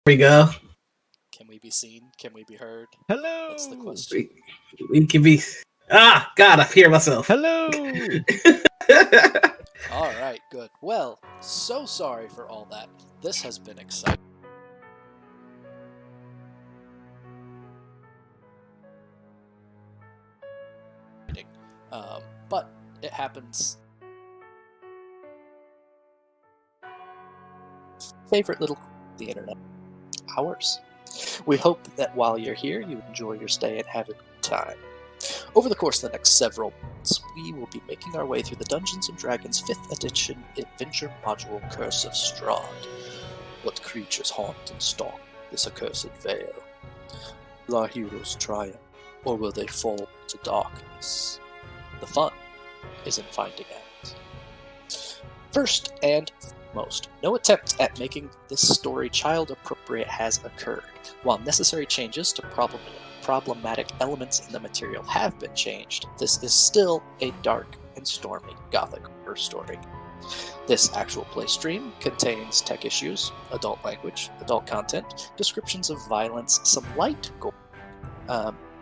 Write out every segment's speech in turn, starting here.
we go. Can we be seen? Can we be heard? Hello. That's the question. We can be. Ah, God, I hear myself. Hello. All right, good. Well, so sorry for all that. This has been exciting. But it happens. Favorite little the internet. Ours. We hope that while you're here, you enjoy your stay and have a good time. Over the course of the next several months, we will be making our way through the Dungeons & Dragons 5th edition adventure module Curse of Strahd. What creatures haunt and stalk this accursed vale? Will our heroes triumph, or will they fall to darkness? The fun is in finding out. First and foremost, no attempt at making this story child-appropriate has occurred. While necessary changes to problematic elements in the material have been changed, this is still a dark and stormy gothic horror story. This actual play stream contains tech issues, adult language, adult content, descriptions of violence, some light gore,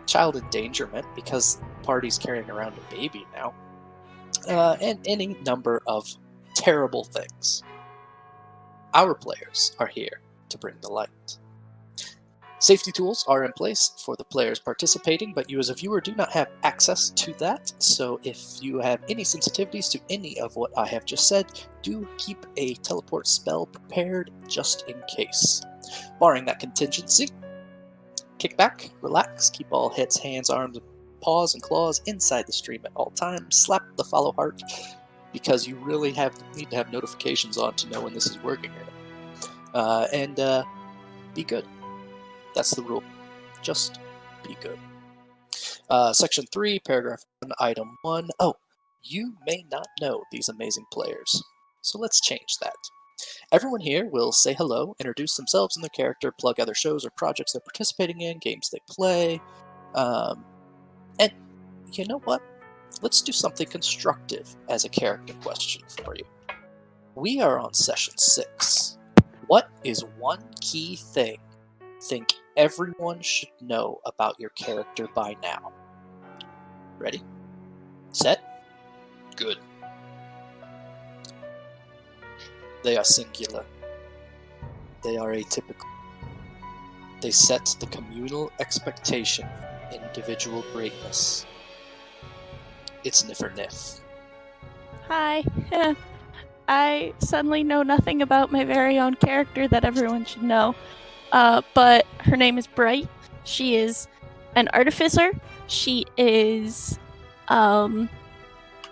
child endangerment because the party's carrying around a baby now, and any number of terrible things. Our players are here to bring the light. Safety tools are in place for the players participating, but you as a viewer do not have access to that, so if you have any sensitivities to any of what I have just said, do keep a teleport spell prepared just in case. Barring that contingency, kick back, relax, keep all heads, hands, arms, paws, and claws inside the stream at all times, slap the follow heart, because you really need to have notifications on to know when this is working or not. And be good. That's the rule. Just be good. Section 3, paragraph 1, item 1. Oh, you may not know these amazing players, so let's change that. Everyone here will say hello, introduce themselves and their character, plug other shows or projects they're participating in, games they play, and you know what? Let's do something constructive as a character question for you. We are on session 6. What is one key thing you think everyone should know about your character by now? Ready? Set? Good. They are singular. They are atypical. They set the communal expectation for individual greatness. It's NiferNif. Hi. I suddenly know nothing about my very own character that everyone should know. But her name is Bright. She is an artificer. She is, her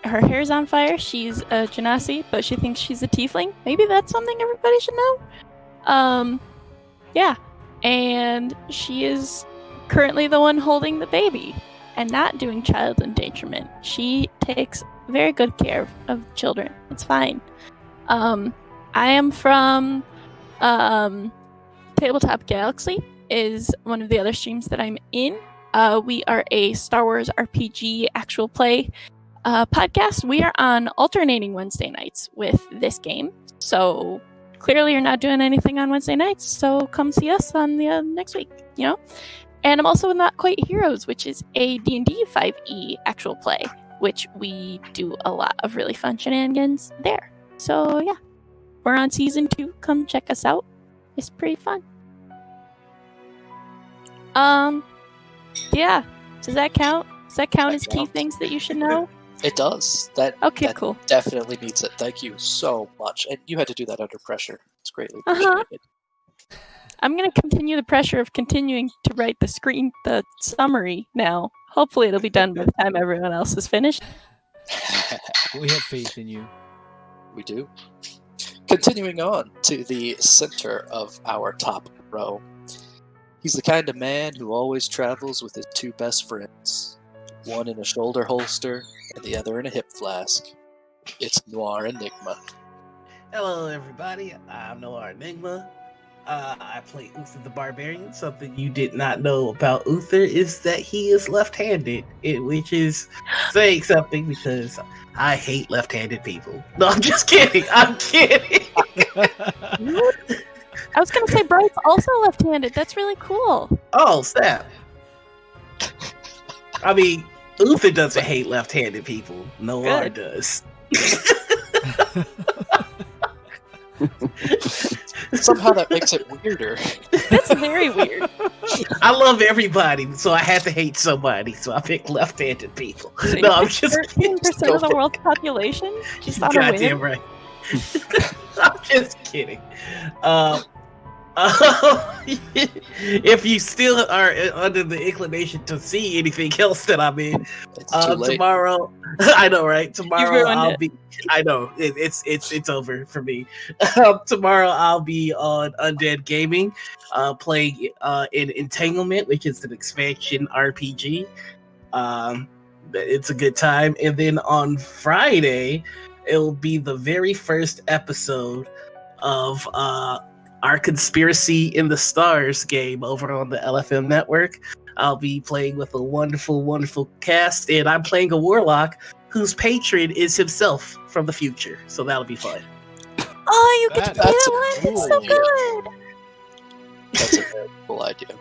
hair's on fire. She's a genasi, but she thinks she's a tiefling. Maybe that's something everybody should know. Yeah. And she is currently the one holding the baby and not doing child endangerment. She takes very good care of children. It's fine. I am from, Tabletop Galaxy is one of the other streams that I'm in. We are a Star Wars RPG actual play podcast. We are on alternating Wednesday nights with this game. So clearly you're not doing anything on Wednesday nights, so come see us on the next week, you know? And I'm also in Not Quite Heroes, which is a D&D 5e actual play, which we do a lot of really fun shenanigans there. So yeah, we're on season 2. Come check us out. It's pretty fun. Yeah. Does that count? Does that count as key things that you should know? It does. That Cool. Definitely meets it. Thank you so much. And you had to do that under pressure. It's greatly appreciated. I'm going to continue the pressure of continuing to write the summary now. Hopefully it'll be done by the time everyone else is finished. We have faith in you. We do. Continuing on to the center of our top row. He's the kind of man who always travels with his 2 best friends. One in a shoulder holster and the other in a hip flask. It's Noir Enigma. Hello, everybody. I'm Noir Enigma. I play Uther the Barbarian. Something you did not know about Uther is that he is left-handed, which is saying something because I hate left-handed people. No, I'm just kidding. I'm kidding. I was gonna say Bright's also left-handed. That's really cool. Oh, snap. I mean, Uther doesn't hate left-handed people. Noir does. Somehow that makes it weirder. That's very weird. I love everybody, so I had to hate somebody, so I picked left-handed people. No, I'm just kidding. 13% of the world's population? Just on a Goddamn whim? right. I'm just kidding. If you still are under the inclination to see anything else that I'm in, It's too late. tomorrow, I know, right? Tomorrow ruined I'll it. be. I know it's over for me. Tomorrow I'll be on Undead Gaming, playing in Entanglement, which is an expansion RPG. It's a good time, and then on Friday it'll be the very first episode of our Conspiracy in the Stars game over on the LFM network. I'll be playing with a wonderful, wonderful cast, and I'm playing a warlock whose patron is himself from the future. So that'll be fun. Oh, you get to play That's that one? It's so cool. good. That's a very cool idea.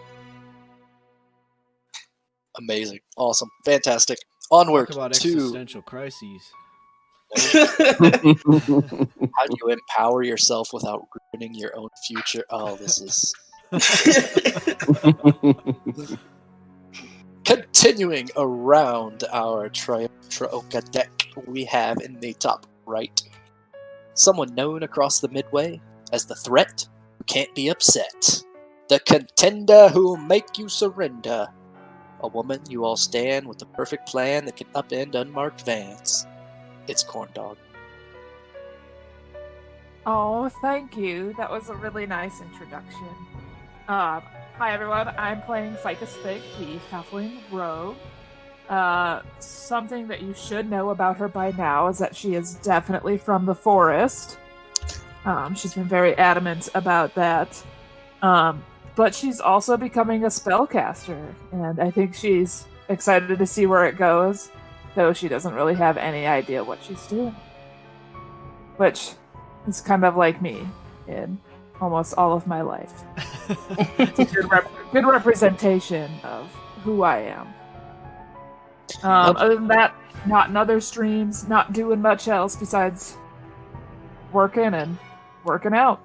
Amazing. Awesome. Fantastic. Onward Talk about to existential crises. how do you empower yourself without ruining your own future? Oh, this is... Continuing around our Trioca deck, we have in the top right someone known across the Midway as the threat who can't be upset, the contender who'll make you surrender, a woman you all stand with the perfect plan that can upend unmarked vans. It's Corndogg. Oh, thank you. That was a really nice introduction. Hi everyone, I'm playing Ficus, the Halfling Rogue. Something that you should know about her by now is that she is definitely from the forest. She's been very adamant about that. But she's also becoming a spellcaster, and I think she's excited to see where it goes, though she doesn't really have any idea what she's doing. Which is kind of like me in almost all of my life. It's a good representation of who I am. Other than that, not in other streams, not doing much else besides working and working out.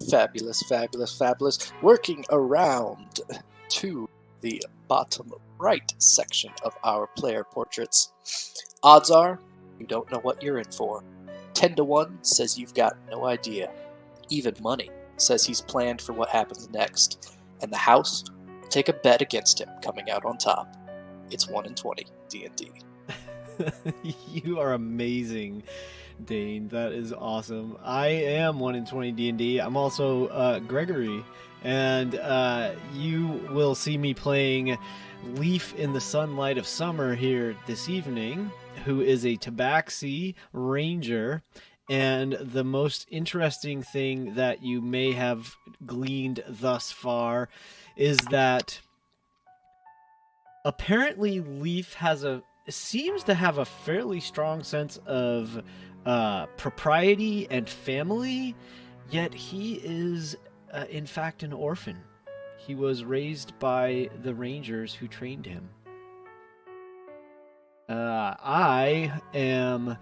Fabulous, fabulous, fabulous. Working around to the bottom right section of our player portraits. Odds are, you don't know what you're in for. 10-1 says you've got no idea. Even money says he's planned for what happens next. And the house will take a bet against him coming out on top. It's 1-20 D&D. You are amazing, Dane. That is awesome. I am 1-20 D&D. I'm also Gregory, and you will see me playing Leaf in the Sunlight of Summer here this evening, who is a Tabaxi ranger. And the most interesting thing that you may have gleaned thus far is that apparently Leaf seems to have a fairly strong sense of propriety and family, yet he is in fact an orphan. He was raised by the rangers who trained him. I am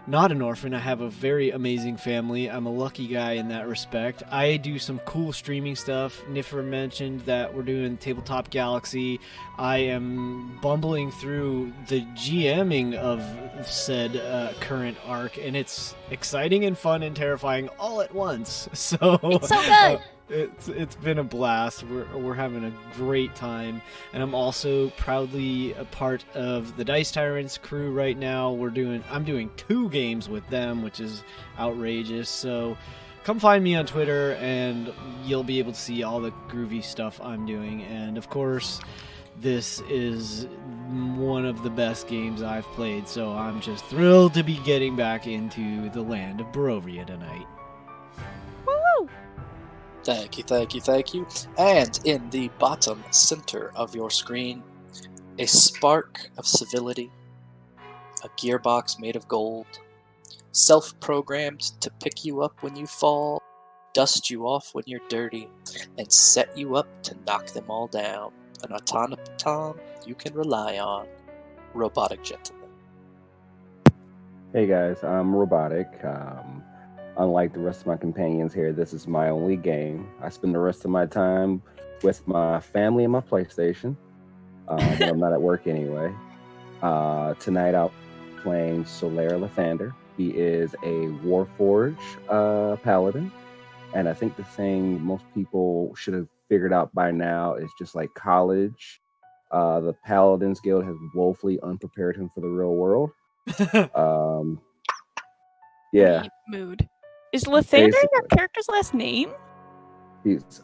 not an orphan. I have a very amazing family. I'm a lucky guy in that respect. I do some cool streaming stuff. Nifer mentioned that we're doing Tabletop Galaxy. I am bumbling through the GMing of said current arc, and it's exciting and fun and terrifying all at once. So It's so good. It's been a blast. We're having a great time, and I'm also proudly a part of the Dice Tyrants crew right now. I'm doing 2 games with them, which is outrageous. So come find me on Twitter, and you'll be able to see all the groovy stuff I'm doing. And of course, this is one of the best games I've played, so I'm just thrilled to be getting back into the land of Barovia tonight. Woo! Thank you, thank you, thank you. And in the bottom center of your screen, a spark of civility, a gearbox made of gold, self-programmed to pick you up when you fall, dust you off when you're dirty, and set you up to knock them all down. An automaton you can rely on. Robotic gentleman. Hey guys, I'm Robotic. Unlike the rest of my companions here, this is my only game. I spend the rest of my time with my family and my PlayStation, when I'm not at work anyway. Tonight I'll be playing Solaire Lathander. He is a Warforged Paladin, and I think the thing most people should have figured out by now is just like college. The Paladins Guild has woefully unprepared him for the real world. Yeah. Deep mood. Is Lathander your character's last name? He's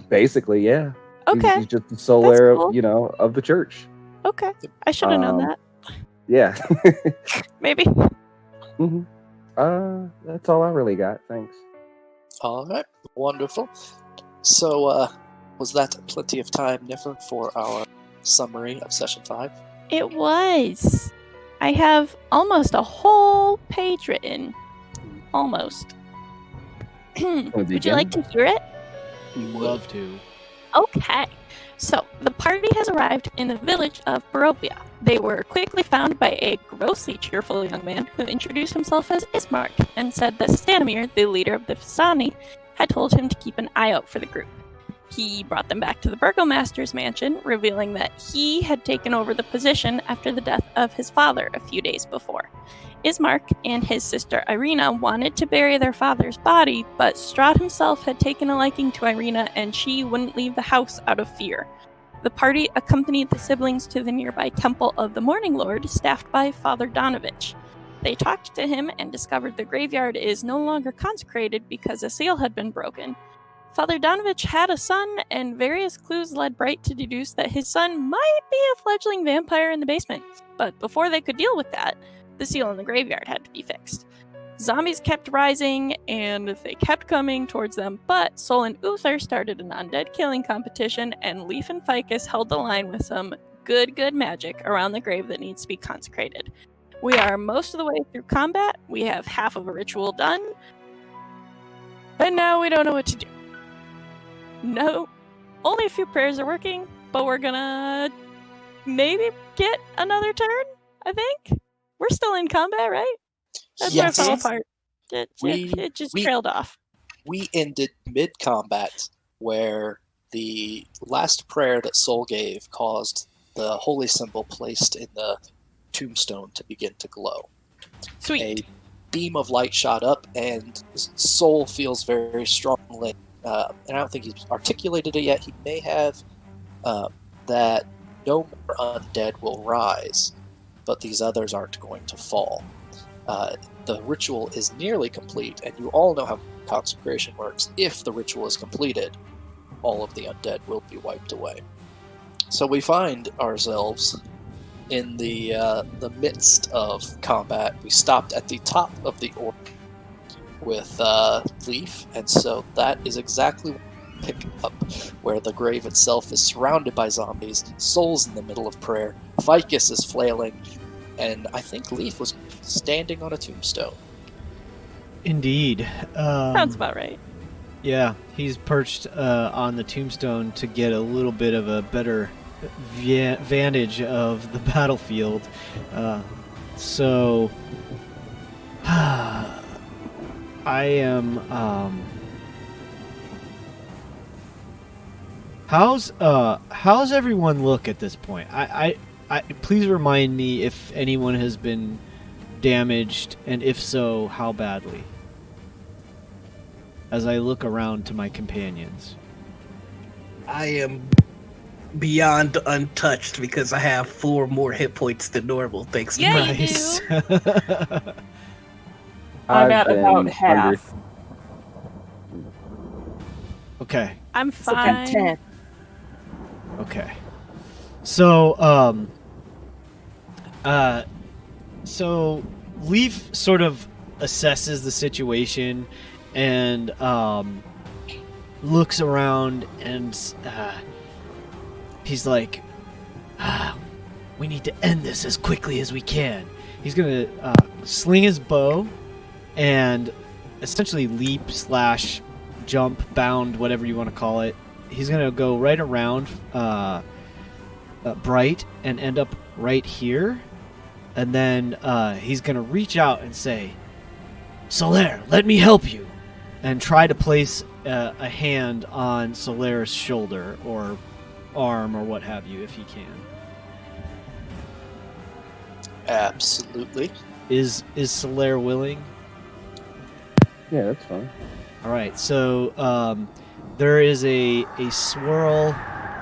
basically, yeah. Okay. He's just the Solaire, cool. Of the church. Okay. I should have known that. Yeah. Maybe. Mm-hmm. That's all I really got. Thanks. All right. Wonderful. So, was that plenty of time, Niffer, for our summary of Session 5? It was. I have almost a whole page written. Almost. Would you like to hear it? We would love to. Okay. So, the party has arrived in the village of Barovia. They were quickly found by a grossly cheerful young man who introduced himself as Ismark and said that Stanimir, the leader of the Fisani, had told him to keep an eye out for the group. He brought them back to the burgomaster's mansion, revealing that he had taken over the position after the death of his father a few days before. Ismark and his sister Irina wanted to bury their father's body, but Strahd himself had taken a liking to Irina and she wouldn't leave the house out of fear. The party accompanied the siblings to the nearby Temple of the Morning Lord, staffed by Father Donovich. They talked to him and discovered the graveyard is no longer consecrated because a seal had been broken. Father Donovich had a son, and various clues led Bright to deduce that his son might be a fledgling vampire in the basement. But before they could deal with that, the seal in the graveyard had to be fixed. Zombies kept rising, and they kept coming towards them, but Sol and Uther started an undead killing competition, and Leaf and Ficus held the line with some good magic around the grave that needs to be consecrated. We are most of the way through combat, we have half of a ritual done, and now we don't know what to do. No, only a few prayers are working, but we're gonna maybe get another turn, I think. We're still in combat, right? That's where it fell apart. It just trailed off. We ended mid-combat where the last prayer that Sol gave caused the holy symbol placed in the tombstone to begin to glow. Sweet. A beam of light shot up, and Sol feels very strongly, and I don't think he's articulated it yet, he may have, that no more undead will rise, but these others aren't going to fall. The ritual is nearly complete, and you all know how consecration works. If the ritual is completed, all of the undead will be wiped away. So we find ourselves in the midst of combat. We stopped at the top of the orc with Leaf, and so that is exactly what we pick up, where the grave itself is surrounded by zombies, Sol's in the middle of prayer, Ficus is flailing, and I think Leaf was standing on a tombstone. Indeed. Sounds about right. Yeah, he's perched on the tombstone to get a little bit of a better vantage of the battlefield. So I am how's everyone look at this point? I please remind me if anyone has been damaged, and if so, how badly, as I look around to my companions. I am beyond untouched because I have 4 more hit points than normal, thanks to Nice. You do. I'm at about half. Okay. I'm fine. 10. Okay. So, so Leaf sort of assesses the situation and looks around, and he's like, we need to end this as quickly as we can. He's gonna sling his bow and essentially leap / jump, bound, whatever you want to call it. He's going to go right around Bright and end up right here. And then he's going to reach out and say, Solaire, let me help you. And try to place a hand on Solaire's shoulder or arm or what have you, if he can. Absolutely. Is Solaire willing? Yeah, that's fine. All right, so there is a swirl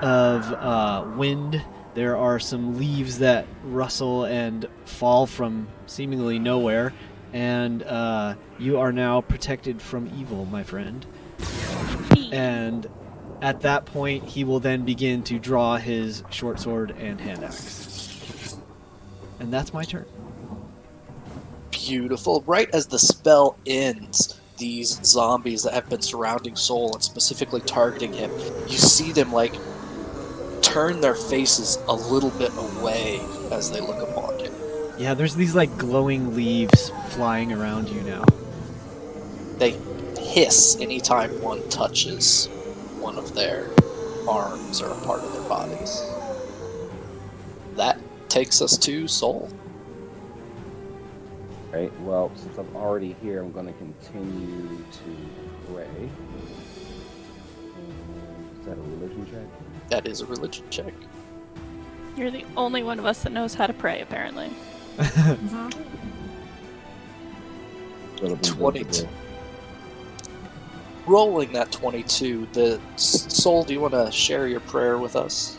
of wind. There are some leaves that rustle and fall from seemingly nowhere, and you are now protected from evil, my friend. And at that point, he will then begin to draw his short sword and hand axe. And that's my turn. Beautiful. Right as the spell ends, these zombies that have been surrounding Sol and specifically targeting him, you see them like turn their faces a little bit away as they look upon him. Yeah, there's these like glowing leaves flying around you now. They hiss anytime one touches one of their arms or a part of their bodies. That takes us to Sol. Right, well, since I'm already here, I'm going to continue to pray. Is that a religion check? That is a religion check. You're the only one of us that knows how to pray, apparently. 22. Rolling that 22, the Sol, do you want to share your prayer with us?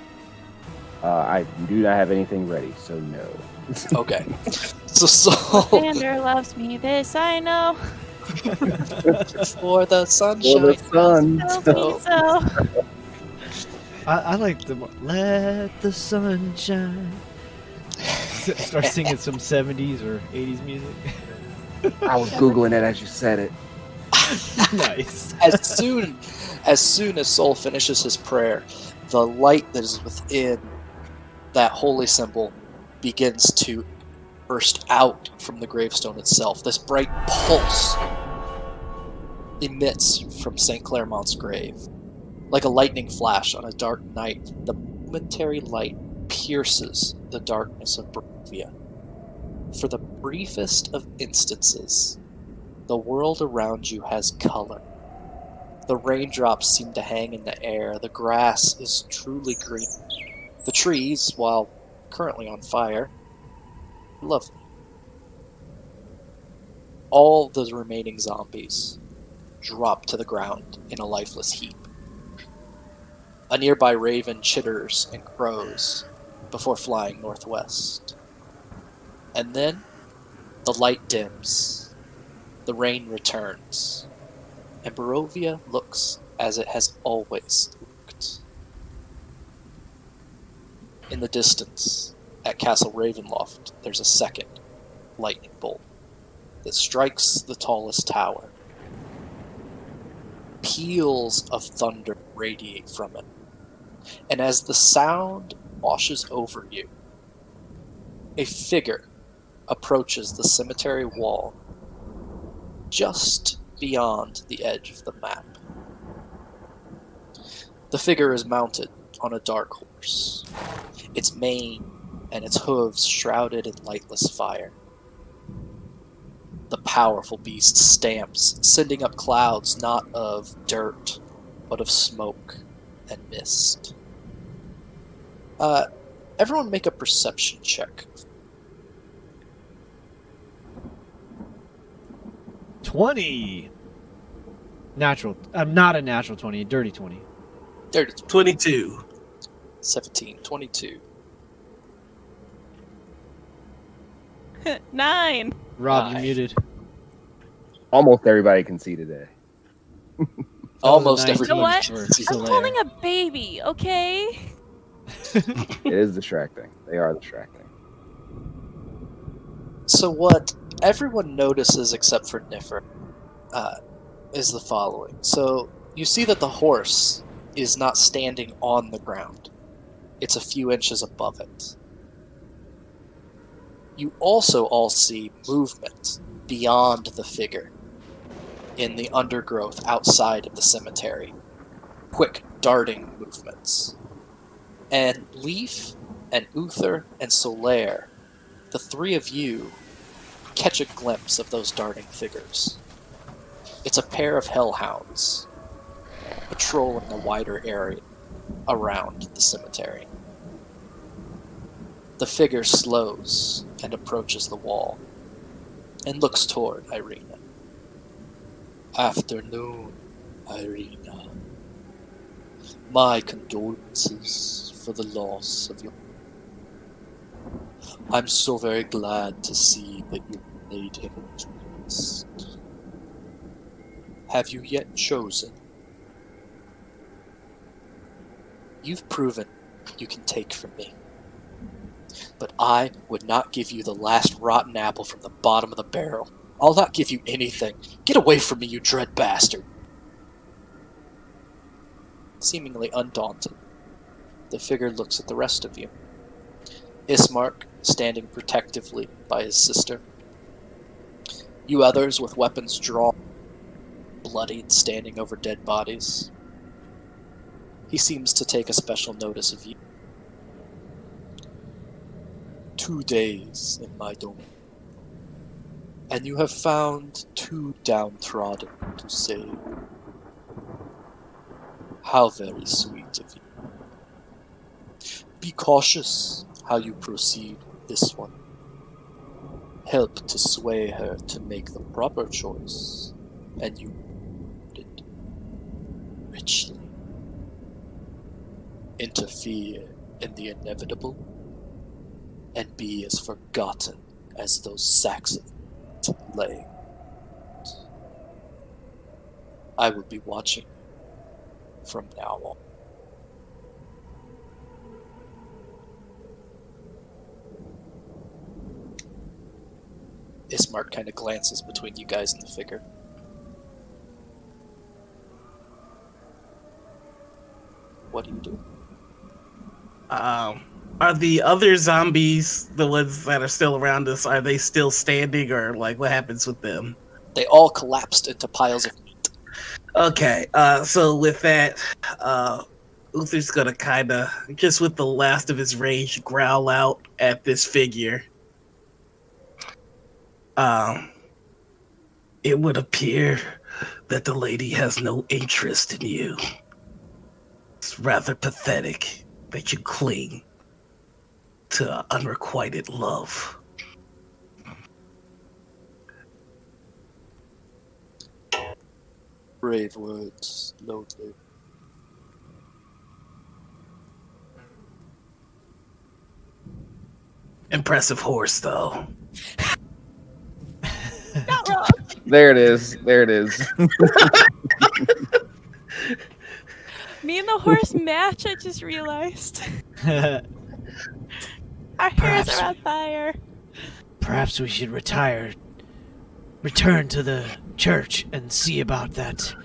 I do not have anything ready, so no. Okay. So Sol, Lathander loves me, this I know. for the sunshine. For the sun. Tell me so. I like the let the sun shine. Start singing some 70s or 80s music. I was Googling it as you said it. Nice. As soon as Sol finishes his prayer, the light that is within that holy symbol begins to burst out from the gravestone itself. This bright pulse emits from St. Claremont's grave. Like a lightning flash on a dark night, the momentary light pierces the darkness of Barovia. For the briefest of instances, the world around you has color. The raindrops seem to hang in the air. The grass is truly green. The trees, while currently on fire, are lovely. All the remaining zombies drop to the ground in a lifeless heap. A nearby raven chitters and crows before flying northwest. And then the light dims, the rain returns, and Barovia looks as it has always looked. In the distance, at Castle Ravenloft, there's a second lightning bolt that strikes the tallest tower. Peals of thunder radiate from it, and as the sound washes over you, a figure approaches the cemetery wall just beyond the edge of the map. The figure is mounted on a dark horse, its mane and its hooves shrouded in lightless fire. The powerful beast stamps, sending up clouds not of dirt, but of smoke and mist. Everyone make a perception check. 20. Natural. Not a natural 20, a dirty 20. Dirty 22. 17, 22. 9. Rob, Nice. you muted. Almost everybody can see today. Almost That was a everyone. 19 You know for what? I'm Solaire. holding a baby, okay? It is distracting. They are distracting. So what everyone notices except for Niffer is the following. So you see that the horse is not standing on the ground. It's a few inches above it. You also all see movement beyond the figure. in the undergrowth outside of the cemetery. Quick darting movements. And Leaf and Uther and Solaire, the three of you, catch a glimpse of those darting figures. It's a pair of hellhounds patrolling a wider area around the cemetery. The figure slows and approaches the wall and looks toward Irina. Afternoon, Irina. My condolences for the loss of your... I'm so very glad to see that you made him to rest. Have you yet chosen? You've proven you can take from me. But I would not give you the last rotten apple from the bottom of the barrel. I'll not give you anything. Get away from me, you dread bastard. Seemingly undaunted, the figure looks at the rest of you. Ismark, standing protectively by his sister. You others with weapons drawn, bloodied, standing over dead bodies. He seems to take a special notice of you. 2 days in my domain, and you have found 2 downtrodden to save. How very sweet of you. Be cautious how you proceed with this one. Help to sway her to make the proper choice, and you did richly. Interfere in the inevitable, and be as forgotten as those sacks of meat laying. I will be watching you from now on. Ismark kind of glances between you guys and the figure. What do you do? Are the other zombies, the ones that are still around us, are they still standing, or like what happens with them? They all collapsed into piles of meat. Okay, so with that, Uther's gonna kinda, just with the last of his rage, growl out at this figure. It would appear that the lady has no interest in you. It's rather pathetic that you cling to unrequited love. Brave words, lonely. Impressive horse, though. Not wrong. There it is. There it is. Me and the horse match, I just realized. Our hairs are on fire. Perhaps we should return to the church and see about that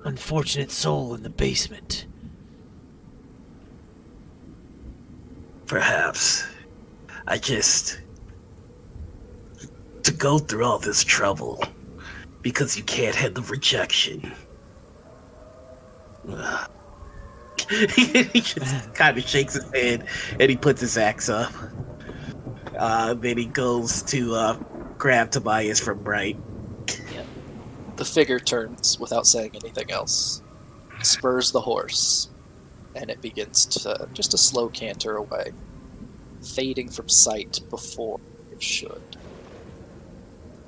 unfortunate soul in the basement. Perhaps. To go through all this trouble because you can't handle rejection. He just kind of shakes his head and he puts his axe up. Then he goes to grab Tobias from Bright. The figure turns without saying anything else, spurs the horse, and it begins to just a slow canter away, fading from sight before it should.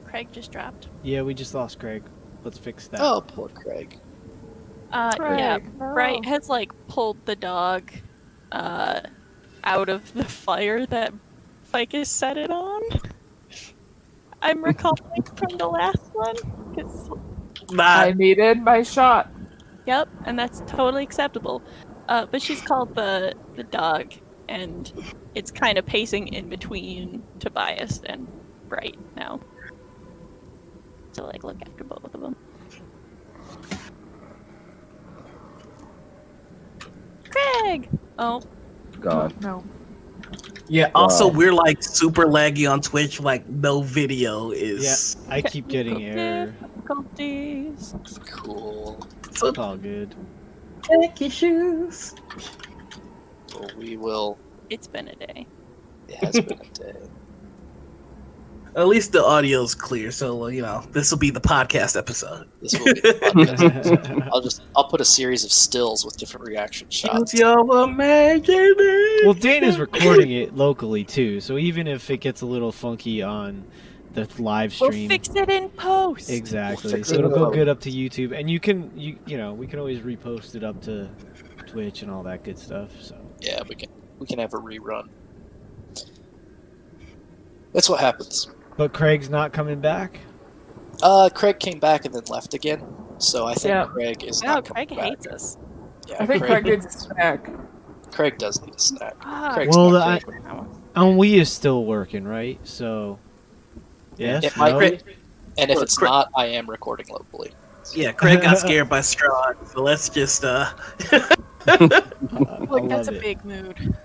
Craig just dropped. Yeah, we just lost Craig. Let's fix that. Oh, poor Craig. Yeah, no. Bright has pulled the dog out of the fire that Ficus set it on. I'm recalling from the last one. I needed my shot. Yep, and that's totally acceptable. But she's called the dog, and it's kind of pacing in between Tobias and Bright now. So look after both of them. Craig! Oh. God. No. Yeah. Also, Wow. we're like super laggy on Twitch. Like no video Yeah, is. I keep getting error. Difficulties. Cool. So It's all good. check your shoes. Well, we will. It's been a day. It has been a day. At least the audio's clear, so this will be the podcast episode. This will be the podcast. I'll put a series of stills with different reaction shots. Use your imagination. Well, Dana's recording it locally too, so even if it gets a little funky on the live We'll stream, fix it in post. exactly. We'll fix So it it'll in go post. good up to YouTube, and we can always repost it up to Twitch and all that good stuff. So Yeah, we can have a rerun. That's what happens. but Craig's not coming back. Craig came back and then left again, so I think Yeah. Craig is No, not Craig coming back. hates us. Yeah, I think Craig needs a snack. Craig does need a snack. Ah, Craig's Well, not Craig. We is still working, right? So yes, It might no? be. And if Well, it's Craig- not, I am recording locally. Yeah, Craig got scared by Strahd, so let's just I Like, that's love a it. big mood.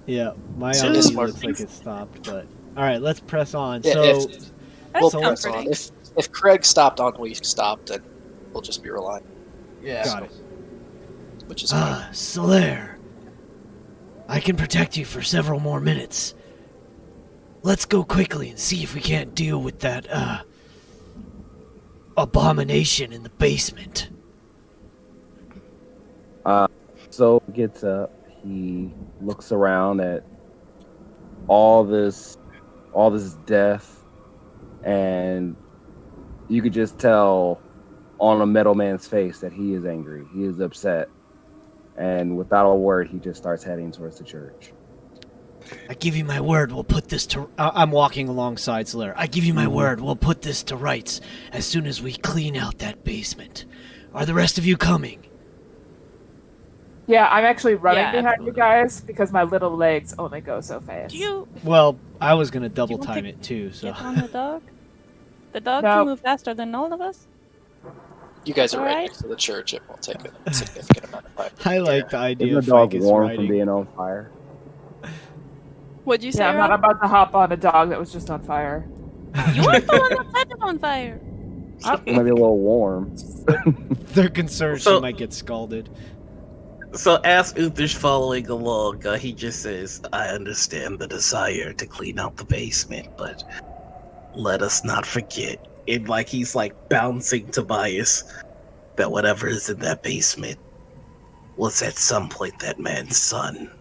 Yeah, my So audio this looks part- like it stopped, but all right, let's press on. Yeah, So That's We'll So- press on. comforting. If Craig stopped on, we stopped, then we'll just be relying, yeah. got it. which is fine. Solaire, I can protect you for several more minutes. Let's go quickly and see if we can't deal with that abomination in the basement. So he gets up. He looks around at all this death, and you could just tell on a metal man's face that he is angry. He is upset, and without a word, he just starts heading towards the church. I give you my word, we'll put this to... I'm walking alongside Solaire. I give you my word, we'll put this to rights as soon as we clean out that basement. Are the rest of you coming? Yeah, I'm actually running Yeah, behind absolutely. you guys because my little legs only go so fast. Do you Well, I was going to double want time to it too, so... get on the dog? The dog No. can move faster than all of us? You guys are right Alright. next to the church. It won't take a significant amount of time. I like the idea Isn't of the dog Ficus warm riding. from being on fire? What'd you say, Yeah, I'm not Rob? about to hop on a dog that was just on fire. You were the one that set it on fire. Maybe a little warm. They're concerned So- she might get scalded. So as Uther's following along, he just says, "I understand the desire to clean out the basement, but let us not forget." And like he's like bouncing Tobias that whatever is in that basement was at some point that man's son.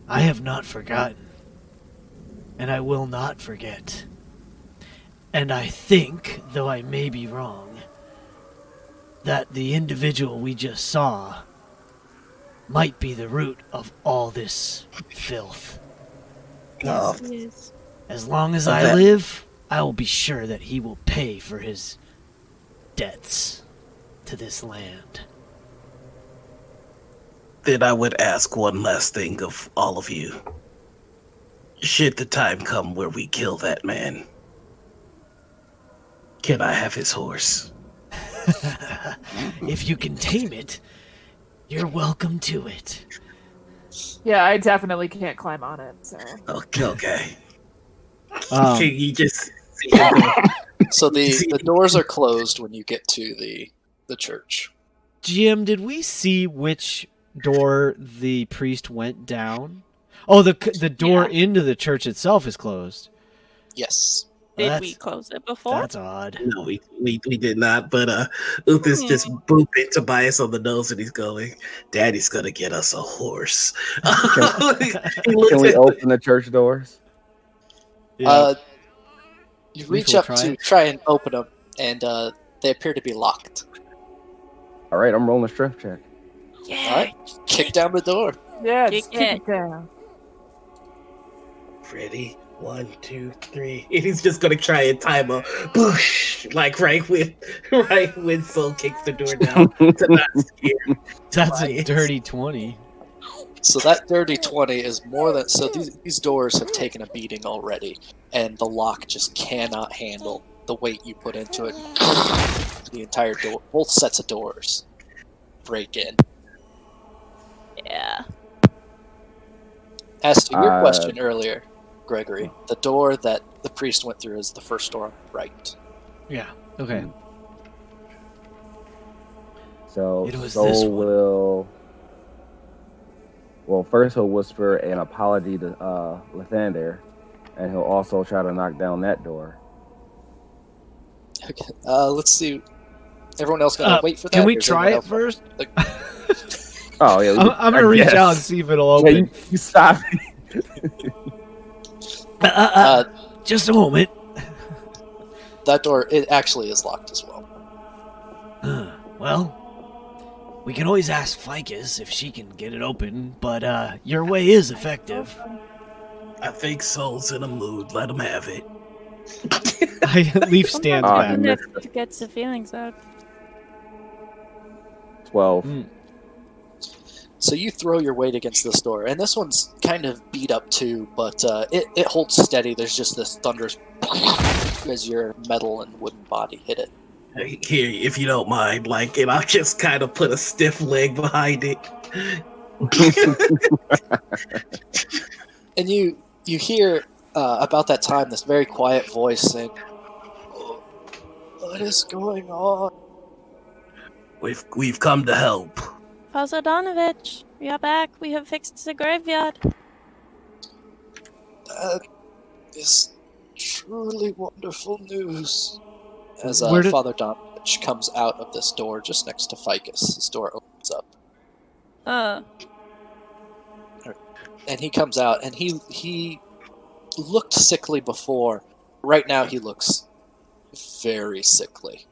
I have not forgotten. And I will not forget. And I think, though I may be wrong, that the individual we just saw might be the root of all this filth. Oh, Yes. As long as Okay. I live, I will be sure that he will pay for his debts to this land. then I would ask one last thing of all of you. Should the time come where we kill that man, can I have his horse? If you can tame it, you're welcome to it. Yeah, I definitely can't climb on it, so. Okay. Um, Can you just see him go? So the doors are closed when you get to the church. GM, did we see which door the priest went down? Oh, the door Yeah. into the church itself is closed. Yes. Well, Did that's- we close it before? That's odd. No, we did not. But Uther's just booping Tobias on the nose, and he's going, "Daddy's gonna get us a horse." He looks Can we at- open the church doors? Yeah. You We reach will up try to it. try and open them, and they appear to be locked. All right, I'm rolling a strength check. Yeah. All right, kick down the door. Yeah, Kick just kick it. it down. Ready? 1, 2, 3. And he's just gonna try and time a boosh, like right when Soul kicks the door down to not scare. That's a Tobias. dirty 20. So that dirty 20 is more than... So these doors have taken a beating already, and the lock just cannot handle the weight you put into it. The entire door, both sets of doors, break in. Yeah. As to your question earlier, Gregory, the door that the priest went through is the first door on the right. Yeah. Okay. So It was Sol this one. will. Well, first he'll whisper an apology to Lathander, and he'll also try to knock down that door. Okay. Let's see. Everyone else gonna wait for that? Can we or is try anyone it else- first? Like, Oh yeah, I'm gonna reach out and see if it'll Yeah, open. you stop. Just a moment. that door, it actually is locked as well. Well, we can always ask Ficus if she can get it open, but your way is effective. I think Sol's in a mood. Let him have it. Leaf stands Sometimes back. Nick gets the feelings out. 12. So you throw your weight against this door, and this one's kind of beat up too, but it holds steady. There's just this thunderous as your metal and wooden body hit it. Here, if you don't mind, and I'll just kind of put a stiff leg behind it. And you hear about that time this very quiet voice saying, "Oh, what is going on?" We've come to help. Father Donovich, we are back. We have fixed the graveyard. That is truly wonderful news. As Where did- Father Donovich comes out of this door just next to Ficus, this door opens up. And he comes out, and he looked sickly before. Right now, he looks very sickly.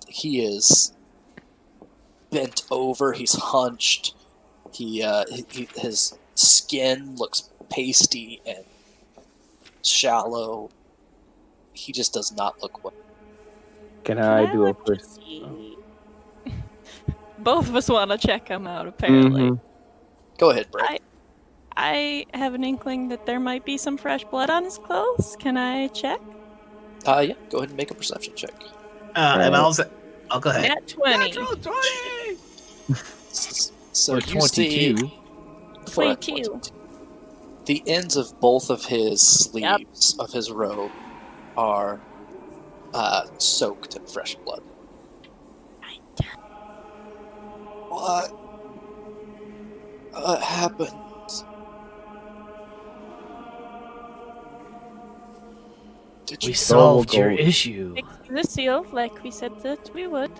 He is bent over. He's hunched. His skin looks pasty and shallow. He just does not look well. Can I do a look to first? see? Both of us want to check him out, apparently. Go ahead, Brett. I have an inkling that there might be some fresh blood on his clothes. Can I check? Yeah, go ahead and make a perception check. And I'll go ahead. Nat 20. So Or you see 22. 22. the ends of both of his sleeves of his robe are soaked in fresh blood. What happened? Did We you solved your gold. issue. Fix the seal, like we said that we would.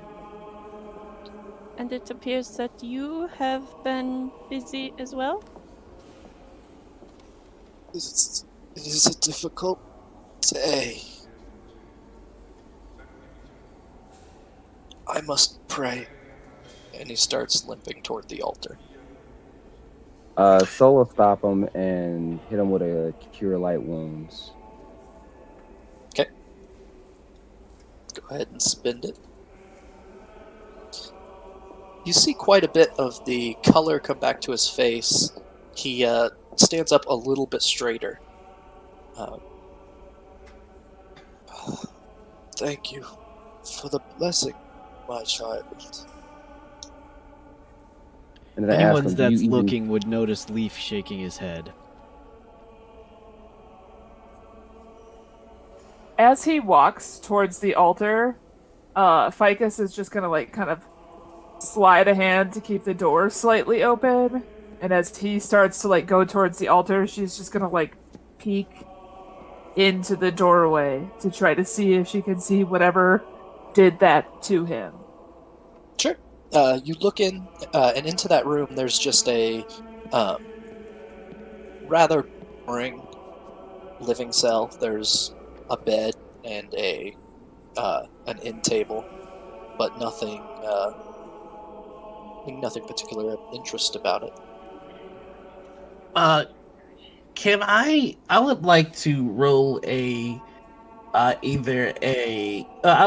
And it appears that you have been busy as well. It is a difficult day. I must pray. And he starts limping toward the altar. Sol will stop him and hit him with a cure light wounds. Go ahead and spend it. You see quite a bit of the color come back to his face. He stands up a little bit straighter. Thank you for the blessing, my child. And then I ask Anyone him, that's looking would notice Leaf shaking his head. As he walks towards the altar, Ficus is just gonna kind of slide a hand to keep the door slightly open. And as he starts to go towards the altar, she's just gonna peek into the doorway to try to see if she can see whatever did that to him. Sure. You look in, and into that room, there's just a rather boring living cell. There's a bed and an end table, but nothing particular of interest about it. Can I would like to roll I'd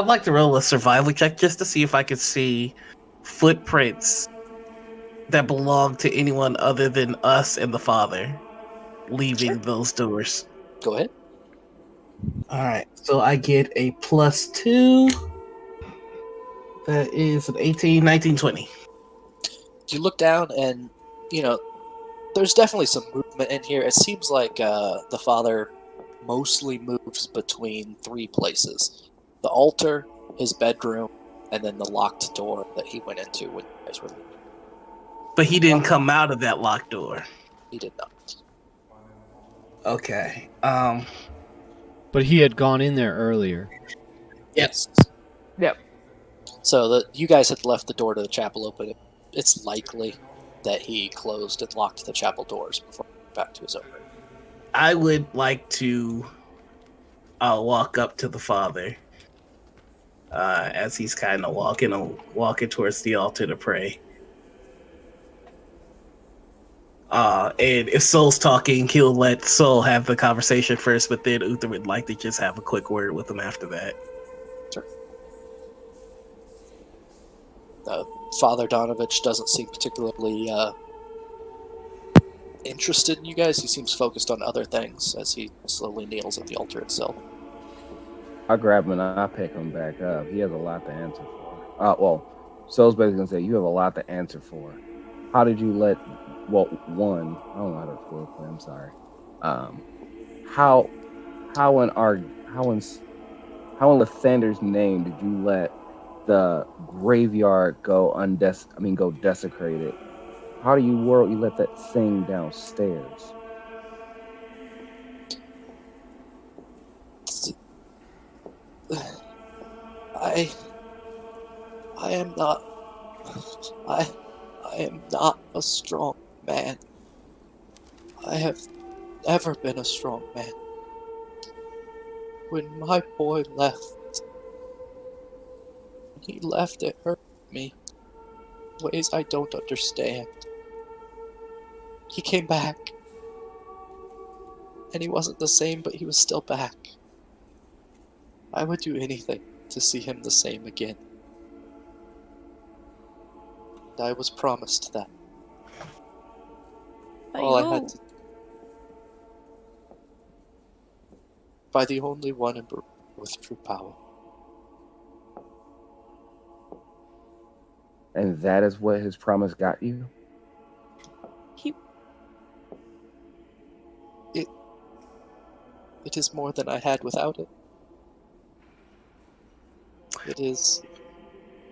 like to roll a survival check just to see if I could see footprints that belong to anyone other than us and the father leaving those doors. Go ahead. Alright, so I get a +2. That is an 18, 19, 20. You look down, and there's definitely some movement in here. It seems like the father mostly moves between 3 places: the altar, his bedroom, and then the locked door that he went into when you guys were leaving. But he didn't come out of that locked door. He did not. Okay. But he had gone in there earlier. Yes. Yep. So you guys had left the door to the chapel open. It's likely that he closed and locked the chapel doors before he went back to his own room. I would like to walk up to the father as he's kind of walking towards the altar to pray. And if Soul's talking, he'll let Soul have the conversation first, but then Uther would like to just have a quick word with him after that. Sure. Father Donovich doesn't seem particularly interested in you guys. He seems focused on other things as he slowly kneels at the altar itself. I grab him and I pick him back up. He has a lot to answer for. Soul's basically going to say, you have a lot to answer for. How did you let... Well, one, I don't know how to quote it. I'm sorry. How in Lathander's name did you let the graveyard go desecrated? How do you let that thing downstairs? I am not a strong man. I have never been a strong man. When my boy left, it hurt me in ways I don't understand. He came back, and he wasn't the same, but he was still back. I would do anything to see him the same again. And I was promised that. All I had to... By the only one in Barovian with true power. And that is what his promise got you? It is more than I had without it. It is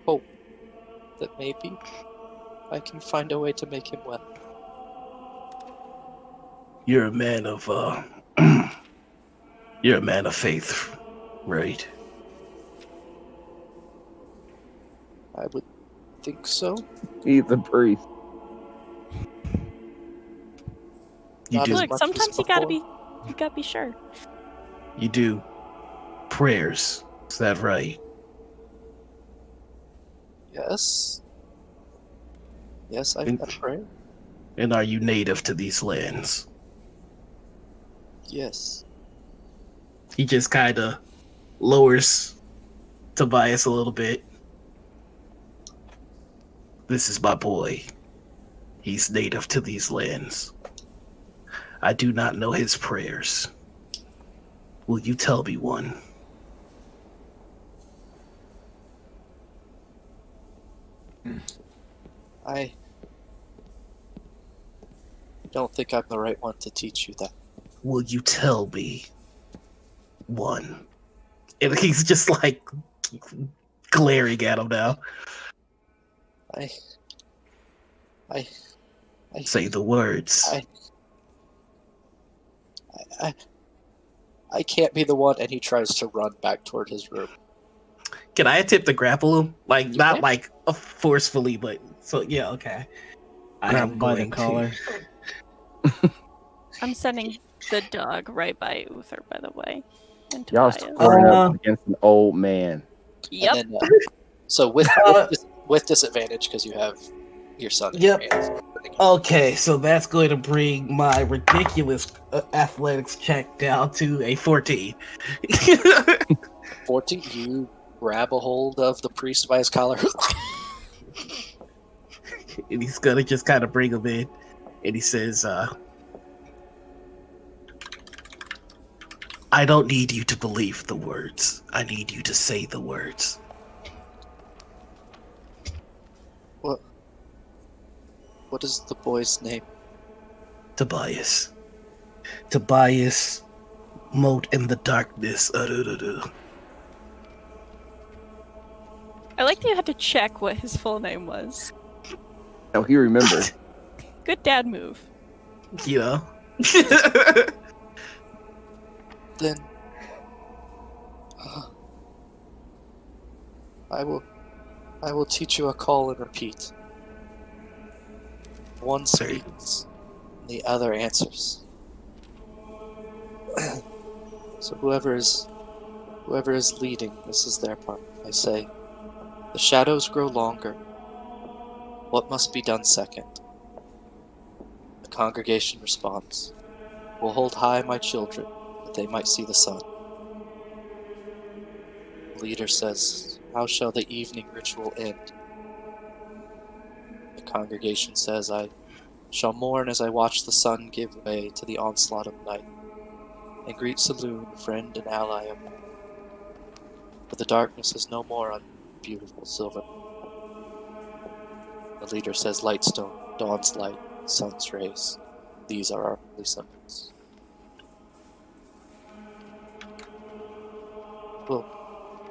hope that maybe I can find a way to make him well. You're a man of you're a man of faith, right? I would think so. He's a priest. You do. Look, sometimes you gotta be sure. You do prayers. Is that right? Yes. Yes, I pray. And are you native to these lands? Yes. He just kind of lowers Tobias a little bit. This is my boy. He's native to these lands. I do not know his prayers. Will you tell me one? I don't think I'm the right one to teach you that. Will you tell me one? And he's just like glaring at him now. I Say the words. I can't be the one, and he tries to run back toward his room. Can I attempt to grapple him? Like, not can. like forcefully, but so yeah, okay. Grab I am him by the going collar. I'm sending the dog right by Uther, by the way. And Y'all Tobias. squaring up against an old man. Yep. And then, so with disadvantage, because you have your son in Yep. your hands. Okay, so that's going to bring my ridiculous athletics check down to a 14. 14, you grab a hold of the priest by his collar. And he's gonna just kind of bring him in, and he says, I don't need you to believe the words. I need you to say the words. What? What is the boy's name? Tobias. Tobias, mote in the darkness. I like that you had to check what his full name was. Oh, he remembered. Good dad move. You know? Then I will teach you a call and repeat. One speaks, and the other answers. So whoever is leading, this is their part. I say, the shadows grow longer. What must be done second? The congregation responds, will hold high my children, that they might see the sun. The leader says, how shall the evening ritual end? The congregation says, I shall mourn as I watch the sun give way to the onslaught of night, and greet Saloon, friend and ally of mine. For the darkness is no more on beautiful silver. The leader says, Lightstone, dawn's light, sun's rays. These are our holy symbols.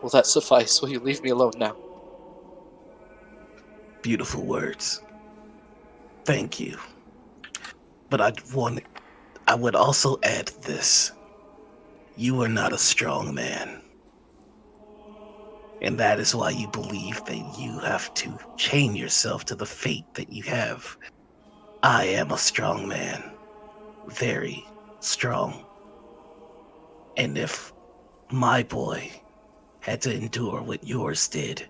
Will that suffice? Will you leave me alone now? Beautiful words. Thank you. But I would also add this. You are not a strong man. And that is why you believe that you have to chain yourself to the fate that you have. I am a strong man. Very strong. And if my boy had to endure what yours did,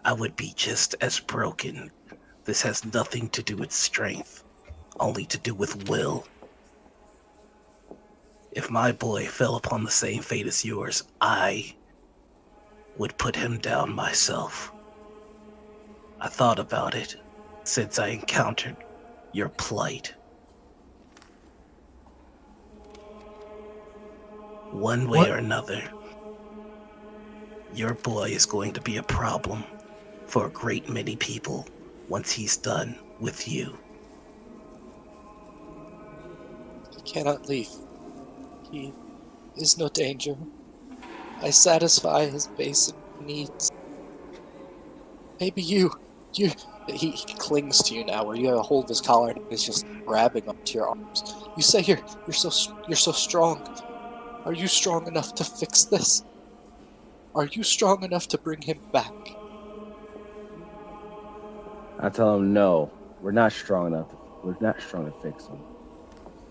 I would be just as broken. This has nothing to do with strength, only to do with will. If my boy fell upon the same fate as yours, I would put him down myself. I thought about it since I encountered your plight. One way or another, your boy is going to be a problem for a great many people once he's done with you. He cannot leave. He is no danger. I satisfy his basic needs. Maybe you, he clings to you now, where you have a hold of his collar and he's just grabbing onto your arms. You say you're so strong. Are you strong enough to fix this? Are you strong enough to bring him back? I tell him, no, we're not strong enough. We're not strong to fix him.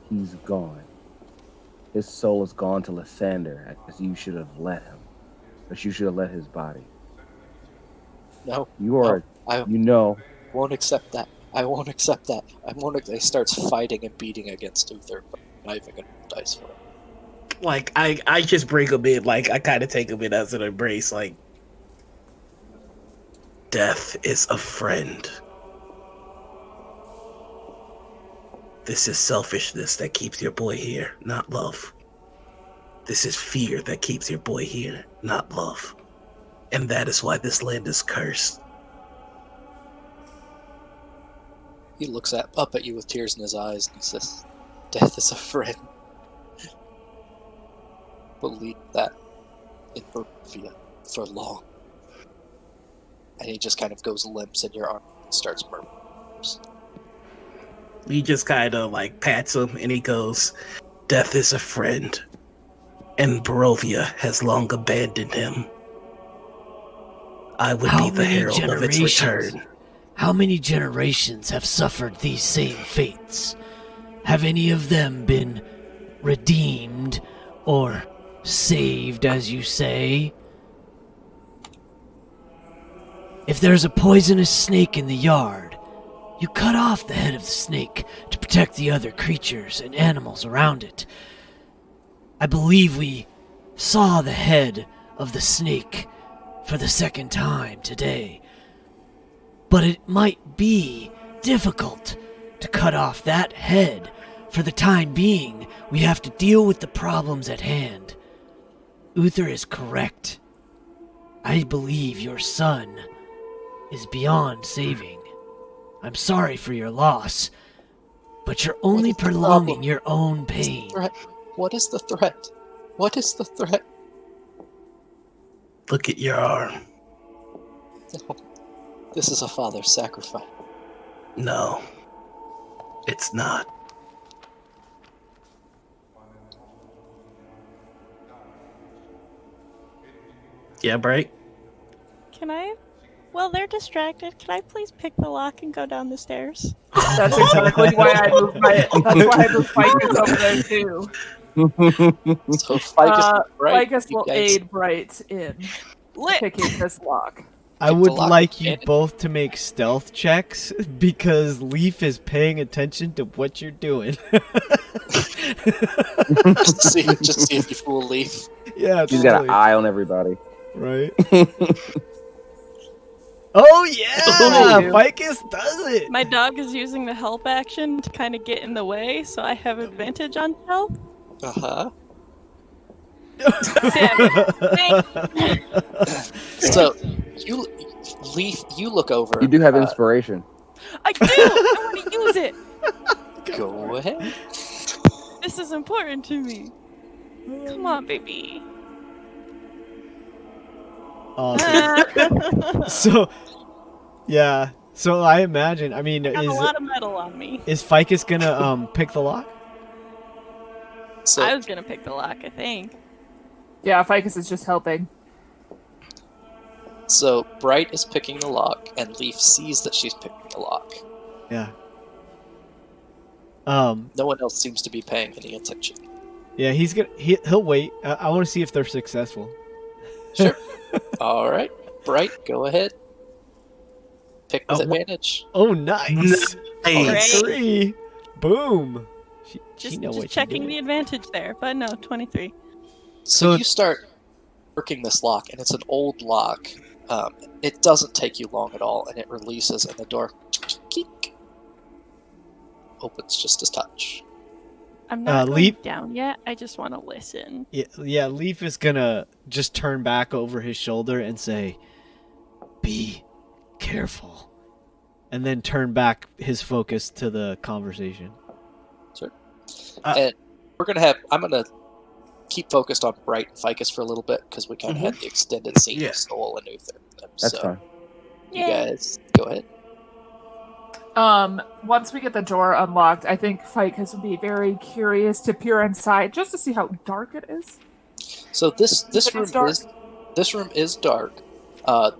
He's gone. His soul is gone to Lathander, as you should have let him. But you should have let his body. No. You are, I won't accept that. I won't accept that. He starts fighting and beating against Uther, but I'm not even going to dice for it. Like, I just bring him in, like, I kind of take him in as an embrace, like, death is a friend. This is selfishness that keeps your boy here, not love. This is fear that keeps your boy here, not love. And that is why this land is cursed. He looks up at you with tears in his eyes and he says, death is a friend. Believe that in Barovian for long. And he just kind of goes limps in your arm and starts murmuring. He just kind of like pats him and he goes, death is a friend. And Barovia has long abandoned him. I would be the herald of its return. How many generations have suffered these same fates? Have any of them been redeemed or saved, as you say? If there's a poisonous snake in the yard, you cut off the head of the snake to protect the other creatures and animals around it. I believe we saw the head of the snake for the second time today. But it might be difficult to cut off that head. For the time being, we have to deal with the problems at hand. Uther is correct. I believe your son is beyond saving. I'm sorry for your loss, but you're only is the prolonging problem? your own What is the pain. threat? What is the threat? What is the threat? Look at your arm. No. This is a father's sacrifice. No, it's not. Yeah, Bright? Can I? While they're distracted, can I please pick the lock and go down the stairs? That's exactly why I moved that's why I moved Ficus over there too. So Ficus, Ficus will aid Bright in Lit. picking this lock. I Pick the would lock like with you advantage. both to make stealth checks because Leaf is paying attention to what you're doing. just see if you fool Leaf. Yeah, He's got an totally. eye on everybody. Right? Oh yeah! Ooh. Ficus does it! My dog is using the help action to kind of get in the way, so I have advantage on stealth. Uh-huh. So you look over. You do have inspiration. I do! I want to use it! Go ahead. This is important to me. Come on, baby. Awesome. So, yeah. So I imagine. I mean, I have a lot of metal on me. is Ficus gonna pick the lock? So I was gonna pick the lock, I think. Yeah, Ficus is just helping. So Bright is picking the lock, and Leaf sees that she's picking the lock. Yeah. No one else seems to be paying any attention. Yeah. He'll wait. I want to see if they're successful. Sure. All right, Bright, go ahead. Pick with advantage. Oh, nice. Nice. 3. Boom. She Just, know just what checking she's the doing. advantage there, but no, 23. So So- you start working this lock, and it's an old lock. It doesn't take you long at all, and it releases, and the door opens just a touch. I'm not going Leap. down yet. I just want to listen. Yeah, Leaf is gonna just turn back over his shoulder and say, "Be careful," and then turn back his focus to the conversation. Sure. Uh, And I'm gonna keep focused on Bright and Ficus for a little bit because we kind of had the extended scene Yeah. of Soul and Uther. That's So fine. you Yay. guys go ahead. Once we get the door unlocked, I think Ficus would be very curious to peer inside just to see how dark it is. So this It's room dark. is dark.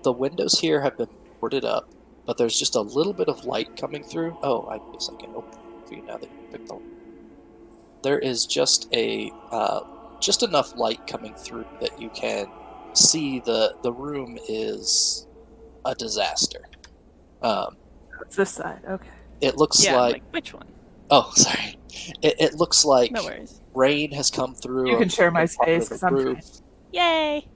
The windows here have been boarded up, but there's just a little bit of light coming through. Oh, I guess I can open it for you now that you picked the. There is just just enough light coming through that you can see the room is a disaster. It's this side, okay. It looks Yeah, like which one? oh, sorry. It looks like No worries. rain has come through. You can on share my one part of space, the 'cause I'm roof. trying. Yay!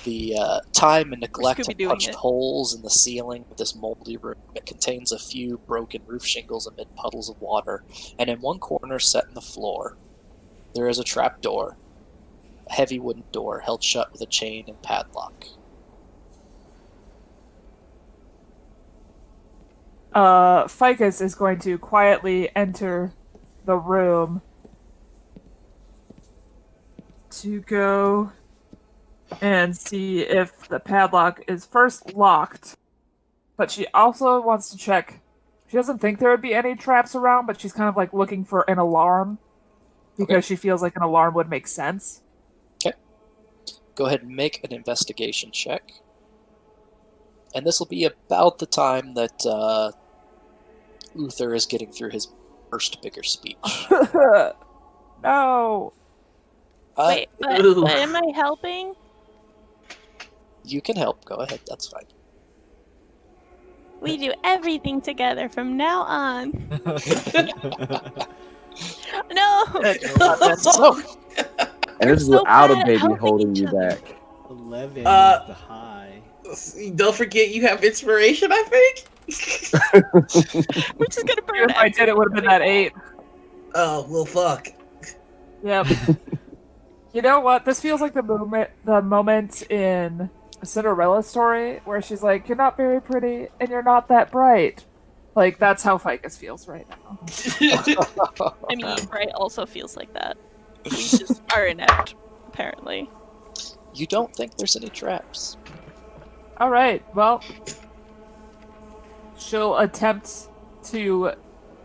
The time and neglect have Scooby-Dooing touched it. holes in the ceiling of this moldy room. It contains a few broken roof shingles amid puddles of water, and in one corner set in the floor, there is a trap door, a heavy wooden door held shut with a chain and padlock. Ficus is going to quietly enter the room to go and see if the padlock is first locked, but she also wants to check. She doesn't think there would be any traps around, but she's kind of like looking for an alarm because she feels like an alarm would make sense. Go ahead and make an investigation check. And this will be about the time that Uther is getting through his first bigger speech. No. Wait, but am I helping? You can help. Go ahead. That's fine. We do everything together from now on. No! So, And this is so without a bad at baby helping holding each you other. back. 11 is Uh, the high. Don't forget you have inspiration, I think? We're just gonna burn If I did, it would have been that 8. Oh, well, fuck. Yep. You know what? This feels like the moment in a Cinderella story where she's like, "You're not very pretty, and you're not that bright, Like, that's how Ficus feels right now. I mean, Bright also feels like that. We just are inept, apparently. You don't think there's any traps. All right, well, she'll attempt to,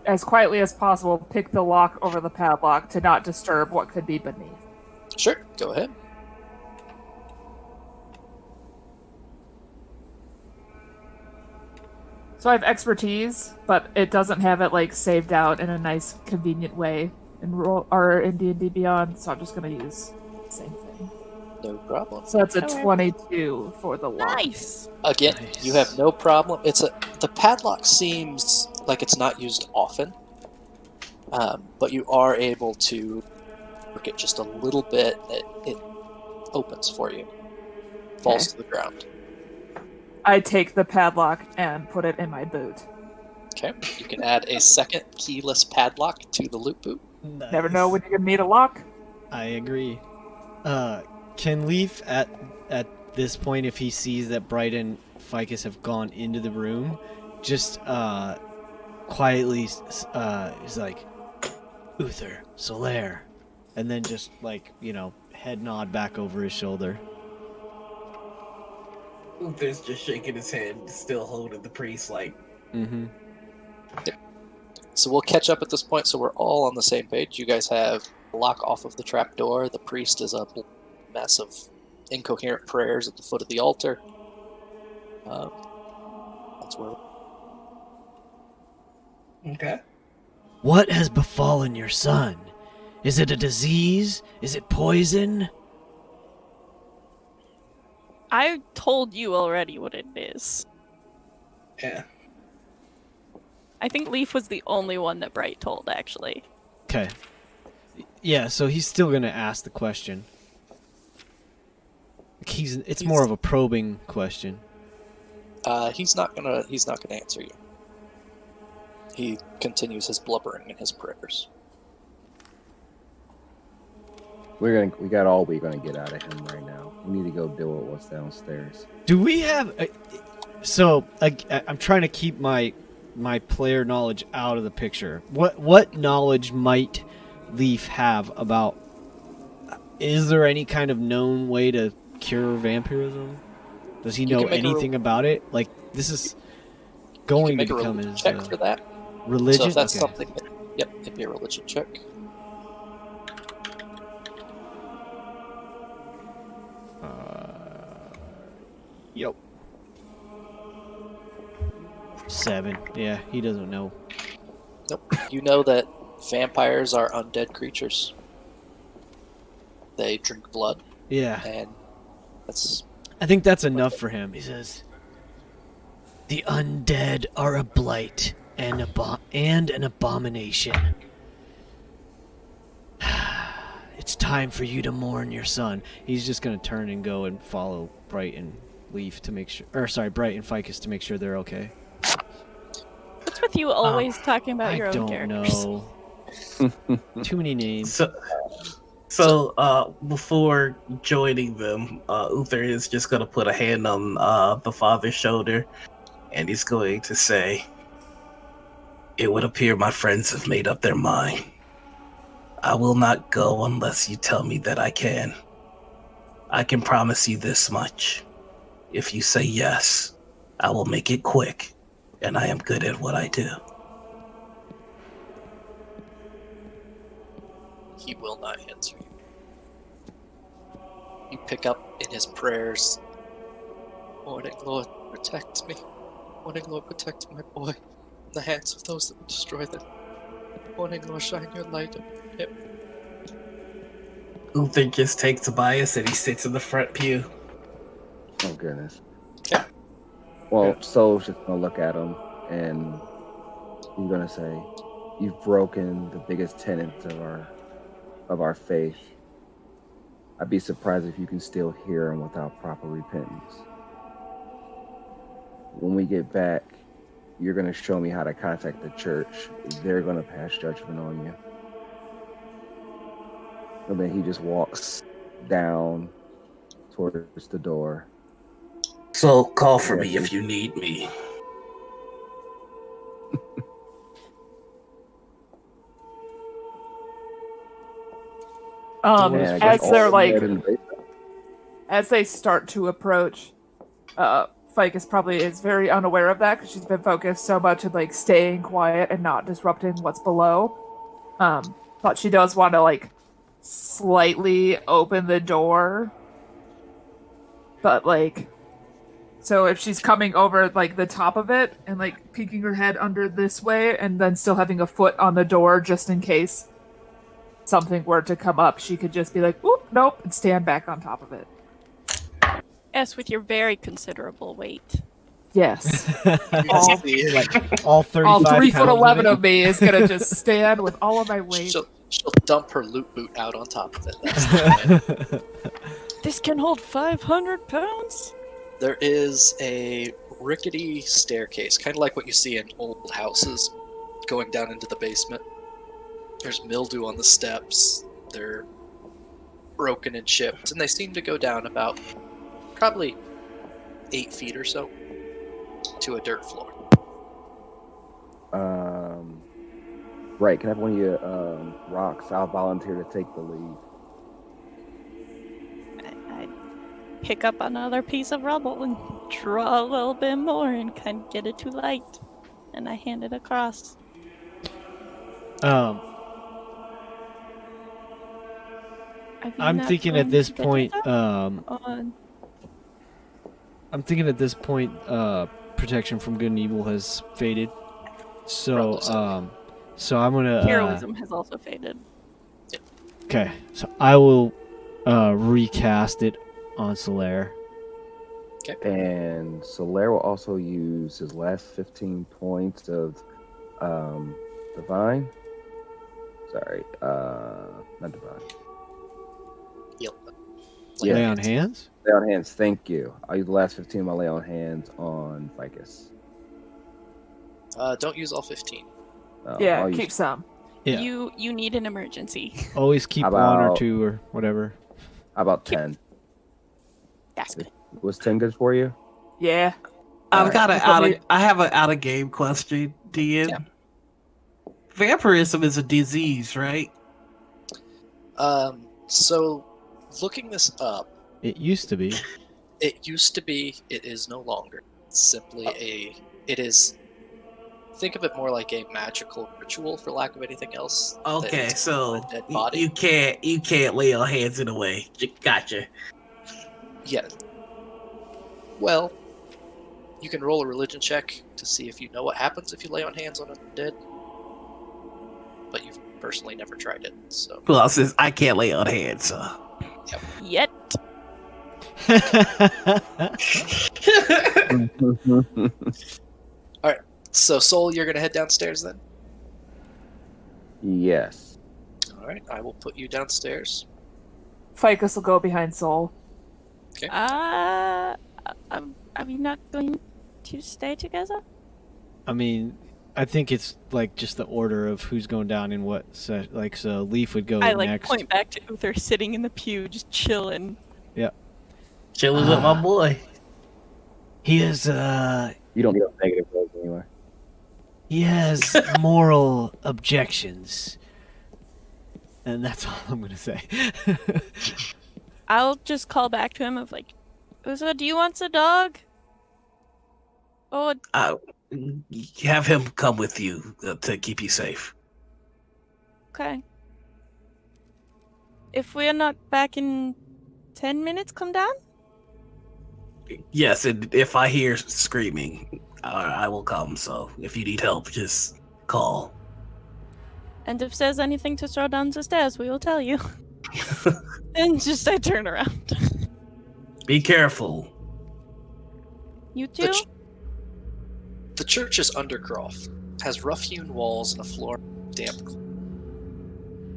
as quietly as possible, pick the lock over the padlock to not disturb what could be beneath. Sure, go ahead. So I have expertise, but it doesn't have it like saved out in a nice, convenient way in D&D Beyond. So I'm just gonna use the same thing. No problem. So that's a Okay. 22 for the lock. Nice! Again, Nice. you have no problem. The padlock seems like it's not used often, but you are able to work it just a little bit. It opens for you, falls to the ground. I take the padlock and put it in my boot. Okay, you can add a second keyless padlock to the loot boot. Never know when you're gonna need a lock. I agree. Can Leaf at this point, if he sees that Bright and Ficus have gone into the room, just quietly is like, Uther, Solaire, and then just like, head nod back over his shoulder. Uther's just shaking his head, still holding the priest like. Mm-hmm. So we'll catch up at this point, so we're all on the same page. You guys have lock off of the trapdoor. The priest is a mess of incoherent prayers at the foot of the altar. That's where. Okay. What has befallen your son? Is it a disease? Is it poison? I told you already what it is. Yeah. I think Leaf was the only one that Bright told, actually. Okay. Yeah, so he's still gonna ask the question. It's more of a probing question. He's not gonna answer you. He continues his blubbering and his prayers. We got all we're gonna get out of him right now. We need to go deal with what's downstairs. Do we have? I'm trying to keep my player knowledge out of the picture. What knowledge might Leaf have about? Is there any kind of known way to cure vampirism? Does he know anything about it? Like, this is going to become his check for that. Religion. So if that's Okay. something, it'd be a religion check. Yep. 7. Yeah, he doesn't know. Nope. You know that vampires are undead creatures. They drink blood, Yeah, and that's I think that's enough for him. He says, "The undead are a blight and an abomination. It's time for you to mourn your son." he's just gonna turn and go and follow Bright and Leaf to make sure, Bright and Ficus to make sure they're okay. What's with you always talking about I your own don't characters? know. Too many names. So, before joining them, Uther is just going to put a hand on the father's shoulder, and he's going to say, "It would appear my friends have made up their mind. I will not go unless you tell me that I can. I can promise you this much. If you say yes, I will make it quick, and I am good at what I do." he will not answer you. You pick up in his prayers, "Morning, Lord, protect me. Morning, Lord, protect my boy from the hands of those that would destroy them. Morning, Lord, shine your light upon him." Uther just takes Tobias and he sits in the front pew. Oh goodness. Okay. Well, Soul's just gonna look at him and he's gonna say, "You've broken the biggest tenets of our faith. I'd be surprised if you can still hear him without proper repentance. When we get back, you're gonna show me how to contact the church. They're gonna pass judgment on you." And then he just walks down towards the door. So call for me if you need me. Man, I guess as they're all like, dead in the basement. as they start to approach, Ficus probably is very unaware of that because she's been focused so much on like staying quiet and not disrupting what's below. But she does want to like slightly open the door. But like, so if she's coming over like the top of it and like peeking her head under this way and then still having a foot on the door just in case something were to come up, she could just be like, oop, nope, and stand back on top of it. Yes, with your very considerable weight. Yes. All, Like all 35 All 3 foot pounds 11 it? of me is gonna just stand with all of my weight. she'll dump her loot boot out on top of it. That's the plan. This can hold 500 pounds? There is a rickety staircase, kind of like what you see in old houses, going down into the basement. There's mildew on the steps. They're broken and chipped, and they seem to go down about probably 8 feet or so to a dirt floor. Right, can I have one of your rocks? I'll volunteer to take the lead. I pick up another piece of rubble and draw a little bit more and kind of get it too light. And I hand it across. I'm not thinking going at this to get point, it on. I'm thinking at this point, protection from good and evil has faded. So, so I'm gonna. Heroism has also faded. Okay, so I will recast it on Solaire. And Solaire will also use his last 15 points of divine. Sorry, not divine. Heal. Yeah. Lay on hands. Lay on hands. Thank you. I'll use the last 15 of my lay on hands on Ficus. Don't use all 15. Yeah, I'll keep use, some. Yeah. You need an emergency. Always keep How one or about- 2 or whatever. How about 10? That's good. Was 10 good for you? Yeah. I've got Alright. I have an out of game question, Dean. Yeah. Vampirism is a disease, right? So looking this up, It used to be. it used to be, it is no longer. It's simply it is, think of it more like a magical ritual, for lack of anything else. that Okay, it's so a dead body. you can't lay your hands in a way. Gotcha. Yeah. Well, you can roll a religion check to see if you know what happens if you lay on hands on a dead. But you've personally never tried it, so. Well, since I can't lay on hands, so. Yet. So, Soul, you're gonna head downstairs then? Yes. Alright, I will put you downstairs. Ficus will go behind Soul. Are we not going to stay together? I mean, I think it's like just the order of who's going down in what. So Leaf would go I like next. point back to Uther sitting in the pew, just chilling. Chilling with my boy. He is, You don't get negative rolls anyway. he has moral objections. And that's all I'm gonna say. I'll just call back to him of like, Uther, do you want a dog? Oh, Have him come with you to keep you safe. okay. If we're not back in 10 minutes, come down? Yes, and if I hear screaming, I will come. So if you need help, just call. And if there's anything to throw down the stairs, we will tell you. And just I turn around. Be careful. You too? The church's undercroft has rough-hewn walls and a floor of damp clay.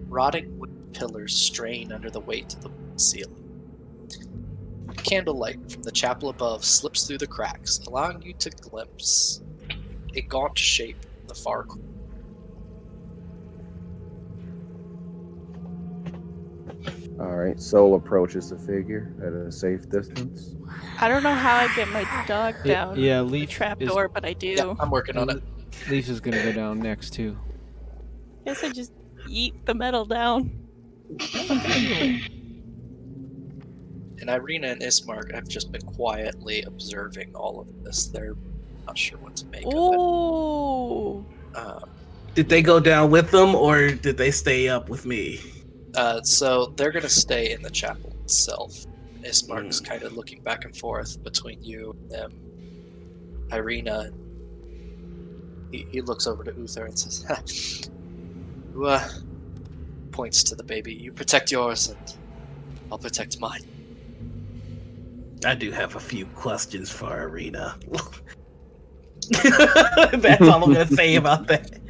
Rotting wooden pillars strain under the weight of the ceiling. Candlelight from the chapel above slips through the cracks, allowing you to glimpse a gaunt shape in the far corner. Alright, Soul approaches the figure at a safe distance. I don't know how I get my dog down yeah, the Leaf trapdoor, but I do. Yeah, I'm working on it. Leaf is gonna go down next too. Guess I just eat the metal down. And Irina and Ismark have just been quietly observing all of this. They're not sure what to make of Ooh. it. Did they go down with them, or did they stay up with me? So they're going to stay in the chapel itself. Ismark's kind of looking back and forth between you and them. Irina, he looks over to Uther and says, "You, points to the baby. You protect yours, and I'll protect mine." I do have a few questions for Irina. That's all I'm going to say about that.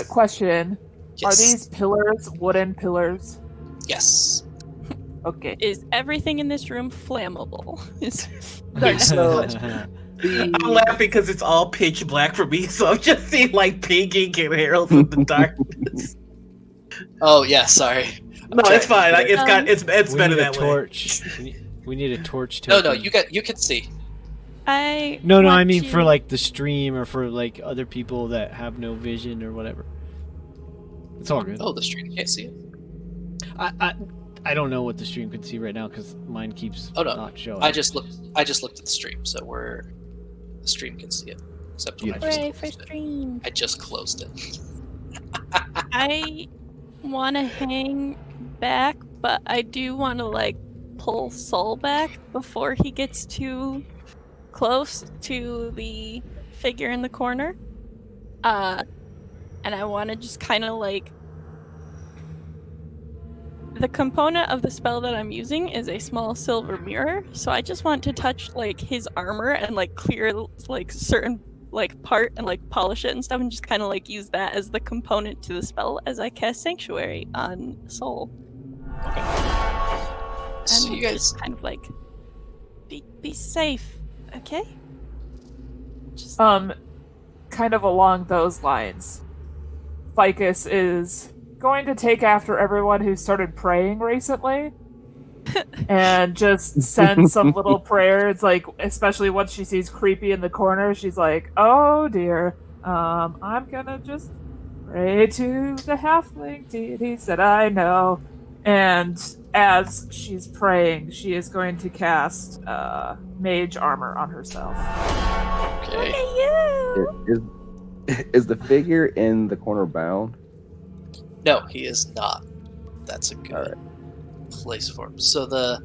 Question. Yes. Are these pillars wooden pillars? Yes. Okay. Is everything in this room flammable? So I'm laughing because it's all pitch black for me, so I'm just seeing like pink ink and arrows in the darkness. Oh yeah, sorry. No, it's fine. Like, it's better that torch. We need a torch. No, you can see. No, I mean for like the stream or for like other people that have no vision or whatever. It's all good. Oh, the stream can't see it. I don't know what the stream can see right now because mine keeps not showing. I just looked at the stream, so the stream can see it. Except when I just closed it. I want to hang back, but I do want to like pull Sol back before he gets too close to the figure in the corner. And I want to just kind of like... The component of the spell that I'm using is a small silver mirror, so I just want to touch like his armor and like clear like certain like part and like polish it and stuff, and just kind of like use that as the component to the spell as I cast Sanctuary on Sol. Okay. So and you guys just kind of like be safe, okay? Just... kind of along those lines, Ficus is going to take after everyone who started praying recently and just send some little prayers, like especially once she sees Creepy in the corner, she's like, "Oh dear, I'm gonna just pray to the halfling deities that I know." And as she's praying, she is going to cast mage armor on herself. Okay. Is the figure in the corner bound? No, he is not. That's a good place for him. So the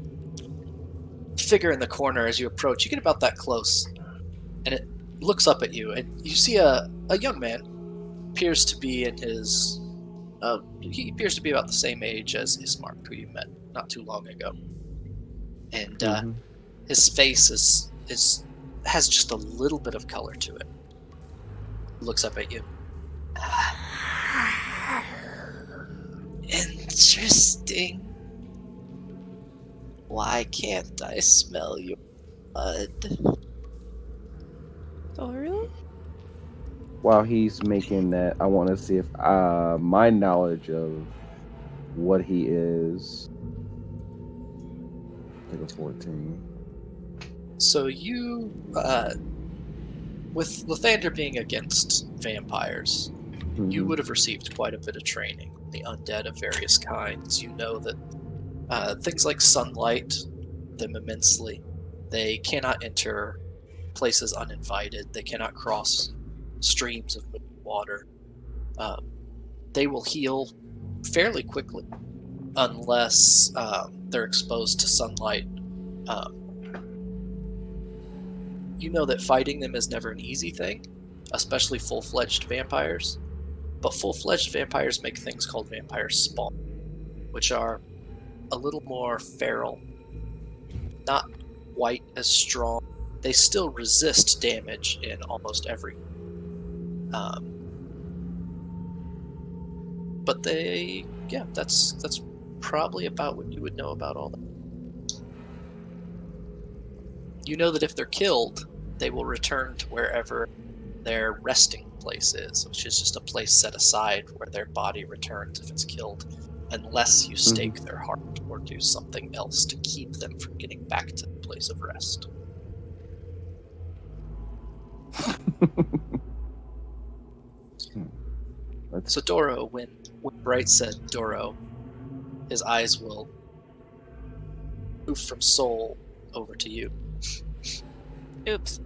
figure in the corner, as you approach, you get about that close, and it looks up at you, and you see a young man. Appears to be in his... he appears to be about the same age as Ismark, who you met not too long ago. And his face has just a little bit of color to it. He looks up at you. Interesting. Why can't I smell your blood? Doru? While he's making that, I want to see if my knowledge of what he is. I think it's 14. So you, with Lathander being against vampires, you would have received quite a bit of training. The undead of various kinds. You know that things like sunlight, them immensely. They cannot enter places uninvited. They cannot cross streams of water. They will heal fairly quickly unless they're exposed to sunlight. You know that fighting them is never an easy thing, especially full-fledged vampires. But full-fledged vampires make things called vampire spawn, which are a little more feral, not quite as strong. They still resist damage in almost every. But that's probably about what you would know about all that. You know that if they're killed, they will return to wherever their resting place is, which is just a place set aside where their body returns if it's killed, unless you stake their heart or do something else to keep them from getting back to the place of rest. So Doro, when when Bright said Doro, his eyes will move from Soul over to you. Oops.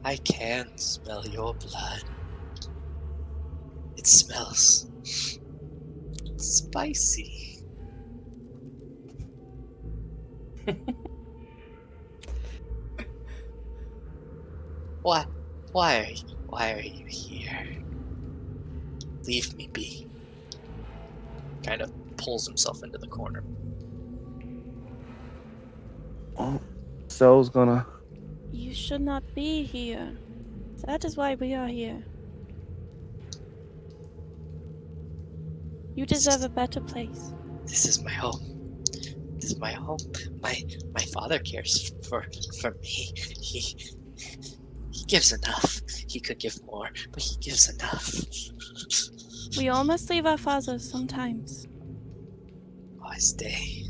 I can smell your blood. It smells spicy. Why are you here? Leave me be. Kind of pulls himself into the corner. Oh, Soul's gonna. You should not be here. That is why we are here. You deserve a better place. This is my home. This is my home. My father cares for me. He gives enough. He could give more, but he gives enough. We all must leave our fathers sometimes. I stay.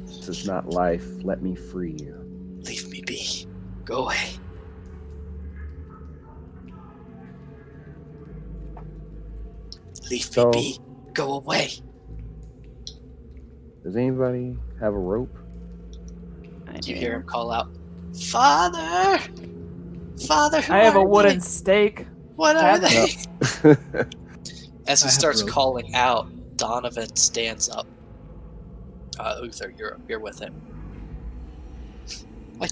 This is not life. Let me free you. Leave me be. Go away. Leave me So- be. Go away. Does anybody have a rope? You hear him call out, Father! Father, who I have a are wooden they? stake. What are No. they? As I he have starts rope. calling out, Donovan stands up. Uther, you're with him. I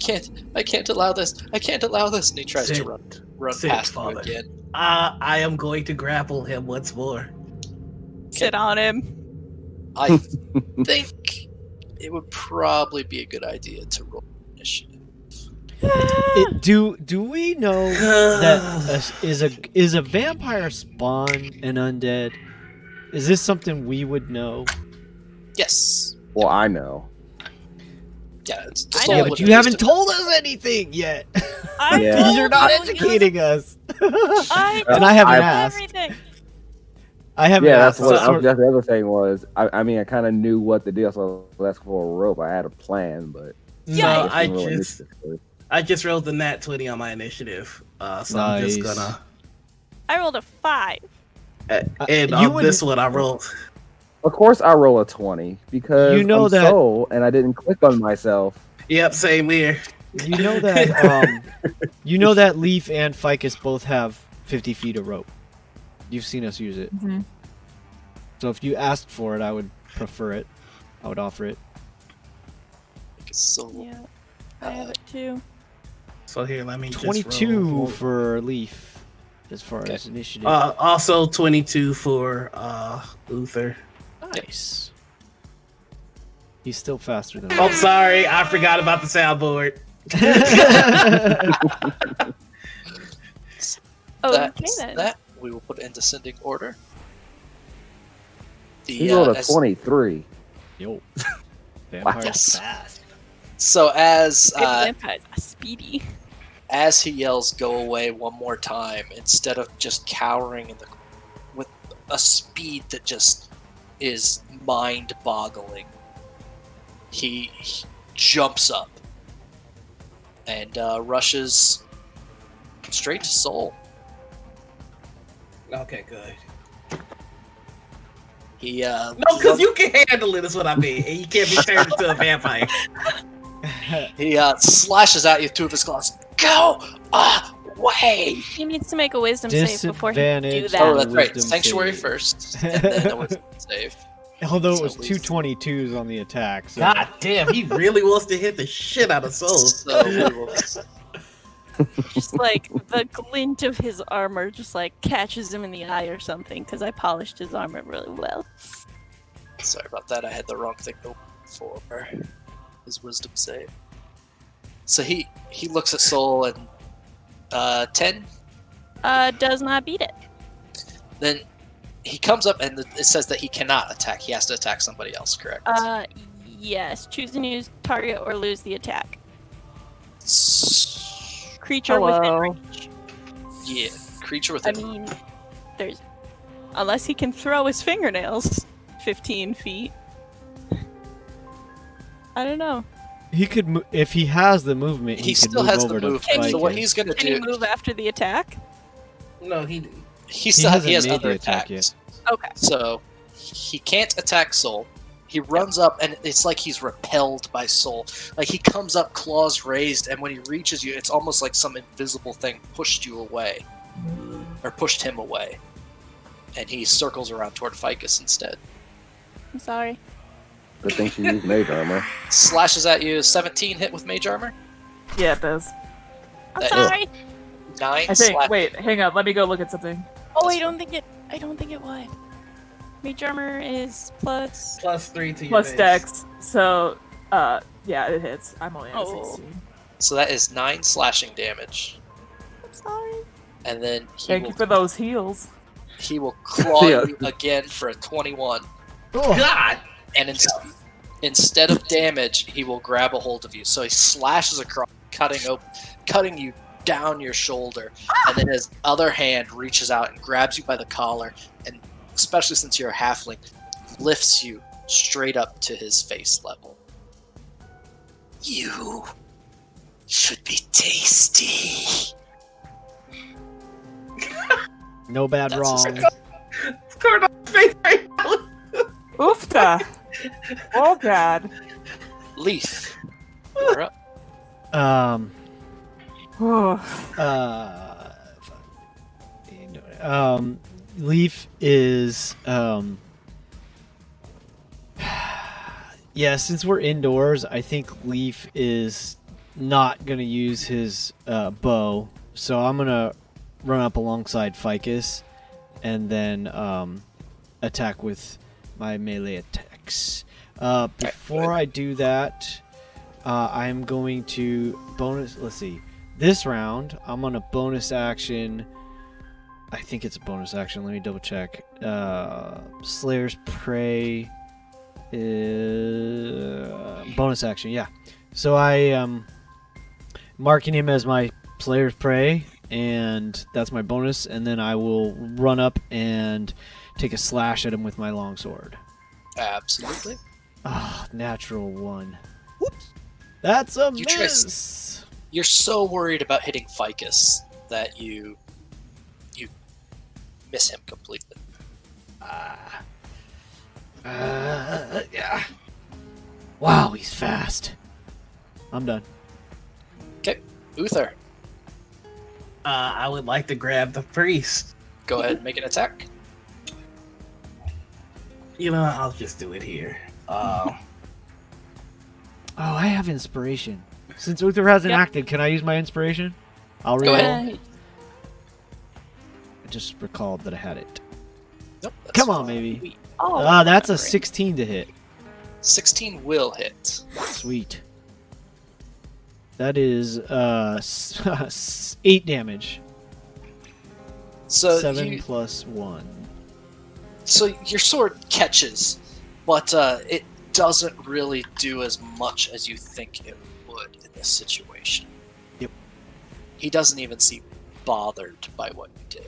can't allow this. I can't allow this. And he tries to Sit. run Sit, past you Father. again. I am going to grapple him once more. Sit on him. I think it would probably be a good idea to roll initiative. Do we know that is a vampire spawn an undead? Is this something we would know? Yes. Well, I know. Yeah, it's I soul know, but would you have haven't just- told us anything yet. I Yeah. told You're not you educating us. I And I haven't told you asked. everything. I haven't Yeah, that's asked. what. Sort- That's the other thing was. I mean, I kind of knew what the deal. So I was asking for a rope. I had a plan, but No, guess I we roll just initiative first. I just rolled the nat 20 on my initiative. So I'm just Nice. gonna I rolled a 5. and you on would- this one I rolled. Of course, I roll a 20 because You know I'm that- Soul and I didn't click on myself. Yep, same here. You know that Leaf and Ficus both have 50 feet of rope. You've seen us use it. Mhm. So if you asked for it, I would prefer it. I would offer it. So Yeah. I have it too. So here, let me 22 just roll. for Leaf as far Okay. as initiative. Also 22 for Uther. Nice. He's still faster than Oh, sorry, I forgot about the soundboard. Okay that's then. that. We will put it in descending order. He rolled a as- 23. Yo. Vampire Yes. fast. So as Vampires are speedy. as he yells "Go away" one more time, instead of just cowering with a speed that just is mind-boggling, he jumps up and rushes straight to Soul. Okay, good. He No, because you can handle it, is what I mean. And you can't be turned into a vampire. he slashes at you, two of his claws. Go away! He needs to make a wisdom save before he can do Disadvantage. that. Oh, that's right. Wisdom Sanctuary save. first, and then a wisdom save. Although it So was we- 222s on the attack. So. God damn, he really wants to hit the shit out of Soul. So we will Just like the glint of his armor just like catches him in the eye or something because I polished his armor really well. Sorry about that. I had the wrong thing for his wisdom save. So he looks at Soul and 10. Does not beat it. Then he comes up and it says that he cannot attack. He has to attack somebody else. Correct? Yes. Choose a new target or lose the attack. S- Creature Hello. within range. Yeah, creature I within. mean, there's unless he can throw his fingernails 15 feet. I don't know. He could, if he has the movement, He he could still move has over the to movement. Can So Ficus. what he's gonna Can he do? move after the attack? No, He has made other the attack attacks. Okay. So he can't attack Soul. He runs up, and it's like he's repelled by Soul. Like he comes up, claws raised, and when he reaches you, it's almost like some invisible thing pushed you away, or pushed him away, and he circles around toward Ficus instead. I'm sorry. Good thing she used mage armor. Slashes at you. 17 hit with mage armor. Yeah, it does. I'm That- sorry. 9 I think. slash. Wait, hang on. Let me go look at something. Oh, I don't think it would. Mage armor is plus. +3 to your Plus base. dex. So, yeah, it hits. I'm only at 16. So that is 9 slashing damage, I'm sorry. and then Thank you for those heals. he will claw Yeah. you again for a 21. Oh, God! And instead of damage, he will grab a hold of you. So he slashes across, cutting you down your shoulder, and then his other hand reaches out and grabs you by the collar, and especially since you're a halfling, lifts you straight up to his face level. You should be tasty. no bad That's wrong. It's Corndog's face right now. Oofta! Oh, God. Leaf, you're up. Leaf is yeah, since we're indoors, I think Leaf is not gonna use his bow, so I'm gonna run up alongside Ficus and then attack with my melee attacks. Before I do that, I'm going to bonus. Let's see. This round, I'm on a bonus action. I think it's a bonus action. Let me double check. Slayer's Prey is bonus action. Yeah. So I am marking him as my Slayer's Prey, and that's my bonus. And then I will run up and take a slash at him with my longsword. Absolutely. Ah, natural 1. Whoops. That's a You miss. You're so worried about hitting Ficus that you miss him completely. Yeah. Wow, he's fast. I'm done. Okay, Uther, I would like to grab the priest. go ahead and make an attack. You know, I'll just do it here. Oh, I have inspiration. Since Uther hasn't Yep. acted, can I use my inspiration? I'll Go reroll. ahead. I just recalled that I had it. Nope, that's Come on, fine. maybe. Oh, That's a remembering. 16 to hit. 16 will hit. Sweet. That is 8 damage. So 7 you, plus 1. so your sword catches, but it doesn't really do as much as you think it would in this situation. Yep. He doesn't even seem bothered by what you did.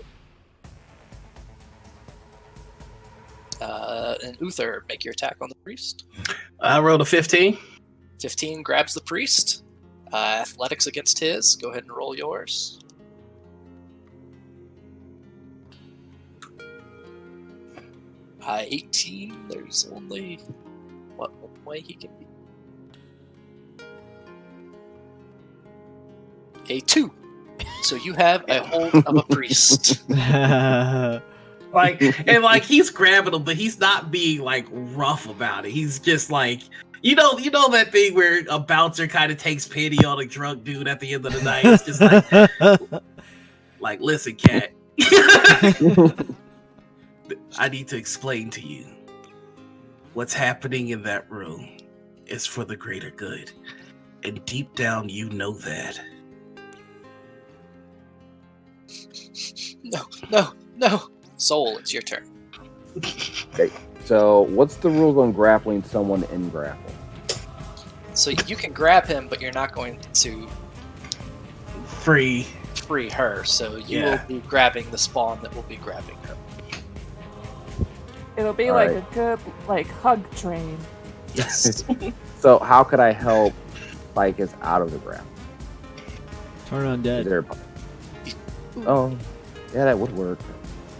And Uther, make your attack on the priest. I rolled a 15. 15 grabs the priest. Athletics against his. Go ahead and roll yours. Uh, 18. There's only one way he can be. A 2. So you have a hold of a priest. Like, and like he's grabbing him, but he's not being like rough about it. He's just like, you know that thing where a bouncer kind of takes pity on a drunk dude at the end of the night. It's just like, listen, cat. I need to explain to you what's happening in that room is for the greater good, and deep down, you know that. No. Soul, it's your turn. Okay, so what's the rules on grappling someone in grapple? So you can grab him, but you're not going to Free. free her. So you Yeah. will be grabbing the spawn that will be grabbing her. It'll be All like right. a good, hug train. Yes. So how could I help Ficus out of the grapple? Turn Is undead. there... Oh, yeah, that would work.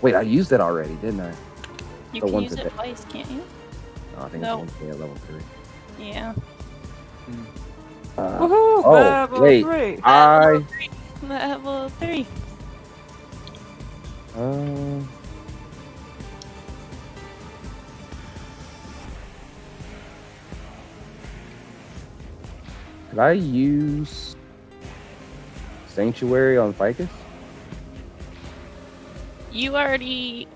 Wait, I used it already, didn't I? You The can ones use that it twice, can't you? No, I think No. it's only at level 3. Yeah. Woohoo! Oh, Level wait. 3. Level 3. Could I use Sanctuary on Ficus? You already.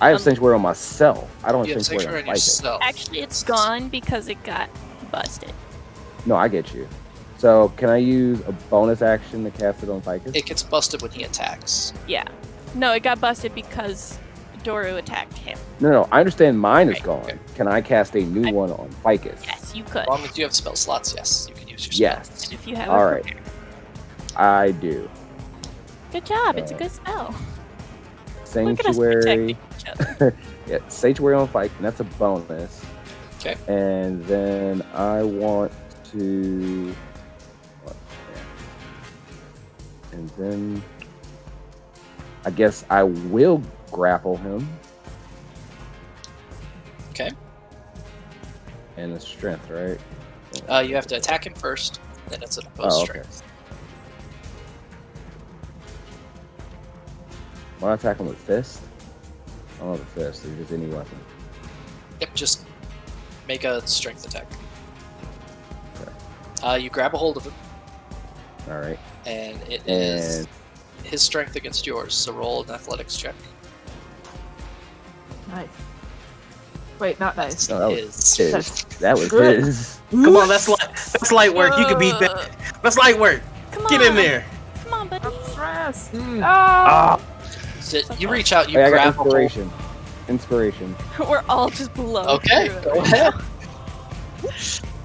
I have Sanctuary on myself. I don't You have have Sanctuary sanctuary on on Ficus. yourself. Actually, it's gone because it got busted. No, I get you. So, can I use a bonus action to cast it on Ficus? It gets busted when he attacks. Yeah. No, it got busted because Doru attacked him. No, I understand mine is Right, gone. okay. Can I cast a new one on Ficus? Yes, you could. As long as you have spell slots, yes, you can use your spell. Yes. And if you have All a right. prepared. I do. Good job. It's a good spell. Look at us Sanctuary. protecting each other. Yeah, Sanctuary on Ficus. That's a bonus. Okay. And then I want to. And then I guess I will grapple him. Okay. And a strength, right? You have to attack him first, then it's an opposed Oh, okay. strength. When I attack him with fist? I don't know the fist, or just any weapon. Yep, just make a strength attack. Okay. You grab a hold of him, Alright. and it is And his strength against yours, so roll an athletics check. Nice. Wait, not nice. no, that was His. his. That was Good. his. Come on, that's light work. You can beat that. That's light work. Come Get on. in there. Come on, buddy. I'm stressed. Mm. Ah! So you reach out, you Hey, I got grab a hold. inspiration. Inspiration. We're all just below. Okay, through it go right ahead.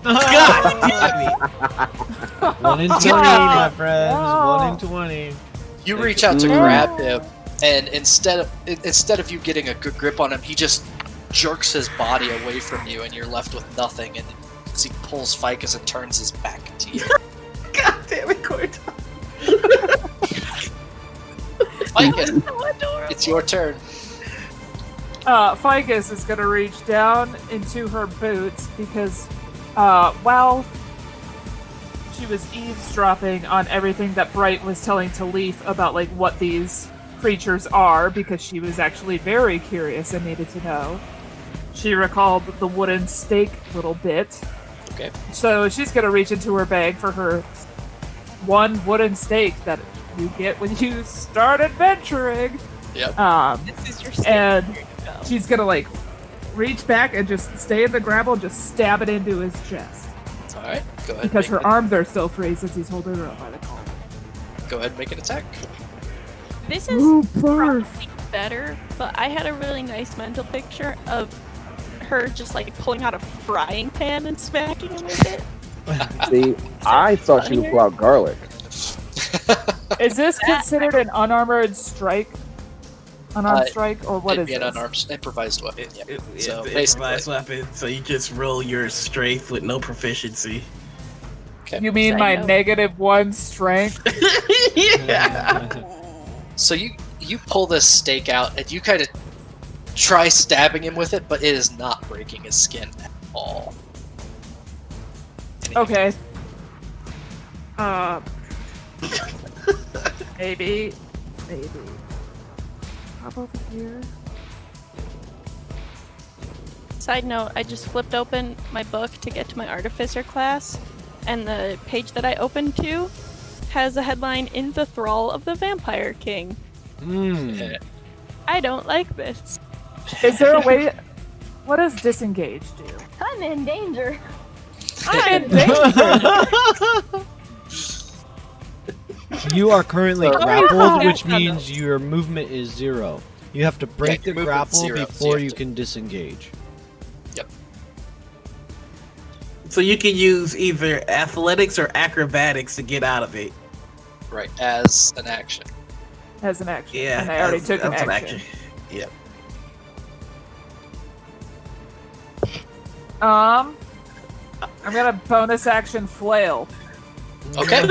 God damn it. 1 in 20, my friends. Wow. 1 in 20. You reach out to Mm. grab him, and instead of you getting a good grip on him, he just jerks his body away from you, and you're left with nothing. And as he pulls Ficus and turns his back to you, God damn it, Corndogg. Ficus, So adorable. it's your turn. Ficus is gonna reach down into her boots because, while she was eavesdropping on everything that Bright was telling Talif about, like, what these creatures are, because she was actually very curious and needed to know. She recalled the wooden stake little bit. Okay. So she's gonna reach into her bag for her one wooden stake that you get when you start adventuring. Yep. This is your stake. And Here you go. she's gonna, like, reach back and just stay in the grapple and just stab it into his chest. All right. Go ahead. Because make her an- arms are still free since he's holding her up by the collar. Go ahead and make an attack. This is probably better, but I had a really nice mental picture of her just like pulling out a frying pan and smacking him with it. See, I thought she would pull out garlic. Is this considered an unarmored strike? Unarmed strike, or what It'd is be an this? unarmed improvised weapon. Yeah. It's So an basically, improvised weapon, so you just roll your strength with no proficiency. You mean Side my note. -1 strength? Yeah. so you pull this stake out and you kind of try stabbing him with it, but it is not breaking his skin at all. Okay. Maybe. Hop over here. Side note, I just flipped open my book to get to my Artificer class, and the page that I opened to has a headline, "In the Thrall of the Vampire King." Mm. I don't like this. Is there a way? What does disengage do? I'm in danger. I'm in danger. You are currently So- grappled, Yeah. which means your movement is 0. You have to break your the movement's grapple 0, so before you you have to- can disengage. So you can use either athletics or acrobatics to get out of it. Right, as an action. As an action. Yeah, And I already that's- took an that's action. Yep. I'm gonna bonus action flail. Okay.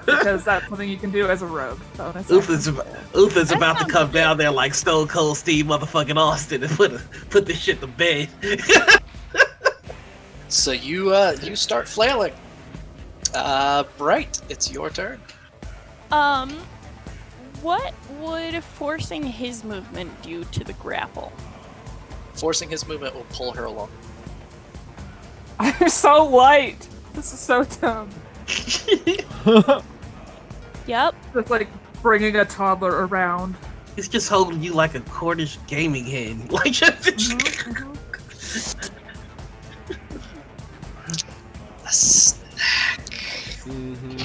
because that's something you can do as a rogue. Bonus Uther's That about to sounds come good. down there like Stone Cold Steve motherfucking Austin and put this shit to bed. So you start flailing. Bright, it's your turn. What would forcing his movement do to the grapple? Forcing his movement will pull her along. I'm so light. This is so dumb. Yep. Just like bringing a toddler around. He's just holding you like a Cornish gaming hen. Like A snack. Yeah,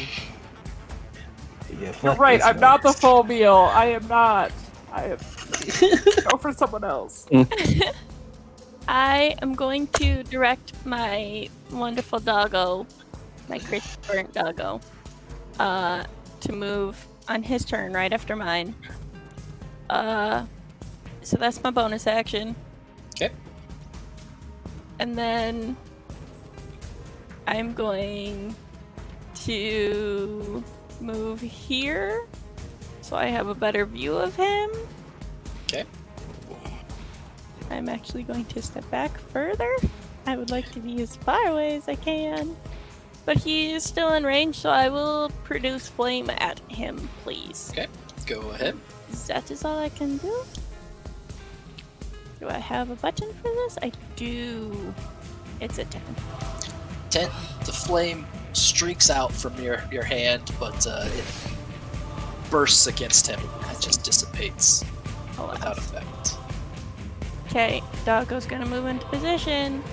You're fuck right. this I'm not the noise. full meal. I am not. I am. Go for someone else. I am going to direct my wonderful doggo, my Chris burnt doggo, to move on his turn right after mine. So that's my bonus action. Okay. And then I'm going to move here so I have a better view of him. Okay. I'm actually going to step back further. I would like to be as far away as I can. But he is still in range, so I will produce flame at him, please. Okay. Go ahead. That is all I can do. Do I have a button for this? I do. It's a 10. 10. The flame streaks out from your hand, but it bursts against him and just dissipates Oh, without effect. Okay, Doggo's gonna move into position.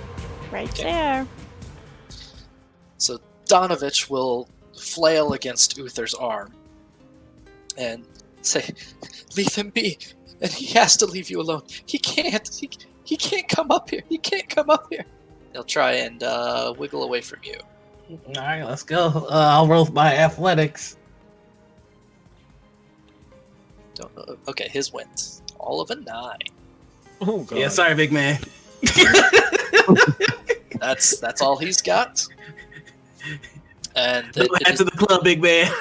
Right Okay. there. So Donovich will flail against Uther's arm and say, "Leave him be, and he has to leave you alone. He can't. He can't come up here. He can't come up here." He'll try and wiggle away from you. All right, let's go. I'll roll my athletics. Don't know. Okay, his wins. All of a 9. Oh god. Yeah, sorry, big man. That's all he's got. And No hat to the club, big man.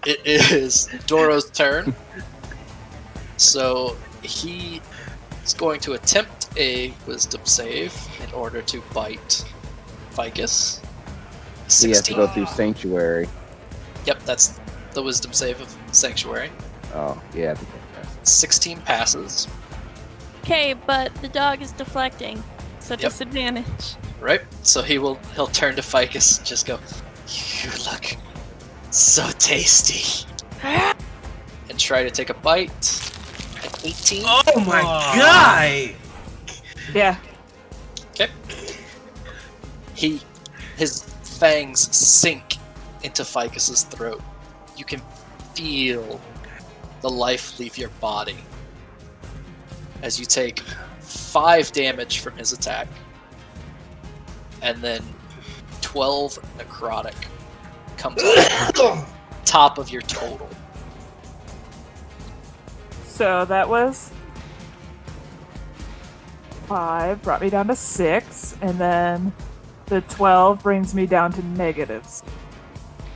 it is Doro's turn. So he is going to attempt a wisdom save in order to bite Ficus. He has to 16. go through Sanctuary. Yep, that's the wisdom save of Sanctuary. Oh, yeah. I think that's 16 passes, Okay, but the dog is deflecting, so Yep. disadvantage. right? So he'll turn to Ficus and just go, "You look so tasty," and try to take a bite. At 18. Oh my god! Yeah. Okay. His fangs sink into Ficus's throat. You can feel the life leave your body as you take 5 damage from his attack, and then 12 necrotic comes off top of your total. So that was 5, brought me down to 6, and then the 12 brings me down to negatives.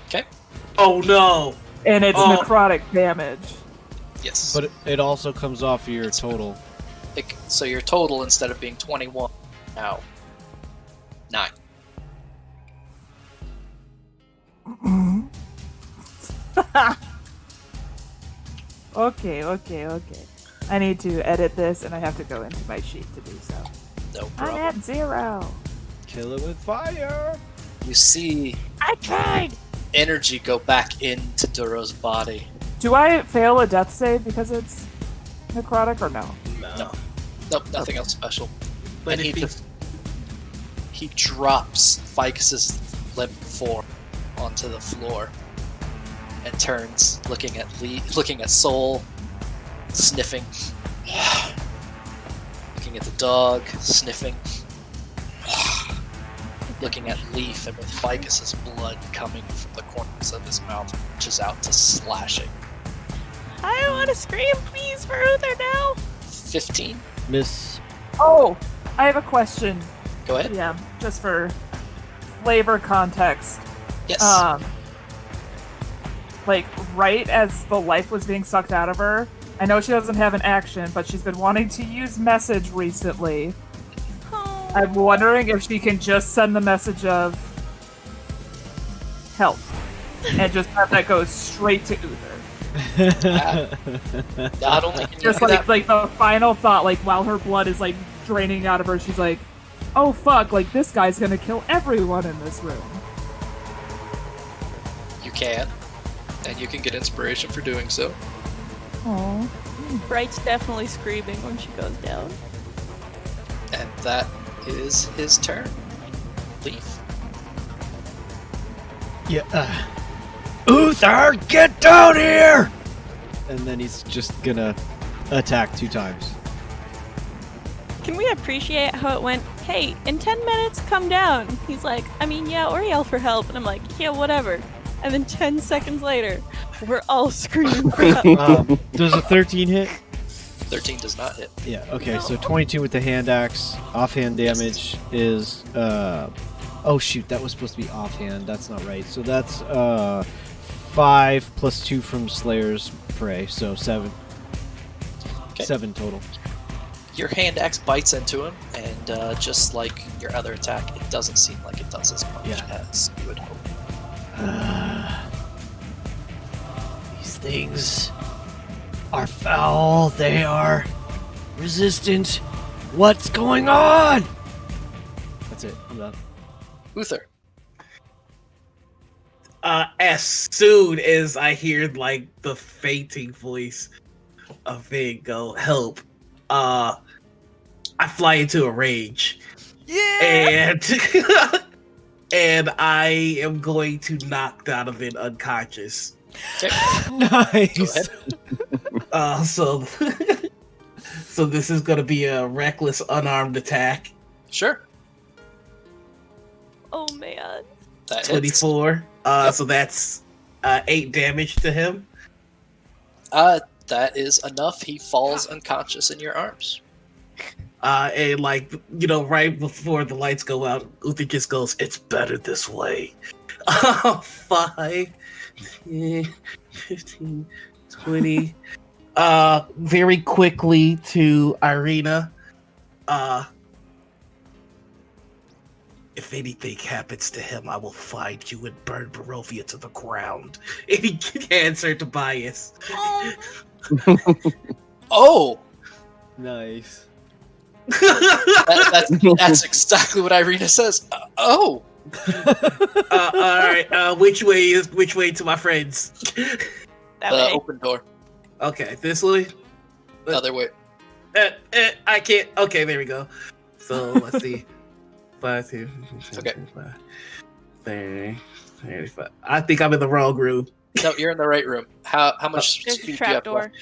Okay. Oh no! And it's Oh. necrotic damage. Yes. But it also comes off of your total. So your total, instead of being 21, now 9. Okay. I need to edit this, and I have to go into my sheet to do so. No I'm problem. at 0. Kill it with fire. You see I tried! energy go back into Duro's body. Do I fail a death save because it's necrotic, or no? No. Nope, nothing else special. But And if he drops Ficus's limp form onto the floor and turns, looking at Soul, sniffing, looking at the dog, sniffing, looking at Leaf, and with Ficus's blood coming from the corners of his mouth, reaches out to slashing. I want to scream, please, for Uther now! 15. Miss. Oh, I have a question. Go ahead. Yeah, just for flavor context, Yes. like right as the life was being sucked out of her, I know she doesn't have an action, but she's been wanting to use message recently. Oh. I'm wondering if she can just send the message of help and just have that go straight to Uther. Not only can you Just do that, like the final thought, like while her blood is like draining out of her, she's like, "Oh fuck! Like this guy's gonna kill everyone in this room." you can, and you can get inspiration for doing so. Aww. Bright's definitely screaming when she goes down. And that is his turn. Leaf. Yeah. Uther, get down here! And then he's just gonna attack 2 times. Can we appreciate how it went, hey, in 10 minutes, come down? He's like, I mean, yeah, or yell for help. And I'm like, yeah, whatever. And then 10 seconds later, we're all screaming for help. Does a 13 hit? 13 does not hit. Yeah, okay, so 22 with the hand axe. Offhand damage is, oh shoot, that was supposed to be offhand. That's not right. So that's, 5 plus 2 from Slayer's Prey, so 7. Okay. 7 total. Your hand axe bites into him, and just like your other attack, it doesn't seem like it does as much as you would hope. These things are foul. They are resistant. What's going on? That's it. I'm done. Uther. As soon as I hear like the fainting voice of Vig go help, I fly into a rage. Yeah! And I am going to knock Donovan unconscious. Okay. Nice. So this is gonna be a reckless unarmed attack. Sure. Oh, man. That hits. 24. Yep. So that's 8 damage to him. That is enough. He falls unconscious in your arms. And like, you know, right before the lights go out, Uther just goes, "It's better this way." 5, 10, 15, 20. Very quickly to Irina. If anything happens to him, I will find you and burn Barovia to the ground. And he hands her Tobias. Oh! Nice. That's exactly what Irina says. Oh! All right. Which way to my friends? That The way. open door. Okay, this way. Other way. I can't. Okay, there we go. So let's see. 5, 2, Okay. 30, 35. I think I'm in the wrong room. No, you're in the right room. How much There's speed a do you have trapdoor. left?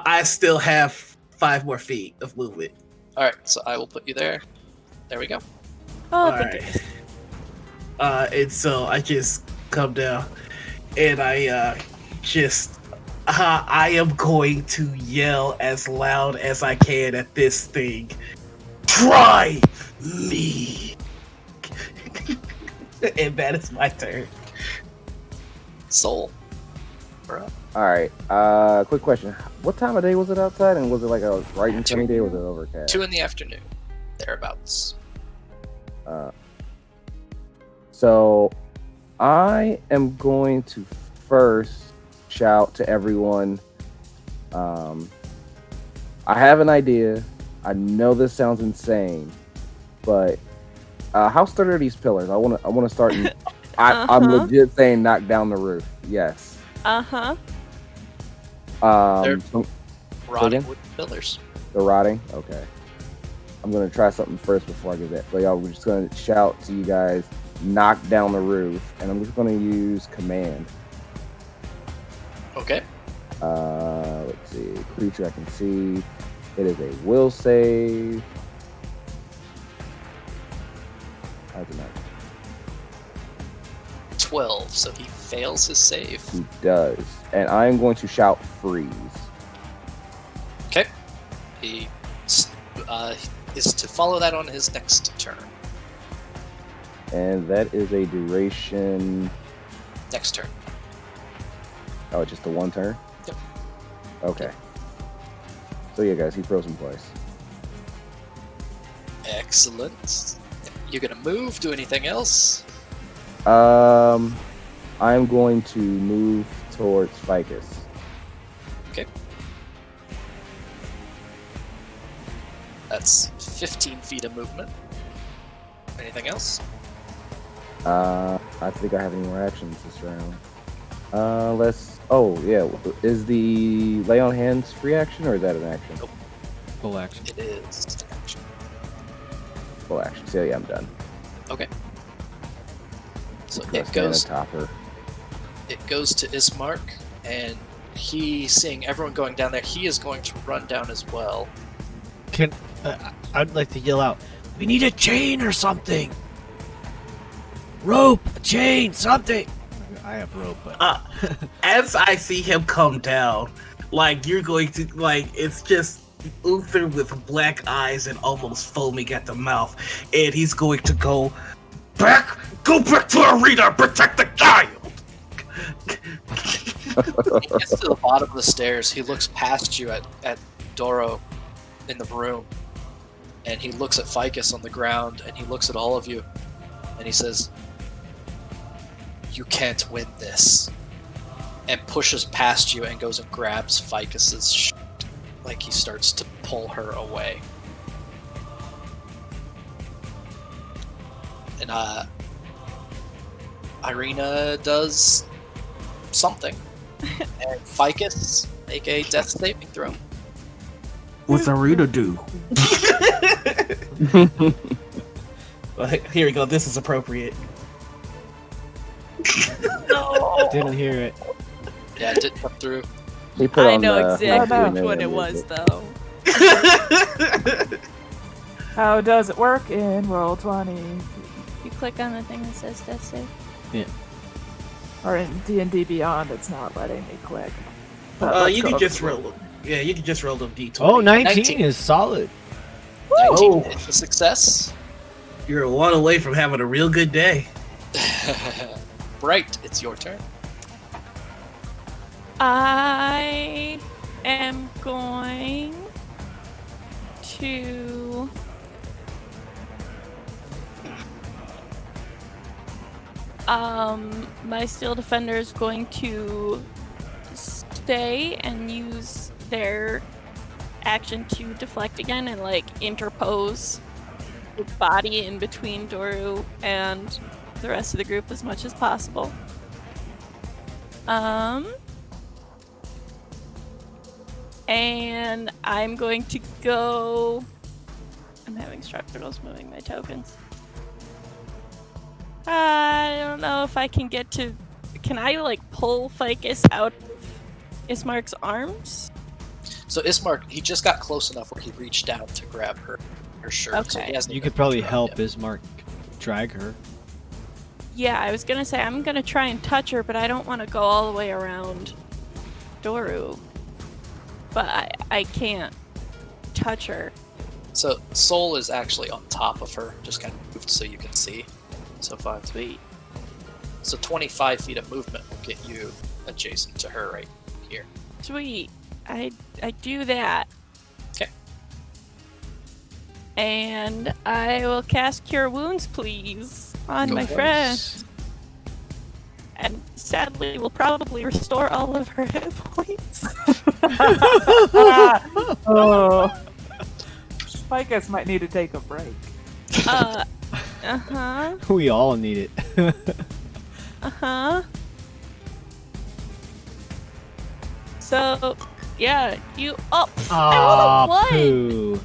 I still have 5 more feet of movement. Alright, so I will put you there. There we go. Oh, All thank right. goodness. And so I just come down, and I am going to yell as loud as I can at this thing. Try me. And that is my turn. Soul. Bro. All right. Quick question. What time of day was it outside? And was it like a bright and sunny day? Or was it overcast? 2 in the afternoon. Thereabouts. So I am going to first shout to everyone. I have an idea. I know this sounds insane, but how sturdy are these pillars? I want to start. I'm legit saying knock down the roof. Yes. Uh-huh. They're So rotting again? wood pillars. they're rotting. Okay. I'm gonna try something first before I get that. So y'all, we're just gonna shout to you guys, knock down the roof, and I'm just gonna use command. Okay. Let's see. Creature I can see. It is a will save. How's it not? 12, so he fails his save. He does. And I am going to shout freeze. Okay. He is to follow that on his next turn. And that is a duration. Next turn. Oh, just the one turn? Yep. Okay. So yeah, guys, he frozen twice. Excellent. You gonna move? Do anything else? I'm going to move towards Ficus. Okay. That's 15 feet of movement. Anything else? I think I have any more actions this round. Oh yeah, is the lay on hands free action or is that an action? Nope. Full action. It is an action. Full action. So yeah, I'm done. Okay. So Press it down goes. and topper. It goes to Ismark, and he, seeing everyone going down there, he is going to run down as well. I'd like to yell out, "We need a chain or something! Rope, a chain, something!" I have rope, but As I see him come down, like you're going to it's just Uther with black eyes and almost foaming at the mouth, and he's going to go back to the arena and protect the child. He gets to the bottom of the stairs. He looks past you at Doro in the room, and he looks at Ficus on the ground, and he looks at all of you, and he says, "You can't win this," and pushes past you and goes and grabs Ficus's shirt, like he starts to pull her away. And Irina does something, and Ficus make a death saving throw. What's Arena do? Well, here we go. This is appropriate. No. didn't hear it. Yeah, it didn't come through. He put I on know the exactly High which one it music. was, though. How does it work in Roll20? You click on the thing that says death save. Or in D&D Beyond, it's not letting me click. But let's You go can over just to- roll. Yeah, you can just roll them D20. Oh, 19 19. is solid. 19 Oh. is a success. You're one away from having a real good day. Bright, it's your turn. I am going to my steel defender is going to stay and use their action to deflect again and like interpose the body in between Doru and the rest of the group as much as possible. And I'm going to go. I'm having struggles moving my tokens. I don't know if I can get to. Can I like pull Ficus out of Ismark's arms? So Ismark, he just got close enough where he reached down to grab her shirt. So Okay. he hasn't You even could probably thrown help yet. Ismark drag her. Yeah, I was gonna say I'm gonna try and touch her, but I don't want to go all the way around Doru. But I can't touch her. So Soul is actually on top of her, just kind of moved so you can see. So 5. Sweet. So 25 feet of movement will get you adjacent to her right here. Sweet. I do that. Okay. And I will cast Cure Wounds, please, on Go my for it. friend. And sadly, will probably restore all of her hit points. Oh. Ficus might need to take a break. Uh-huh. We all need it. Uh-huh. So, yeah, you... Oh, I rolled a 1! Poo.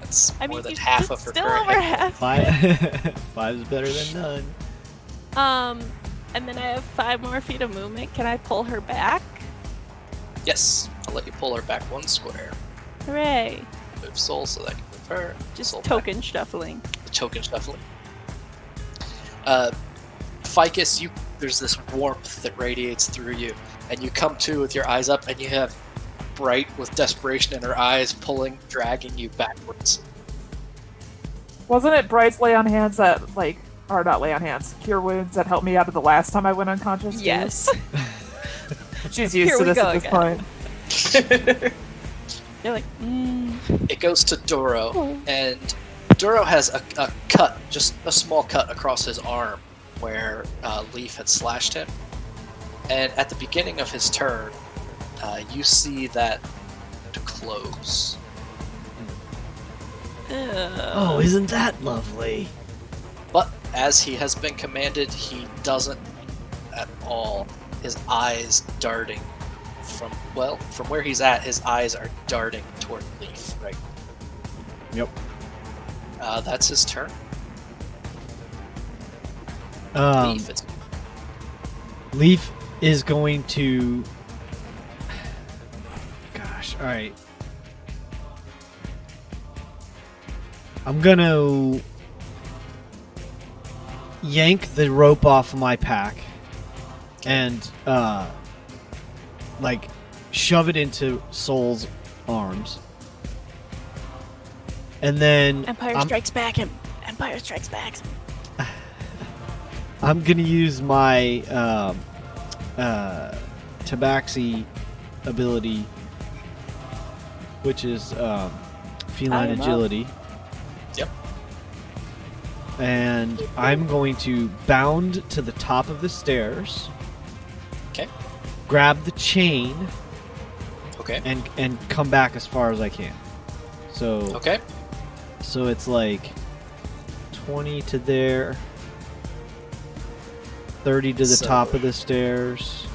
That's I more mean, than you- half it's of her still current over hit half. Five's better than none. And then I have 5 more feet of movement. Can I pull her back? Yes, I'll let you pull her back 1 square. Hooray. Move Soul so that I can move her. Just Soul back. token shuffling. Token shuffling. Ficus, there's this warmth that radiates through you, and you come to with your eyes up, and you have Bright with desperation in her eyes, dragging you backwards. Wasn't it Bright's lay on hands that, like, or not lay on hands, cure wounds that helped me out of the last time I went unconscious. too. Yes. She's used Here to we this go at this again. point. You're like, It goes to Duro, Oh. and Duro has a cut, just a small cut across his arm where Leaf had slashed him. And at the beginning of his turn, you see that to close. Oh, isn't that lovely? But as he has been commanded, he doesn't at all. His eyes darting from where he's at, his eyes are darting toward Leaf, right? Yep. That's his turn. Leaf, Leaf, Leaf is going to. Gosh, all right. I'm gonna yank the rope off of my pack and like shove it into Soul's arms, and then Empire Strikes Back him. Empire Strikes Back him. I'm gonna use my Tabaxi ability, which is feline Tie him up. agility. Yep. And I'm going to bound to the top of the stairs. Okay. Grab the chain Okay. and come back as far as I can. So Okay. So it's like 20 to there, 30 to the So- top of the stairs.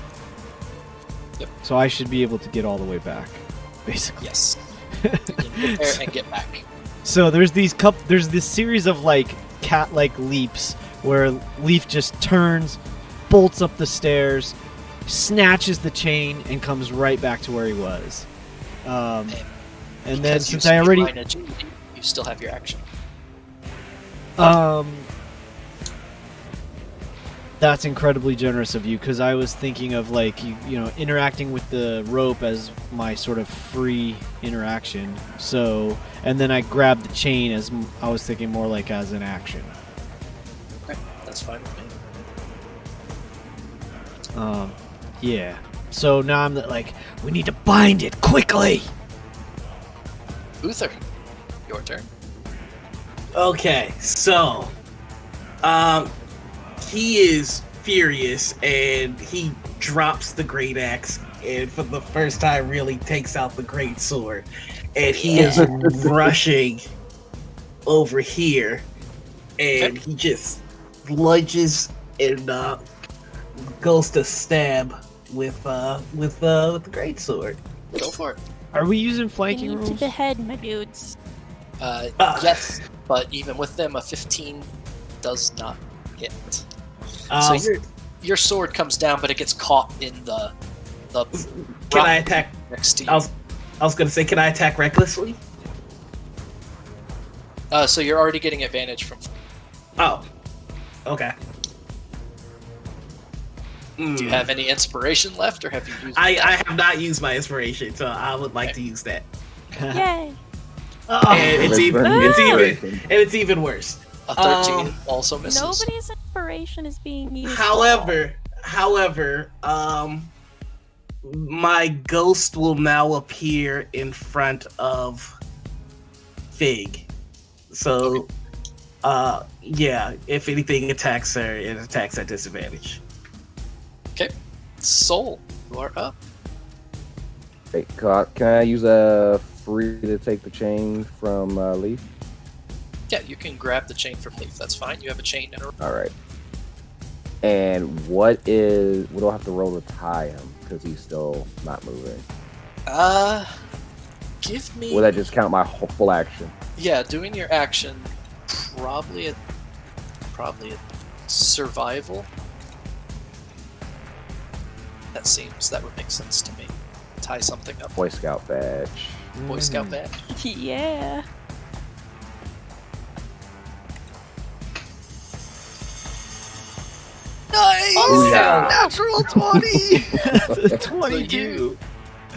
Yep. So I should be able to get all the way back, basically. Yes. You can get there and get back. So there's this series of like cat-like leaps where Leaf just turns, bolts up the stairs, snatches the chain, and comes right back to where he was. And then Because since you I already feline agility, you still have your action. That's incredibly generous of you, because I was thinking of like you know interacting with the rope as my sort of free interaction. So, and then I grabbed the chain as I was thinking more like as an action. Okay, that's fine with me. Yeah. So now I'm like, we need to bind it quickly. Uther, your turn. Okay, so, he is furious and he drops the great axe and for the first time really takes out the great sword, and he is rushing over here, and he just lunges and goes to stab with the great sword. Go for it. Are we using You flanking need to rules? behead, my dudes. Yes, but even with them, a 15 does not hit. So So your sword comes down, but it gets caught in the can I attack? next to you. I was gonna say, can I attack recklessly? So you're already getting advantage from. Oh, okay. Do you have any inspiration left, or have you used? I have not used my inspiration, so I would like to use that. Yay! And it's even worse. A 13 also misses. Nobody's inspiration is being used. However, my ghost will now appear in front of Fig. So, yeah, if anything attacks her, it attacks at disadvantage. Okay, Soul, you are up. Hey, can I use a free to take the chain from Leaf? Yeah, you can grab the chain from Leaf. That's fine. You have a chain in a. All right. And what do I have to roll to tie him because he's still not moving? Give me. Will that just count my full action? Yeah, doing your action, probably a survival. That would make sense to me. Tie something up. Boy Scout badge. Boy Scout badge. Yeah. Nice! Oh, yeah. Natural 20! 22.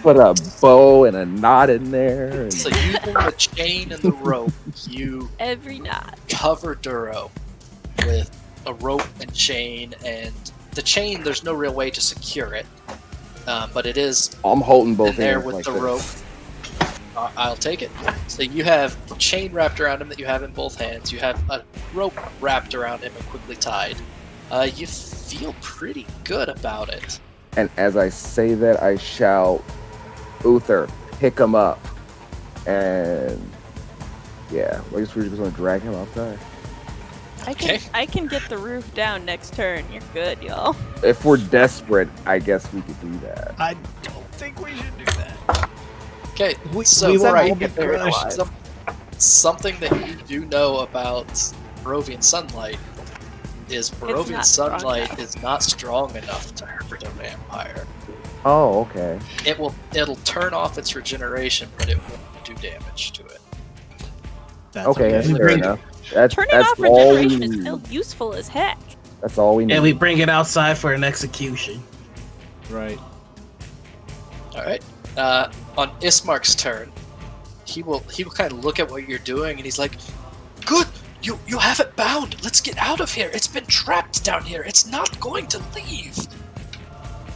Put a bow and a knot in there. And So using the chain and the rope, you Every knot. cover Duro with a rope and chain, and the chain, there's no real way to secure it, but it is I'm holding both in there hands with like the this. rope. I'll take it. So you have a chain wrapped around him that you have in both hands. You have a rope wrapped around him and quickly tied. You feel pretty good about it. And as I say that, I shout, Uther, pick him up. And yeah, I guess we're just going to drag him outside. I can get the roof down next turn. You're good, y'all. If we're desperate, I guess we could do that. I don't think we should do that. Okay, We so will right, all be crushed. something that you do know about Barovian sunlight is Barovian not strong sunlight enough. is not strong enough to hurt a vampire. Oh, okay. It'll turn off its regeneration, but it won't do damage to it. That's Okay, that's We fair bring- enough. That's Turning that's off all we regeneration is need. still useful as heck. That's all we need. And we bring it outside for an execution. Right. All right. On Ismark's turn, he will kind of look at what you're doing, and he's like, "Good, you have it bound. Let's get out of here. It's been trapped down here. It's not going to leave."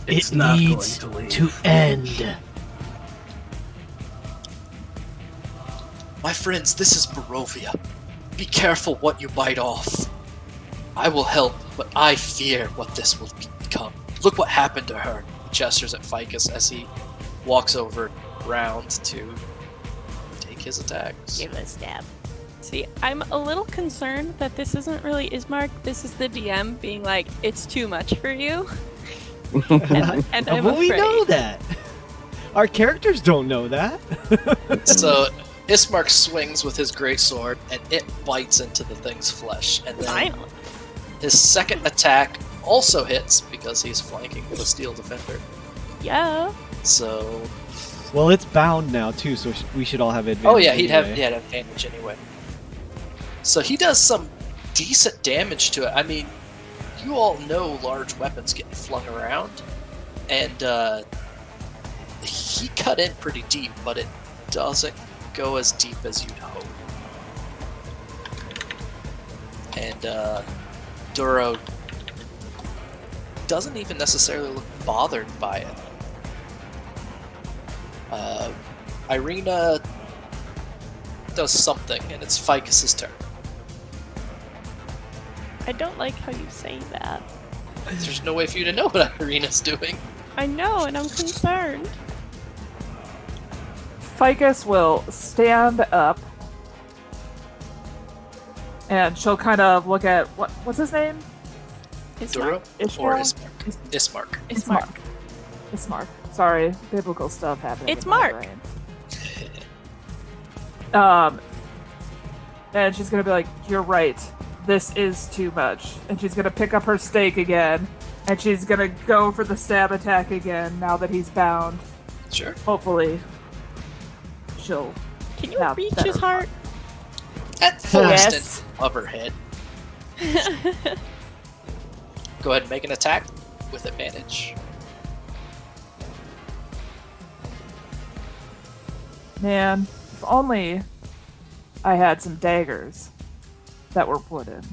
It's It not needs going to leave. to end. My friends, this is Barovia. Be careful what you bite off. I will help, but I fear what this will become. Look what happened to her. He gestures at Ficus as he walks over round to take his attacks. Give it a stab. See, I'm a little concerned that this isn't really Ismark. This is the DM being like, it's too much for you. and I'm Well, we afraid. know that. Our characters don't know that. So Ismark swings with his great sword, and it bites into the thing's flesh. And then Finally. his second attack also hits because he's flanking with a steel defender. Yeah. So, Well, it's bound now too, so we should all have advantage. oh yeah, he'd have anyway. advantage anyway. So he does some decent damage to it. I mean, you all know large weapons get flung around, and he cut in pretty deep, but it doesn't go as deep as you'd hope. And Duro doesn't even necessarily look bothered by it. Irina does something, and it's Ficus's turn. I don't like how you say that. There's no way for you to know what Irina's doing. I know, and I'm concerned. Ficus will stand up, and she'll kind of look at what's his name? Duro Ishmael? or Ismark? Ismark. Ismark. Sorry, biblical stuff happening. It's in my Mark. brain. And she's gonna be like, "You're right. This is too much." And she's gonna pick up her stake again, and she's gonna go for the stab attack again. Now that he's bound, Sure. hopefully, she'll. Can you have reach better his heart? At full Yes. extent of her head. Go ahead and make an attack with advantage. Man, if only I had some daggers that were put in.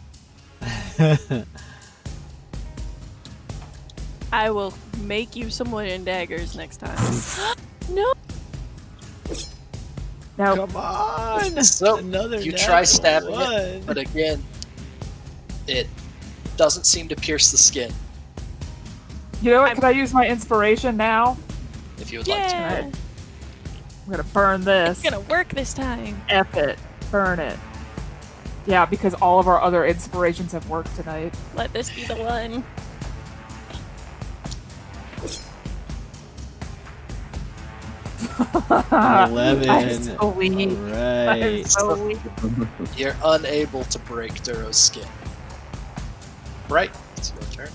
I will make you some wooden daggers next time. No. Now, Come on! So, Another you natural try stabbing one. it, but again, it doesn't seem to pierce the skin, you know what? Can I use my inspiration now? if you would like to. Yeah. I'm gonna burn this. It's gonna work this time. F it. Burn it. Yeah, because all of our other inspirations have worked tonight. Let this be the one. I'm 11. so weak. I'm Right. so weak. You're unable to break Duro's skin. Right, it's your turn.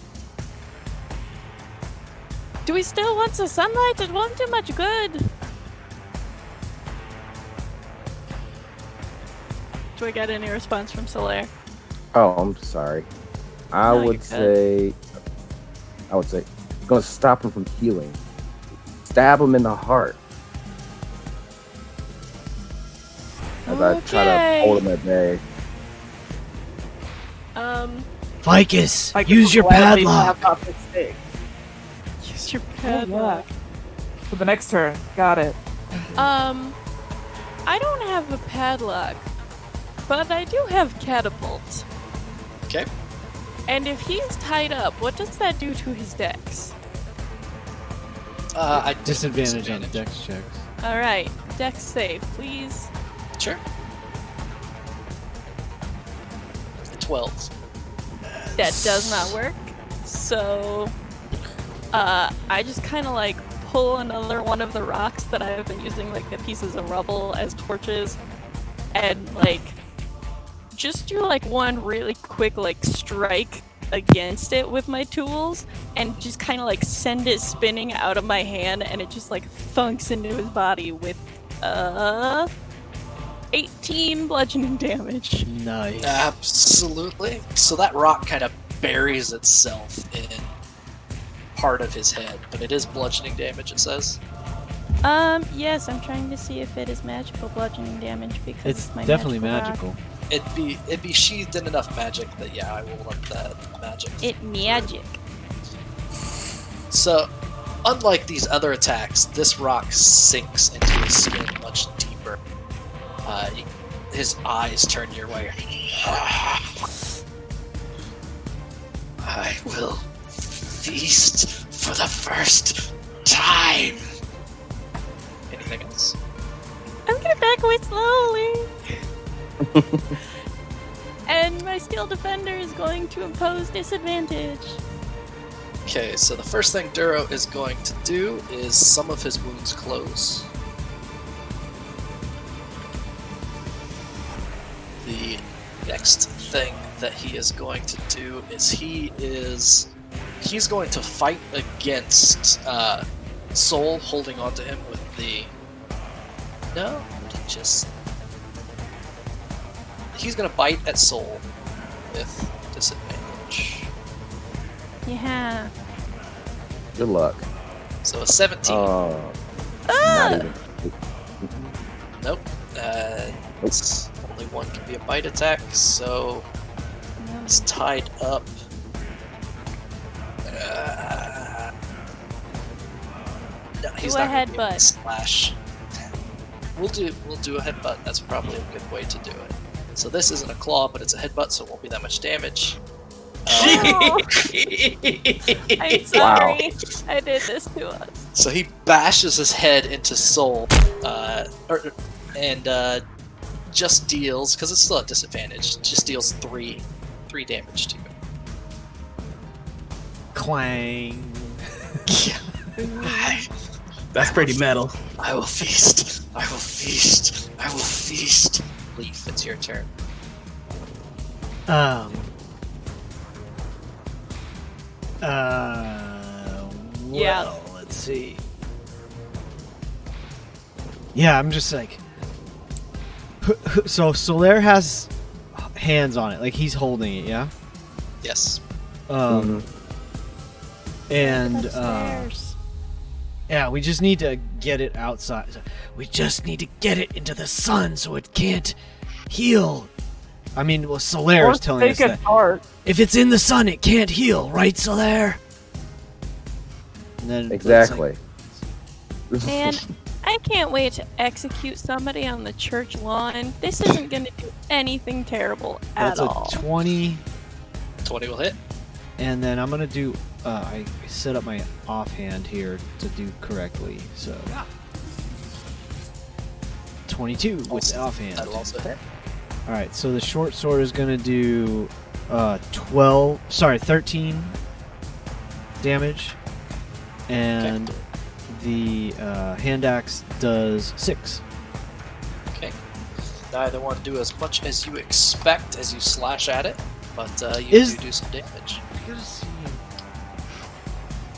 Do we still want some sunlight? It won't do much good. Do I get any response from Solaire? Oh, I'm sorry. I No, would you're say, gonna stop him from healing. Stab him in the heart. As I try to Okay. hold him at bay. Ficus, I use your gladly padlock. tap off the snake. Use your Oh, padlock. yeah. For the next turn. Got it. I don't have a padlock, but I do have catapult. Okay. And if he's tied up, what does that do to his dex? I Disadvantage on dex checks. Alright, dex save, please. Sure. 12. That does not work. So, I just kind of like pull another one of the rocks that I've been using, like the pieces of rubble as torches, and like just do like one really quick like strike against it with my tools, and just kind of like send it spinning out of my hand, and it just like thunks into his body with 18 bludgeoning damage. Nice. Absolutely. So that rock kind of buries itself in part of his head, but it is bludgeoning damage, it says. Yes, I'm trying to see if it is magical bludgeoning damage because It's of my definitely magical rock. magical. It'd be sheathed in enough magic that yeah, I will let that magic. It magic. So, unlike these other attacks, this rock sinks into his skin much deeper. His eyes turn your way. I will feast for the first time. Anything else? I'm gonna back away slowly. And my steel defender is going to impose disadvantage. Okay, so the first thing Duro is going to do is some of his wounds close. The next thing that he is going to do is he's going to fight against Soul holding onto him with the he's gonna bite at Soul with disadvantage. Yeah. Good luck. So a 17. Oh. Not even. Nope. It's only one can be a bite attack, so he's tied up. No, he's Do a not gonna be able to headbutt. slash. We'll do a headbutt. That's probably a good way to do it. So this isn't a claw, but it's a headbutt, so it won't be that much damage. I'm sorry. I did this to us. So he bashes his head into Soul, and just deals, because it's still at disadvantage, just deals 3 damage to you. Clang. That's pretty metal. I will feast. I will feast. I will feast. Leaf, it's your turn. Well, let's see. Yeah, I'm just like. So Solaire has hands on it, like he's holding it, yeah. Yes. And Upstairs. yeah, we just need to get it outside. We just need to get it into the sun so it can't heal. I mean, well, Solaire is telling us that if it's in the sun, it can't heal, right, Solaire? And then Exactly. And I can't wait to execute somebody on the church lawn. This isn't going to do anything terrible at that's all. a 20, 20 will hit. and then I'm gonna do. I set up my offhand here to do correctly, so 22 with the offhand. That'll also hit. All right, so the short sword is gonna do 13 damage, and the hand axe does 6. Okay. Neither one do as much as you expect as you slash at it, but you do some damage.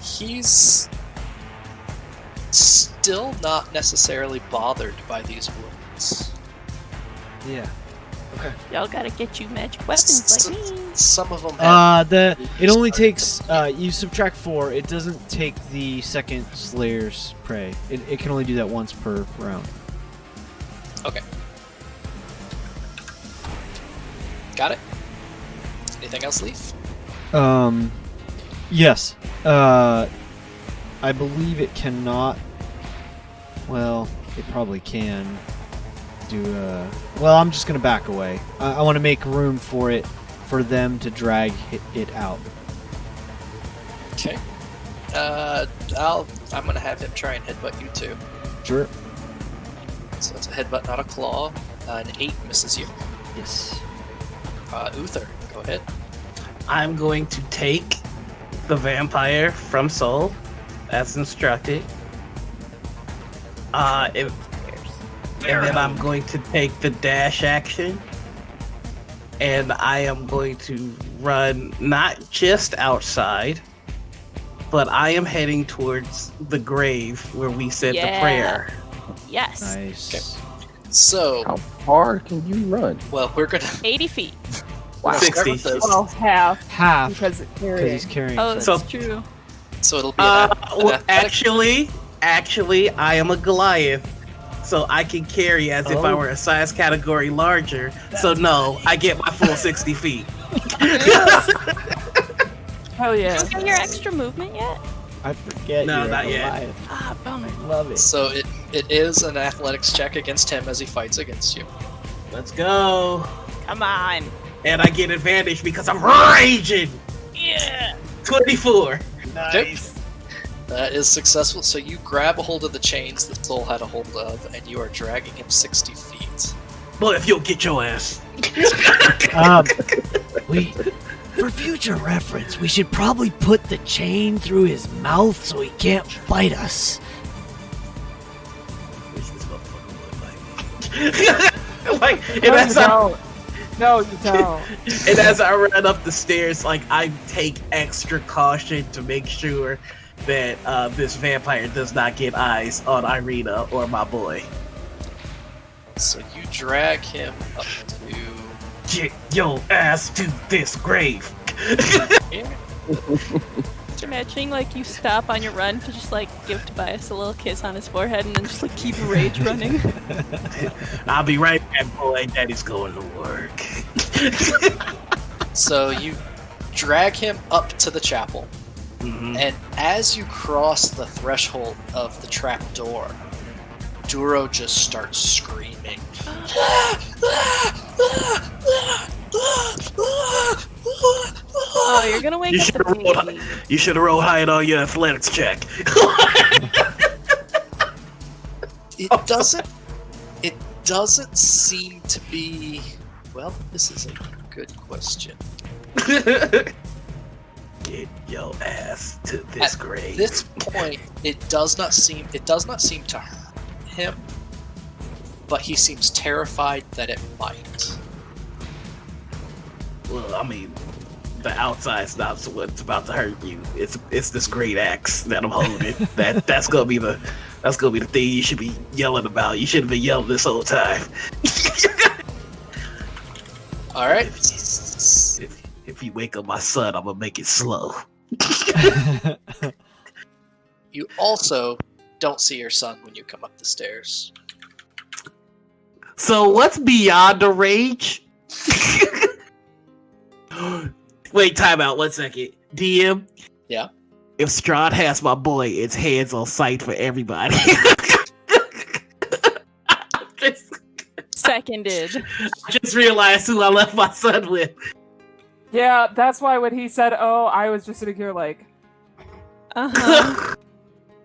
He's still not necessarily bothered by these wounds. Yeah. Okay. Y'all gotta get you magic weapons like me. Some of them have it only takes you subtract 4. It doesn't take the second Slayer's prey. It can only do that once per round. Okay. Got it. Anything else, Leaf? Yes. I believe it cannot. Well, it probably can do well, I'm just gonna back away. I want to make room for it, for them to drag it out. Okay. I'm gonna have him try and headbutt you too. Sure. So it's a headbutt, not a claw. An 8 misses you. Yes. Uther, go ahead. I'm going to take the vampire from Soul, as instructed. And then I'm going to take the dash action, and I am going to run not just outside, but I am heading towards the grave where we said the prayer. Yes. Nice. Okay. So, How far can you run? well, we're gonna 80 feet. Wow. 60. Well, half Half. because it's Because carrying. he's carrying. Oh, that's So- true. So it'll be Well, an athletic- actually, I am a Goliath, so I can carry as if I Oh. were a size category larger. So no, I get my full 60 feet. Hell yeah. Did you get your extra movement yet? I forget. No, you're not a yet. Goliath. Ah, bummer. Love it. So it is an athletics check against him as he fights against you. Let's go. Come on. And I get advantage because I'm raging. Yeah. 24. Nice. That is successful. So you grab a hold of the chains that Soul had a hold of, and you are dragging him 60 feet. But if you'll get your ass. For future reference, we should probably put the chain through his mouth so he can't bite us. Wish this motherfucker would bite me. No, you don't. No, you don't. And as I run up the stairs, like, I take extra caution to make sure that this vampire does not get eyes on Irina or my boy. So you drag him up to Get your ass to this grave. here. Just imagining like you stop on your run to just like give Tobias a little kiss on his forehead and then just like keep rage running. I'll be right back, boy. Daddy's going to work. So you drag him up to the chapel, Mhm. and as you cross the threshold of the trap door, Duro just starts screaming. Oh, you're gonna wake You up should've the rolled baby. You should have rolled high on your athletics check. It doesn't seem to be. Well, this is a good question. Get your ass to this At grave. this point, it does not seem to hurt him, but he seems terrified that it might. Well, I mean, the outside's not what's about to hurt you. It's this great axe that I'm holding. that's gonna be the thing you should be yelling about. You should have been yelling this whole time. All right. If you wake up my son, I'm gonna make it slow. You also don't see your son when you come up the stairs. So what's beyond the rage? Wait, time out. 1 second. DM? Yeah? If Strahd has my boy, it's hands on sight for everybody. Seconded. I just realized who I left my son with. Yeah, that's why when he said, "Oh," I was just sitting here like, Uh-huh.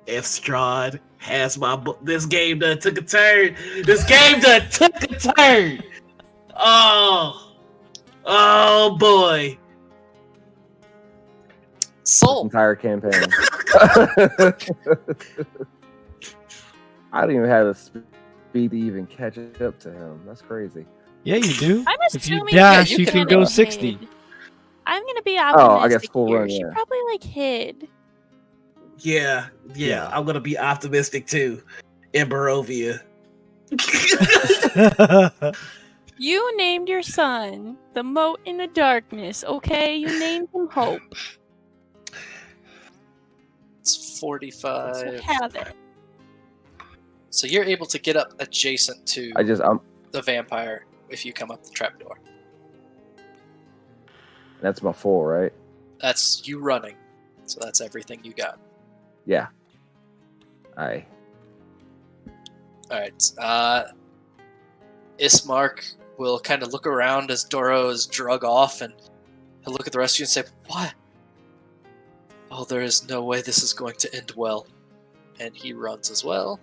If Strahd has my boy, this game done took a turn. This game done took a turn. Oh boy. Soul. Entire campaign. I don't even have the speed to even catch up to him. That's crazy. Yeah, you do. I'm If you assuming dash, you you can can go hid. 60. I'm gonna be optimistic Oh, I guess full here. run, She yeah. probably like hid. Yeah. I'm gonna be optimistic too. In Barovia. You named your son the Moat in the Darkness, okay? You named him Hope. It's So 45. have it. So you're able to get up adjacent to I'm the vampire if you come up the trapdoor. that's my full, right? That's you running. So that's everything you got. Yeah. Aye. Alright. Ismark will kind of look around as Doro is drug off, and he'll look at the rest of you and say, "What? Oh, there is no way this is going to end well." And he runs as well.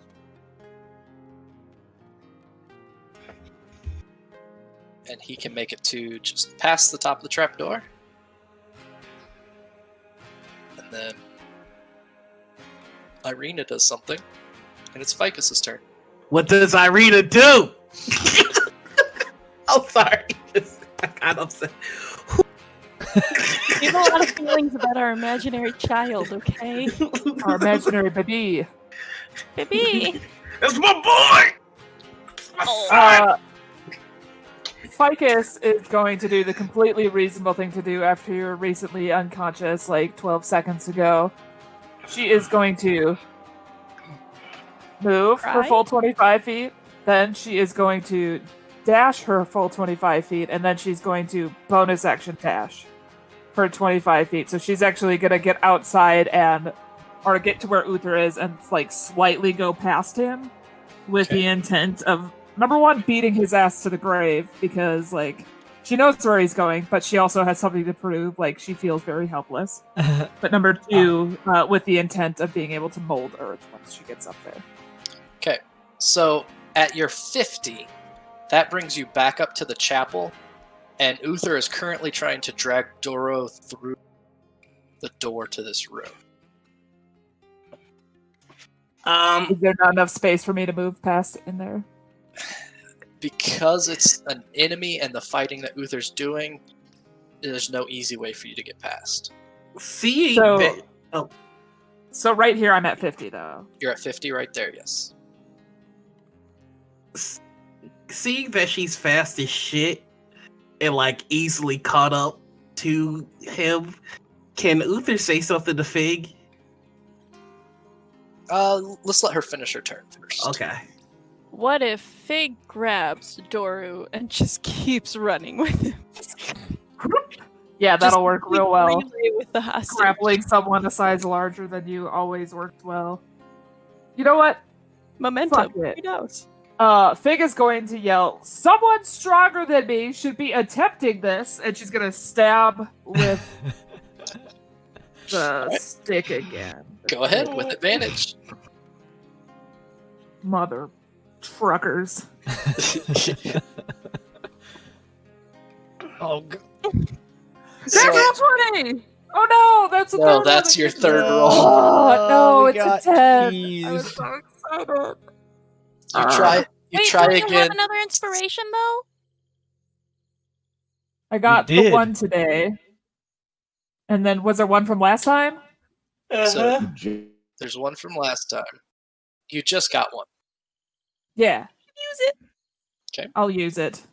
And he can make it to just past the top of the trapdoor. And then Irina does something, and it's Ficus' turn. What does Irina do? I'm sorry. I got upset. We have a lot of feelings about our imaginary child, okay? Our imaginary baby. Baby! It's my boy! It's my son! Ficus is going to do the completely reasonable thing to do after you were recently unconscious, like 12 seconds ago. She is going to move her full 25 feet, then she is going to dash her full 25 feet, and then she's going to bonus action dash for 25 feet. So she's actually going to get outside or get to where Uther is and like slightly go past him with the intent of, number one, beating his ass to the grave, because like she knows where he's going, but she also has something to prove. Like she feels very helpless. But number two, with the intent of being able to mold Earth once she gets up there. Okay, so at your 50, that brings you back up to the chapel, and Uther is currently trying to drag Doro through the door to this room. Is there not enough space for me to move past in there? Because it's an enemy and the fighting that Uther's doing, there's no easy way for you to get past. See, so right here I'm at 50 though. You're at 50 right there, yes. seeing that she's fast as shit and like easily caught up to him, can Uther say something to Fig? Let's let her finish her turn first. Okay. What if Fig grabs Doru and just keeps running with him? Yeah, that'll work real well. Relay with the hostage. Grappling someone a size larger than you always worked well. You know what? Momentum. Fuck it. Who knows? Fig is going to yell, "Someone stronger than me should be attempting this," and she's gonna stab with the stick again. Go ahead with advantage. Mother truckers. Oh, That's a 20! Oh no, that's a No, third that's one. your third roll. Oh no, we it's a got 10. I was teased. so excited. You try. You Wait, try don't you again. have another inspiration though? I got You the did. one today. And then was there one from last time? So J- there's one from last time. You just got one. Yeah. Use it. I'll use it.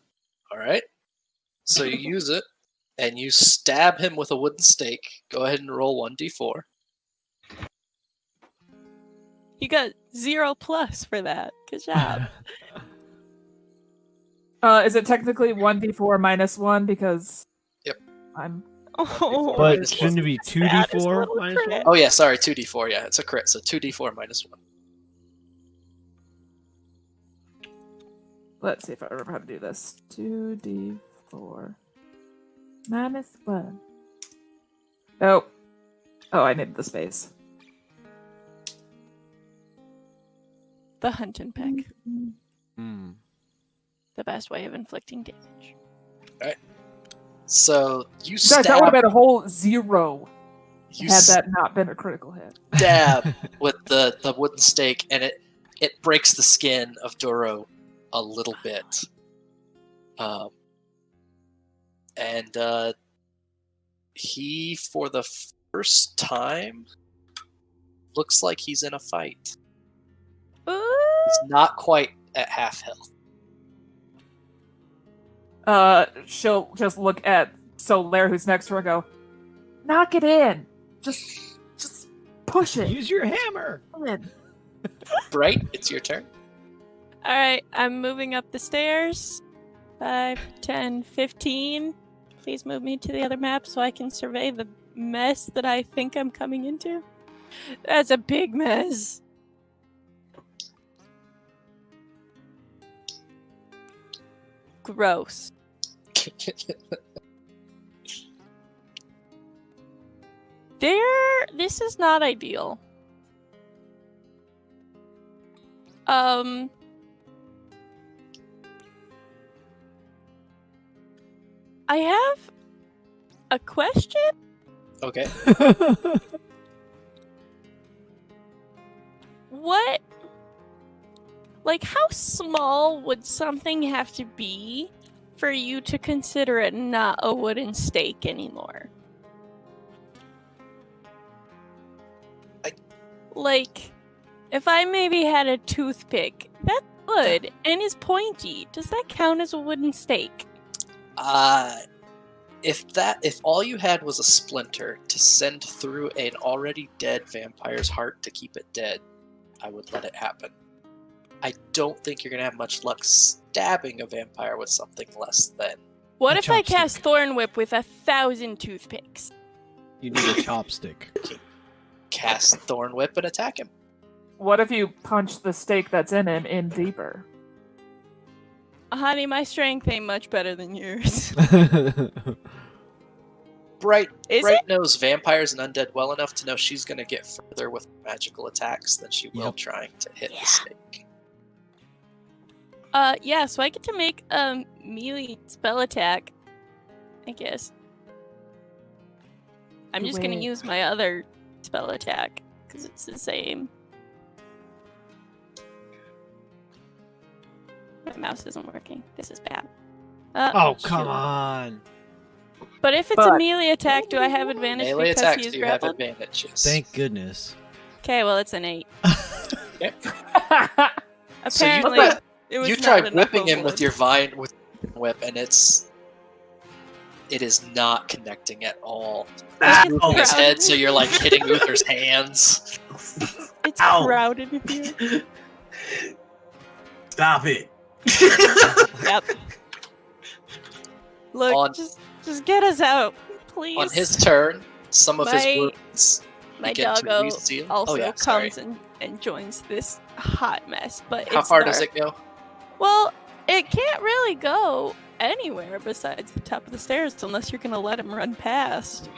All right. So you use it, and you stab him with a wooden stake. Go ahead and roll 1d4. You got 0+ for that. Good job. Is it technically 1d4 minus 1 because Yep. I'm Oh, But Minus shouldn't it be Saddest 2d4 little minus crit. 1? Oh yeah, sorry, 2d4. Yeah, it's a crit, so 2d4 minus 1. Let's see if I remember how to do this. 2d4 minus 1. Oh. Oh, I needed the space. The hunt and peck. Hmm. The best way of inflicting damage. So you Guys, that would have stab, been a whole 0 you had that not been a critical hit. stab with the wooden stake, and it breaks the skin of Doro a little bit. And he, for the first time, looks like he's in a fight. Ooh. He's not quite at half health. She'll just look at Solaire, who's next to her, and go, "Knock it in. Just push it. Use your hammer. Come in." Bright, it's your turn. Alright, I'm moving up the stairs. 5, 10, 15. Please move me to the other map so I can survey the mess that I think I'm coming into? That's a big mess. Gross. This is not ideal. I have a question. Okay. What? Like, how small would something have to be for you to consider it not a wooden stake anymore? Like, if I maybe had a toothpick, that's good and is pointy. Does that count as a wooden stake? If all you had was a splinter to send through an already dead vampire's heart to keep it dead, I would let it happen. I don't think you're gonna have much luck stabbing a vampire with something less than. What A if I chopstick. cast Thorn Whip with 1,000 toothpicks? You need a chopstick. Cast Thorn Whip and attack him. What if you punch the stake that's in him in deeper? Honey, my strength ain't much better than yours. Bright Is knows vampires and undead well enough to know she's gonna get further with magical attacks than she will Yep. trying to hit Yeah. the stake. Yeah, so I get to make a melee spell attack, I guess. I'm just gonna Wait. use my other spell attack, because it's the same. My mouse isn't working. This is bad. Oh, shoot. come on. But if it's a But- melee attack, do I have advantage Melee because attacks he is do you have grappled? advantage. Yes. Thank goodness. Okay, well, it's an 8. Yep. So you Apparently, try- it was You not try enough whipping of him with one. your vine with whip, and it is not connecting at all. It's Moving his crowded. head, so you're like hitting Uther's hands. It's Ow. crowded in here. Stop it. Yep. Look, On- just get us out, please. On his turn, some of his My- wounds My begin to doggo reseal. also Oh yeah, sorry. comes and joins this hot mess. But How it's far dark. does it go? Well, it can't really go anywhere besides the top of the stairs unless you're gonna let him run past.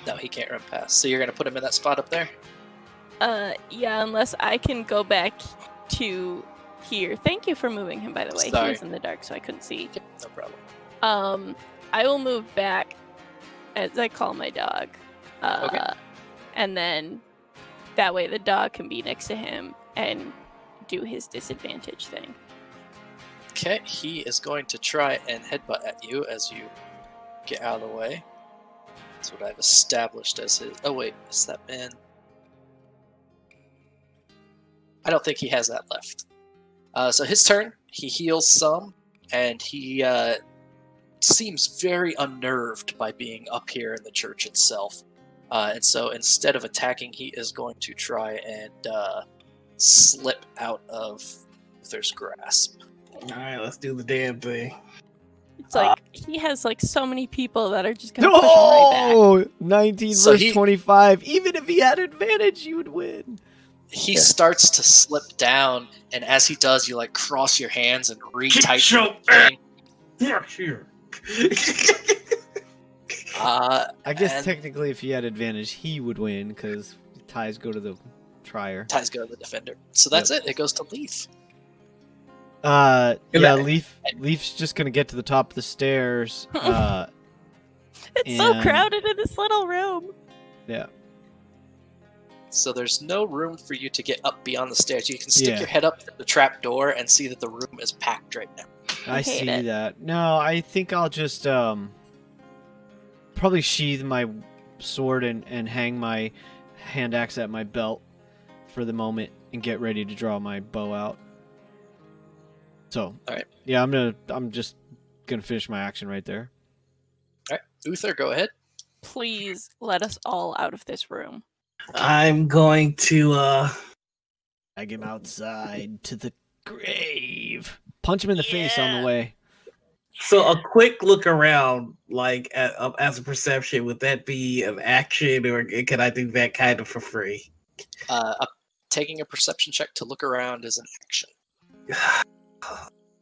No, he can't run past. So you're gonna put him in that spot up there? Yeah, unless I can go back to here. Thank you for moving him, by the way. Sorry. He was in the dark, so I couldn't see. Yep, no problem. I will move back as I call my dog. Okay. And then that way the dog can be next to him and do his disadvantage thing. Okay, he is going to try and headbutt at you as you get out of the way. That's what I've established as his. Oh wait, is that man? I don't think he has that left. So his turn. He heals some, and he seems very unnerved by being up here in the church itself. And so instead of attacking, he is going to try and slip out of Uther's grasp. Alright, let's do the damn thing. It's like he has like so many people that are just gonna push him right No! 19 So versus he- 25. Even if he had advantage, you would win. He starts to slip down, and as he does, you like cross your hands and retighten the chain. Yeah, sure. I guess And- technically, if he had advantage, he would win because ties go to the trier. Ties go to the defender. So that's it. It goes to Leaf. Yeah, night. Leaf's just gonna get to the top of the stairs. It's so And- crowded in this little room. Yeah. So there's no room for you to get up beyond the stairs. You can stick Yeah. your head up at the trap door and see that the room is packed right now. I hate see it. that. No, I think I'll just probably sheathe my sword and hang my hand axe at my belt for the moment and get ready to draw my bow out. So, Alright. yeah, I'm just gonna finish my action right there. All right, Uther, go ahead. Please let us all out of this room. I'm going to Drag him outside to the grave. Punch him in the face on the way. So a quick look around, like as a perception, would that be an action, or can I do that kind of for free? Taking a perception check to look around is an action.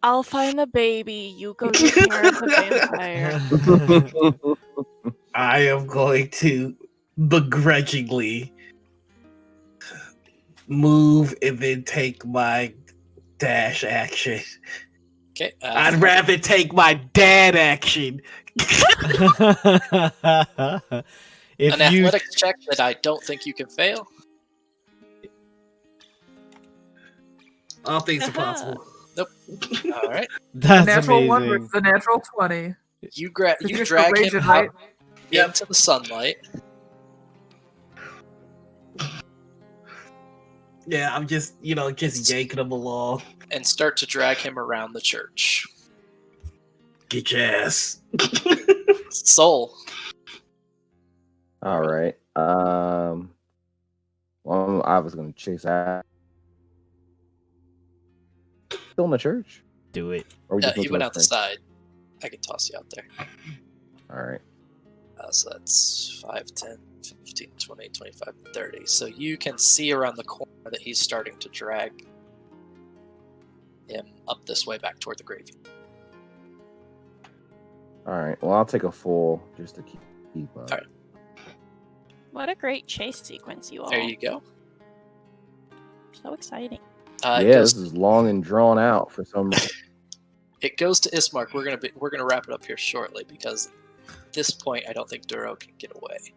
I'll find the baby. You go take care of the vampire. I am going to begrudgingly move and then take my dash action. Okay. I'd rather take my dad action. If an you athletics check that I don't think you can fail. All things are possible. Nope. All right. that's natural one amazing. versus the natural 20. You Just drag rage him and right? out into the sunlight. Yeah, I'm just yanking him along. And start to drag him around the church. Get your ass. Soul. All right. Well, I was gonna chase out. Still in the church? Do it. Or we just He went to went the out the spring? side. I can toss you out there. All right. So that's 5, 10, 15, 20, 25, 30. So you can see around the corner that he's starting to drag him up this way back toward the graveyard. All right. Well, I'll take a full just to keep up. All right. What a great chase sequence, you all. There you go. So exciting. It Yeah, goes- this is long and drawn out for some reason. It goes to Ismark. We're gonna wrap it up here shortly because at this point I don't think Duro can get away.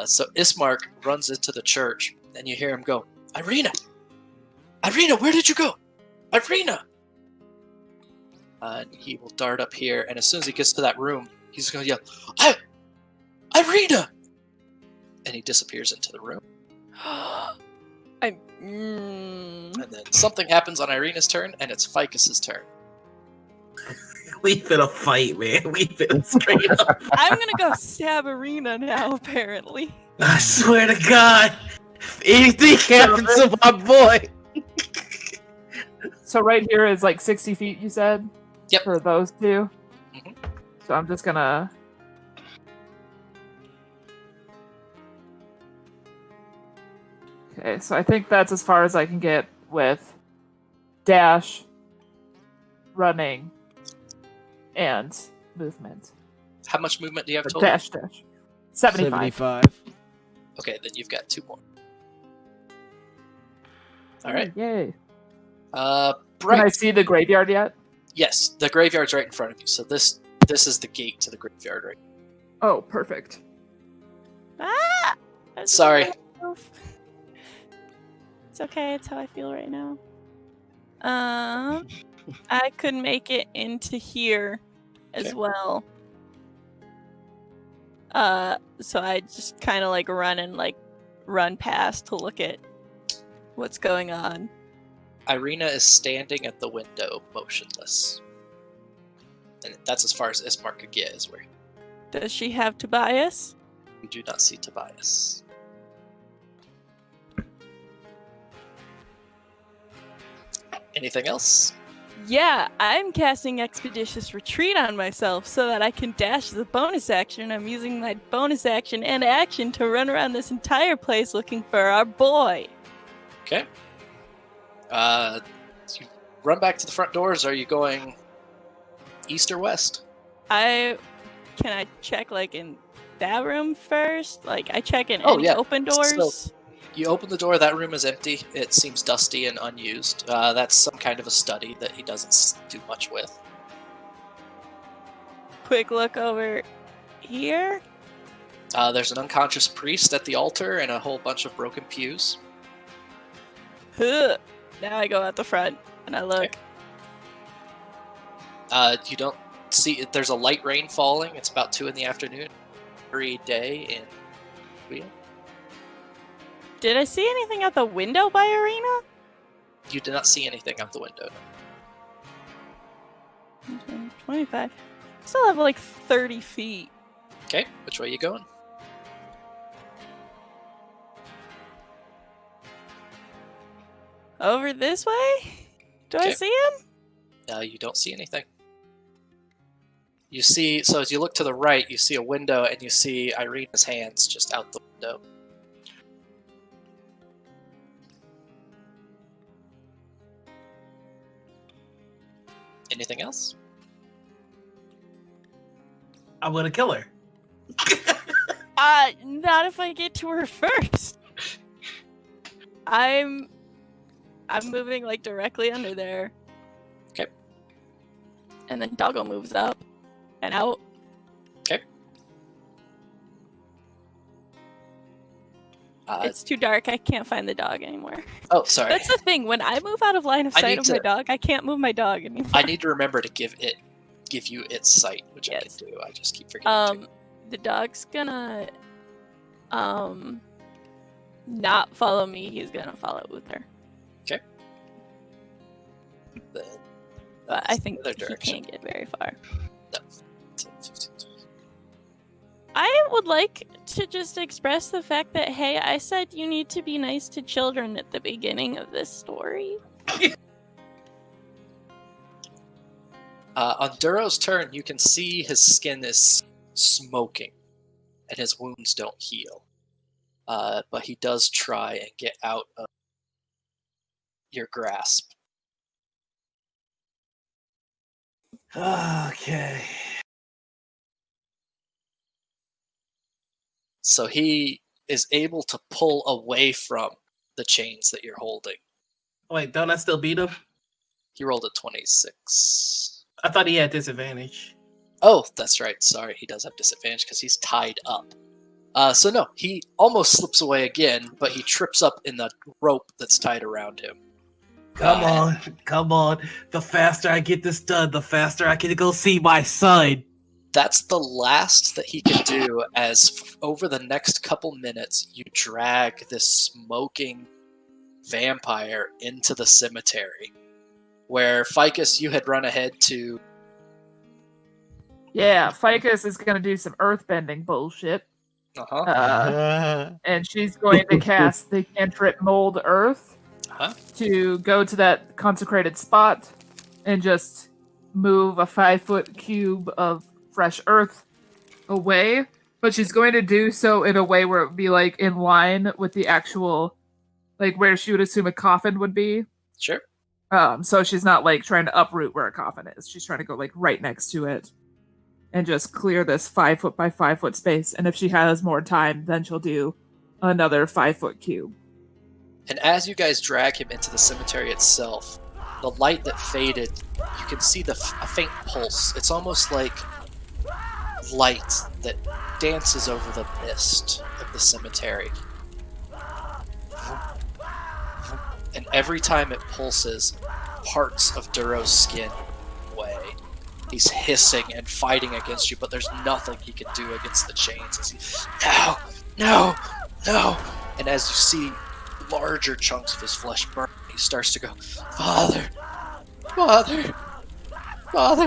So Ismark runs into the church and you hear him go, Irina! Irina, where did you go? Irina! And he will dart up here, and as soon as he gets to that room, he's gonna yell, Irina! And he disappears into the room. And then something happens on Irina's turn, and it's Ficus's turn. We finna fight, man. We finna straight up. I'm gonna go stab Arena now, apparently. I swear to God, if anything happens to my boy. So right here is like 60 feet, you said? Yep. For those two? Mhm. So I'm just gonna... Okay, so I think that's as far as I can get with dash, running, and movement. How much movement do you have Or total? dash. 75. 75. Okay, then you've got 2 more. All right. Yay. Bright. Can I see the graveyard yet? Yes, the graveyard's right in front of you. So this is the gate to the graveyard, right? Oh, perfect. Ah! Sorry. It's okay, it's how I feel right now. I could make it into here as Okay. well. So I just kind of like run past to look at what's going on. Irina is standing at the window, motionless. And that's as far as Ismark could get, is where Does she have Tobias? you do not see Tobias. Anything else? Yeah, I'm casting Expeditious Retreat on myself so that I can dash as a bonus action. I'm using my bonus action and action to run around this entire place looking for our boy. Okay. You run back to the front doors. Are you going east or west? Can I check like in that room first? Like I check in Oh, any yeah. open doors? You open the door, that room is empty. It seems dusty and unused. That's some kind of a study that he doesn't do much with. Quick look over here. There's an unconscious priest at the altar and a whole bunch of broken pews. Huh. Now I go out the front and I look. Okay. You don't see, there's a light rain falling. It's about 2 in the afternoon. Every day in Korea. Did I see anything out the window by Arena? You do not see anything out the window. 25. Still have like 30 feet. Okay, which way you going? Over this way? Do I Okay. see him? You don't see anything. You see, so as you look to the right, you see a window, and you see Irina's hands just out the window. Anything else? I'm gonna kill her. Not if I get to her first. I'm moving like directly under there. Okay. And then Doggo moves up and out. Okay. It's too dark. I can't find the dog anymore. Oh, sorry. That's the thing. When I move out of line of sight of my dog, I can't move my dog anymore. I need to remember to give you its sight, which I can do. I just keep forgetting. The dog's gonna not follow me. He's gonna follow Uther. Okay. But I think he direction. can't get very far. No. I would like to just express the fact that, hey, I said you need to be nice to children at the beginning of this story. On Duro's turn, you can see his skin is smoking, and his wounds don't heal. But he does try and get out of your grasp. Okay. So he is able to pull away from the chains that you're holding. Wait, don't I still beat him? He rolled a 26. I thought he had disadvantage. Oh, that's right. Sorry, he does have disadvantage because he's tied up. So no, he almost slips away again, but he trips up in the rope that's tied around him. Come on. The faster I get this done, the faster I can go see my son. That's the last that he can do, as over the next couple minutes, you drag this smoking vampire into the cemetery, where Ficus, you had run ahead to... Yeah, Ficus is going to do some earthbending bullshit. And she's going to cast the cantrip Mold Earth to go to that consecrated spot and just move a 5-foot cube of fresh earth away. But she's going to do so in a way where it would be like in line with the actual, like where she would assume a coffin would be. Sure. So she's not like trying to uproot where a coffin is. She's trying to go like right next to it and just clear this 5-foot by 5-foot space. And if she has more time, then she'll do another 5-foot cube. And as you guys drag him into the cemetery itself, the light that faded, you can see a faint pulse. It's almost like light that dances over the mist of the cemetery. And every time it pulses, parts of Duro's skin away. He's hissing and fighting against you, but there's nothing he can do against the chains. As he, no! And as you see larger chunks of his flesh burn, he starts to go, Father,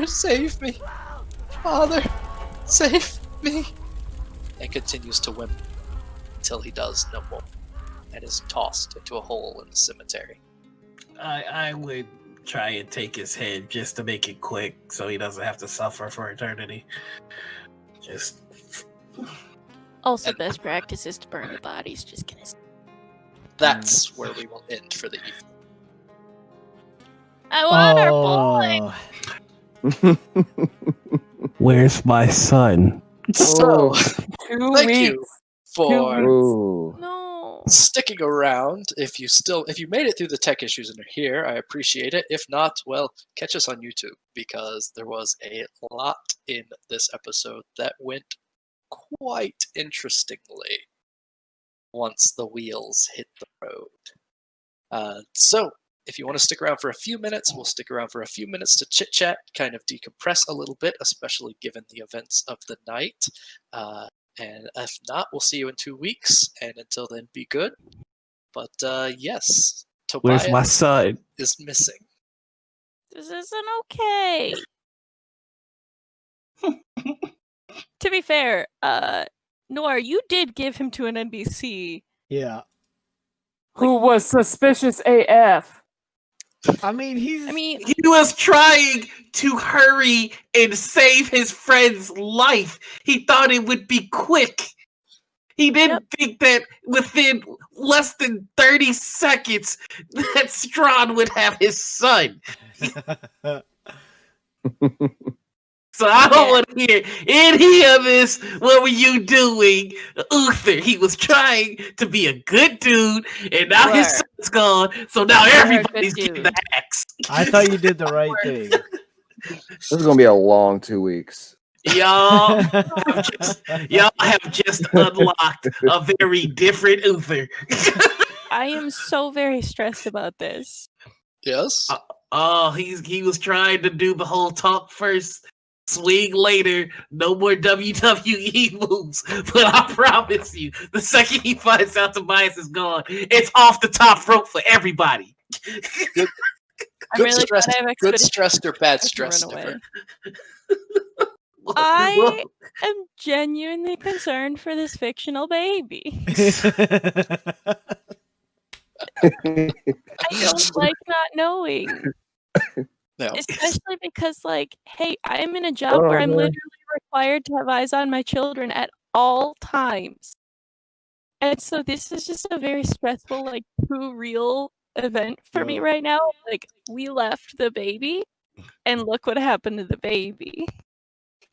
save me! Father, save me! And continues to whimper until he does no more, and is tossed into a hole in the cemetery. I would try and take his head just to make it quick so he doesn't have to suffer for eternity. Also, best practice is to burn the bodies. Just gonna. That's where we will end for the evening. I want our boy. Where's my son? So, 2 thank weeks. you for No. sticking around. If you made it through the tech issues and are here, I appreciate it. If not, well, catch us on YouTube, because there was a lot in this episode that went quite interestingly once the wheels hit the road. So if you want to stick around for a few minutes, we'll stick around for a few minutes to chit-chat, kind of decompress a little bit, especially given the events of the night. And if not, we'll see you in 2 weeks, and until then, be good. But yes, Where's my Tobias son? is missing. This isn't okay. To be fair, Noir, you did give him to an NPC. Yeah. Who was suspicious AF. I mean, I mean, He was trying to hurry and save his friend's life. He thought it would be quick. He didn't think that within less than 30 seconds that Strahd would have his son. So I don't want to hear any of this. What were you doing, Uther? He was trying to be a good dude, and now his son's gone. So now everybody's getting the axe. I thought you did the right thing. This is gonna be a long 2 weeks. Y'all have just unlocked a very different Uther. I am so very stressed about this. Yes. He was trying to do the whole talk first, swing later, no more WWE moves. But I promise you, the second he finds out Tobias is gone, it's off the top rope for everybody. Good stressed or bad stress. I am genuinely concerned for this fictional baby. I don't like not knowing. No. Especially because, like, hey, I'm in a job where I'm literally required to have eyes on my children at all times. And so this is just a very stressful, like, too real event for me right now. Like, we left the baby, and look what happened to the baby.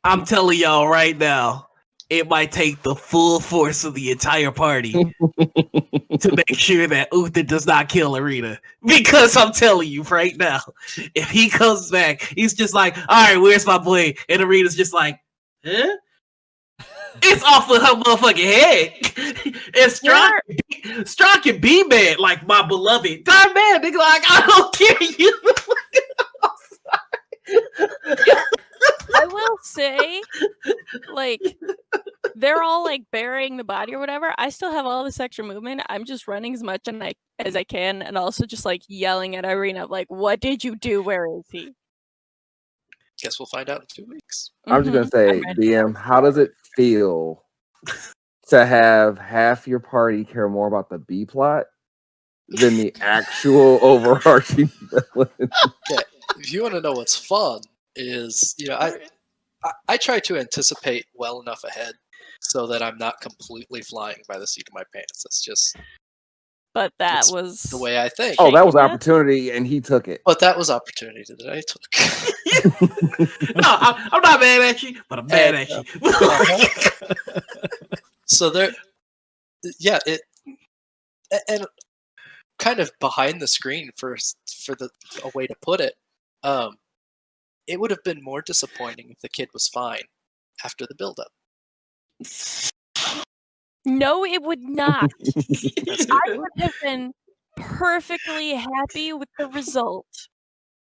I'm telling y'all right now, it might take the full force of the entire party to make sure that Uther does not kill Arena. Because I'm telling you right now, if he comes back, he's just like, all right, where's my boy? And Arena's just like, huh? It's off of her motherfucking head. And Strahd can be mad like my beloved. I'm mad, nigga. Like, I don't care. You. I will say, like, they're all like burying the body or whatever. I still have all this extra movement. I'm just running as much as I can, and also just like yelling at Irina, like, "What did you do? Where is he?" Guess we'll find out in 2 weeks. I'm just gonna say, DM, how does it feel to have half your party care more about the B plot than the actual overarching villain? Okay, if you want to know what's fun, is I try to anticipate well enough ahead so that I'm not completely flying by the seat of my pants. That's just. But that was the way I think. Oh, that was opportunity, and he took it. But that was opportunity that I took. No, I'm not mad at you, but I'm mad at you. So there, yeah, and kind of behind the screen for a way to put it. It would have been more disappointing if the kid was fine after the build-up. No, it would not. I would have been perfectly happy with the result.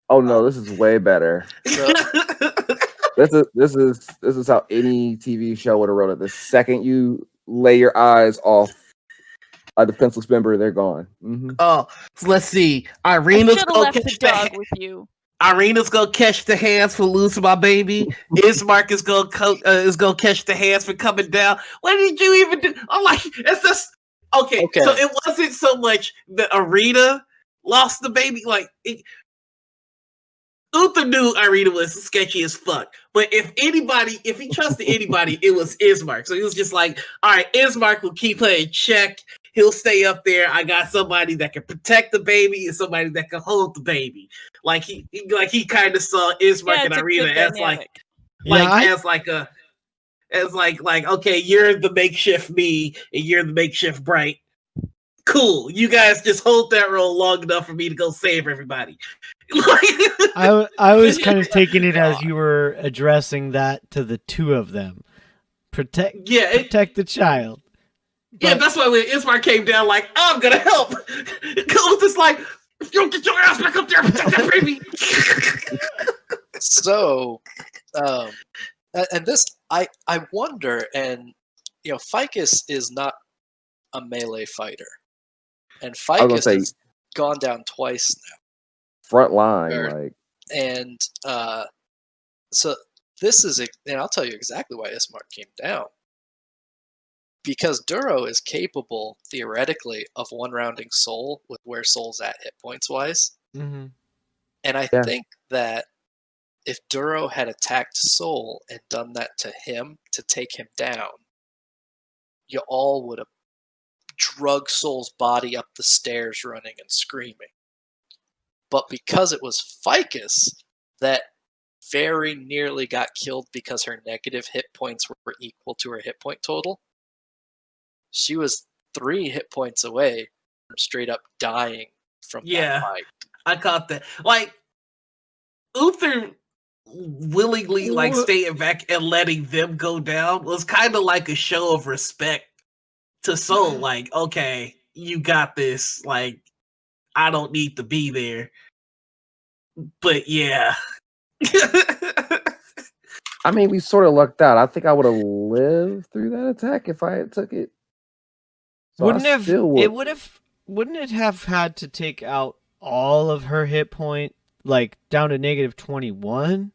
Oh no, this is way better. So, this is how any TV show would have wrote it. The second you lay your eyes off a defenseless member, they're gone. Mm-hmm. Oh, so let's see. Irina's gonna catch the dog with you. Irina's gonna catch the hands for losing my baby. Ismark is gonna catch the hands for coming down. What did you even do? I'm like, it's just okay. So it wasn't so much that Irina lost the baby. Like, Uther knew Irina was sketchy as fuck. But if he trusted anybody, it was Ismark. So he was just like, all right, Ismark will keep her in check. He'll stay up there. I got somebody that can protect the baby and somebody that can hold the baby. Like he kind of saw Ismark and Irina as okay, you're the makeshift me and you're the makeshift Bright. Cool. You guys just hold that role long enough for me to go save everybody. I was kind of taking it as you were addressing that to the two of them. Protect the child. Yeah, that's why when Ismar came down, like, I'm gonna help. Uther's like, you don't get your ass back up there and protect that baby. So, and this, I wonder, and Ficus is not a melee fighter, and Ficus has gone down twice now. Front line, and so this is, and I'll tell you exactly why Ismark came down. Because Duro is capable, theoretically, of one-rounding Soul with where Soul's at hit points wise. Mm-hmm. And I Yeah. think that if Duro had attacked Sol and done that to him to take him down, you all would have drug Sol's body up the stairs running and screaming. But because it was Ficus that very nearly got killed because her negative hit points were equal to her hit point total, she was 3 hit points away from straight up dying from that fight. I caught that. Like, Uther willingly like staying back and letting them go down was kind of like a show of respect to Sol. Like, okay, you got this. Like, I don't need to be there. But yeah. I mean, we sort of lucked out. I think I would have lived through that attack if I had took it. So wouldn't it have had to take out all of her hit point, like down to negative 21?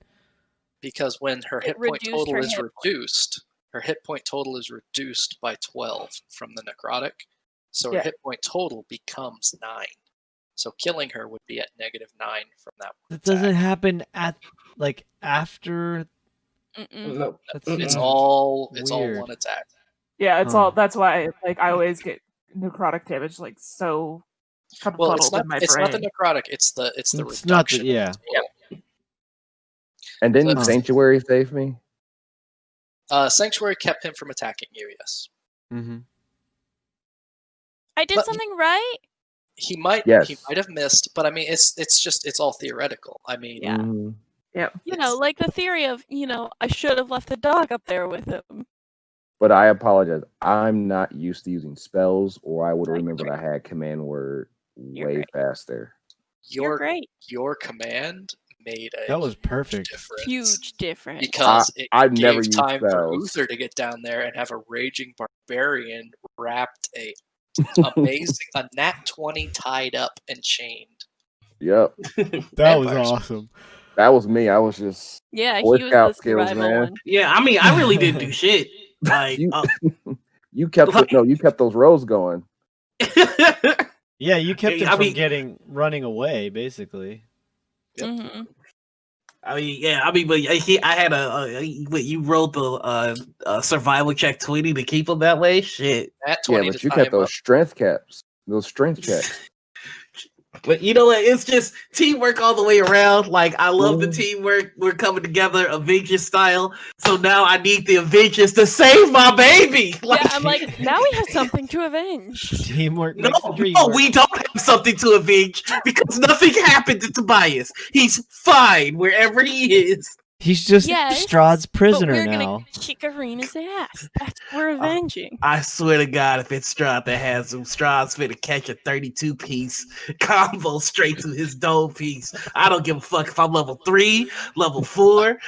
Because when her hit point total is reduced, her hit point total is reduced by 12 from the necrotic. So her hit point total becomes 9. So killing her would be at negative 9 from that one. That doesn't happen at like after. No. It's all Weird. one attack. Yeah, it's all. That's why, like, I always get necrotic damage, like, so Well, in my it's brain. not the necrotic. It's the It's reduction. not the, yeah. And didn't Sanctuary save me? Sanctuary kept him from attacking you. Yes. Mm-hmm. I did something right. He might. Yes. He might have missed, but I mean, it's all theoretical. I mean, Yeah. Mm-hmm. Yep. You know, like the theory of, I should have left the dog up there with him. But I apologize. I'm not used to using spells, or I would have remembered I had command word way faster. You're great. Your command made That was perfect. Huge difference. Because I've it never gave used time for spells. Uther to get down there and have a raging barbarian wrapped a nat 20 tied up and chained. Yep. That was awesome. That was me. I was just he Boy was Scout the skills, survival man. one. Yeah, I mean, I really didn't do shit. Like, you kept you kept those rolls going. Yeah, you kept him I from running away, basically. Yep. Mm-hmm. I mean, yeah, I mean, but I had you rolled the survival check 20 to keep him that way. Shit. At 20 yeah, but you kept those strength caps, those strength checks. But you know what? It's just teamwork all the way around. Like, I love the teamwork. We're coming together, Avengers style. So now I need the Avengers to save my baby. Like, yeah, I'm like, now we have something to avenge. Teamwork. No, we don't have something to avenge because nothing happened to Tobias. He's fine wherever he is. He's just Strahd's prisoner but we're now. Gonna kick Arena's ass. That's what we're avenging. I swear to God, if it's Strahd that has him, Strahd's finna catch a 32-piece combo straight to his dome piece. I don't give a fuck if I'm level 3, level 4,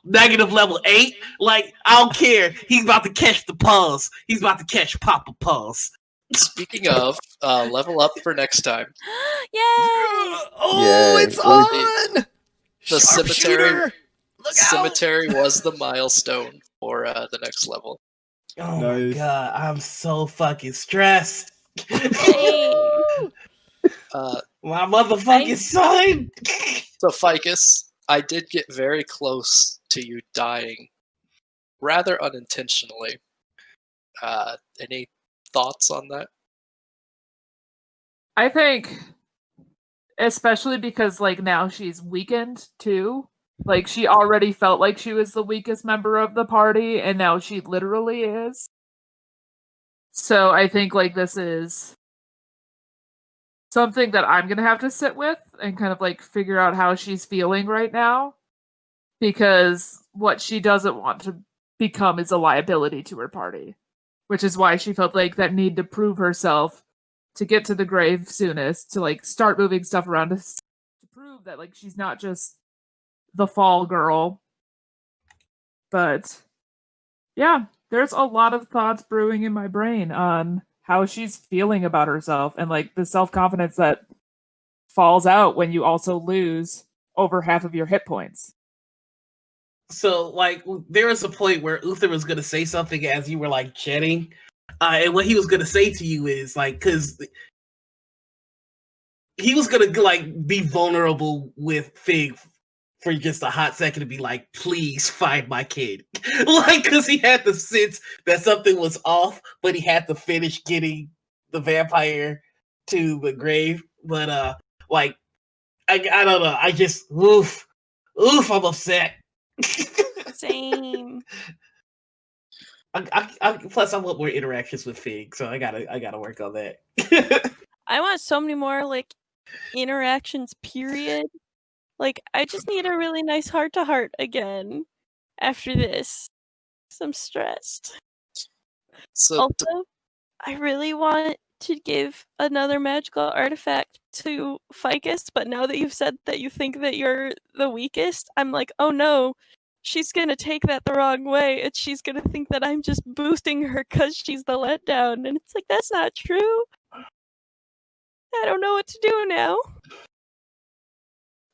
negative level 8. Like, I don't care. He's about to catch the pulse. He's about to catch Papa Pulse. Speaking of, level up for next time. Yay! Oh, it's on! The cemetery was the milestone for the next level. Oh my God, I'm so fucking stressed. My motherfucking son. So Ficus, I did get very close to you dying, rather unintentionally. Any thoughts on that? I think, especially because like now she's weakened too. Like she already felt like she was the weakest member of the party, and now she literally is. So I think like this is something that I'm gonna have to sit with and kind of like figure out how she's feeling right now. Because what she doesn't want to become is a liability to her party. Which is why she felt like that need to prove herself to get to the grave soonest, to like start moving stuff around to prove that like she's not just the fall girl. But yeah, there's a lot of thoughts brewing in my brain on how she's feeling about herself and like the self-confidence that falls out when you also lose over half of your hit points. So, like, there was a point where Uther was going to say something as you were, like, jetting. And what he was going to say to you is, like, because he was gonna like be vulnerable with Fig for just a hot second to be like, please find my kid. Like, because he had the sense that something was off, but he had to finish getting the vampire to the grave. But like, I don't know. I just oof, I'm upset. Same. Plus, I want more interactions with Fig, so I gotta work on that. I want so many more like interactions. Period. Like, I just need a really nice heart-to-heart again after this. 'Cause I'm stressed. So Also, I really want to give another magical artifact to Ficus, but now that you've said that you think that you're the weakest, I'm like, oh no, she's gonna take that the wrong way, and she's gonna think that I'm just boosting her because she's the letdown, and it's like, that's not true. I don't know what to do now.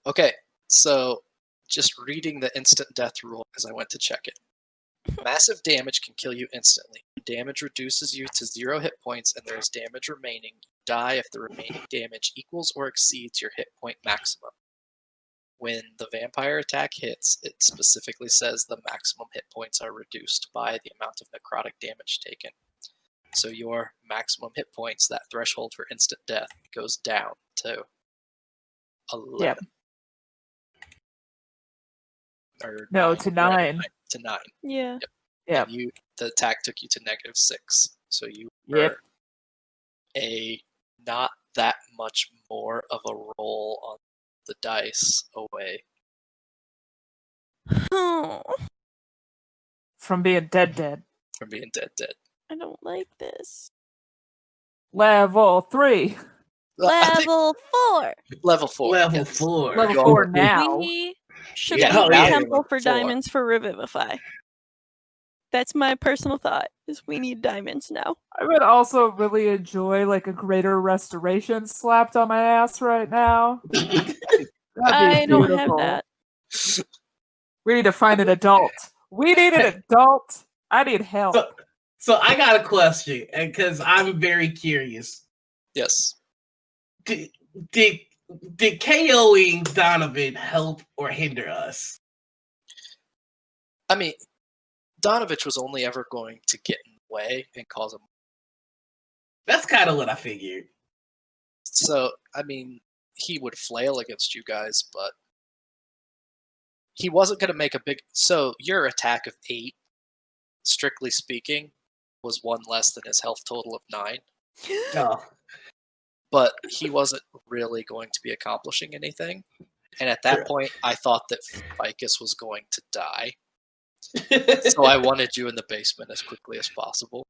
okay, so just reading the instant death rule because I went to check it. Massive damage can kill you instantly. Damage reduces you to 0 hit points, and there is damage remaining. You die if the remaining damage equals or exceeds your hit point maximum. When the vampire attack hits, it specifically says the maximum hit points are reduced by the amount of necrotic damage taken. So your maximum hit points, that threshold for instant death, goes down to 11. Yep. Or No, to 9. To 9. Yeah. Yep. Yep. And the attack took you to -6. So you Yep. are a not that much more of a roll on the dice away. Oh, From being dead. From being dead. I don't like this. Level 3. I think Level 4! level 4. Level yes. 4. Level Go 4 on. now. We should Yeah, leave the yeah. temple for 4. diamonds for Revivify. That's my personal thought, is we need diamonds now. I would also really enjoy like a greater restoration slapped on my ass right now. That'd be I don't have beautiful. that. We need to find an adult. We need an adult. I need help. So I got a question, because I'm very curious. Yes. Did KOing Donovan help or hinder us? I mean, Donovich was only ever going to get in the way and cause him. That's kind of what I figured. So, I mean, he would flail against you guys, but he wasn't going to make a big. So, your attack of 8, strictly speaking, was 1 less than his health total of 9. Oh. But he wasn't really going to be accomplishing anything. And at that Sure. point, I thought that Ficus was going to die. So I wanted you in the basement as quickly as possible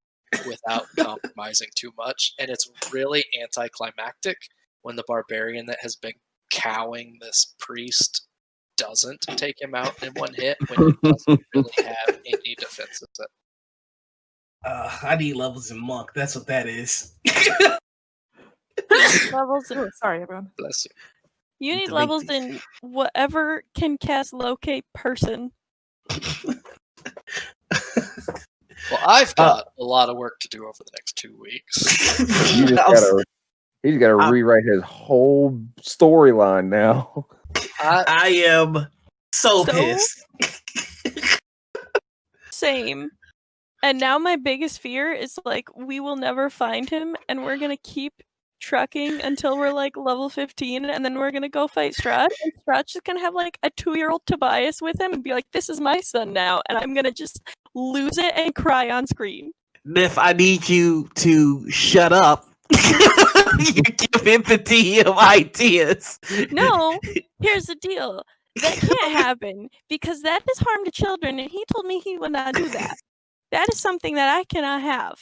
without compromising too much. And it's really anticlimactic when the barbarian that has been cowing this priest doesn't take him out in 1 hit when he doesn't really have any defenses. I need levels in Monk. That's what that is. Levels in, Oh, sorry, everyone. Bless you. you need Delete levels these. in whatever can cast locate person. Well, I've got a lot of work to do over the next 2 weeks. He's got to rewrite his whole storyline now. I am so pissed. Same. And now my biggest fear is like we will never find him, and we're gonna keep trucking until we're like level 15, and then we're gonna go fight Strahd, and Strahd's just gonna have like a 2-year-old Tobias with him and be like, this is my son now, and I'm gonna just lose it and cry on screen. Nif, I need you to shut up. You give empathy of ideas. No, here's the deal. That can't happen, because that is harm to children, and he told me he would not do that. That is something that I cannot have.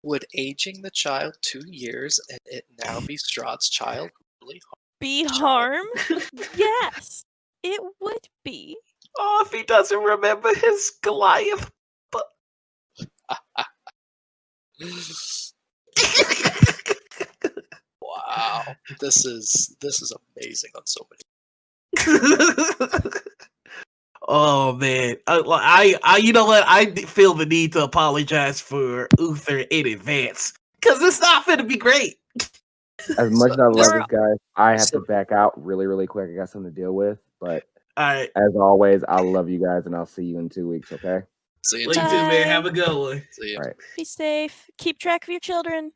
Would aging the child 2 years and it now be Strahd's child really Be harm? Yes, it would be. Oh, if he doesn't remember his Goliath. Wow, this is amazing on so many. Oh man, I you know what? I feel the need to apologize for Uther in advance because it's not going to be great. As much as I love this- this guy, I have so- to back out really, really quick. I got something to deal with. But All right. as always, I love you guys, and I'll see you in 2 weeks. Okay. See you Well, you too. too, man. Bye. Have a good one. See you. All right. Be safe. Keep track of your children.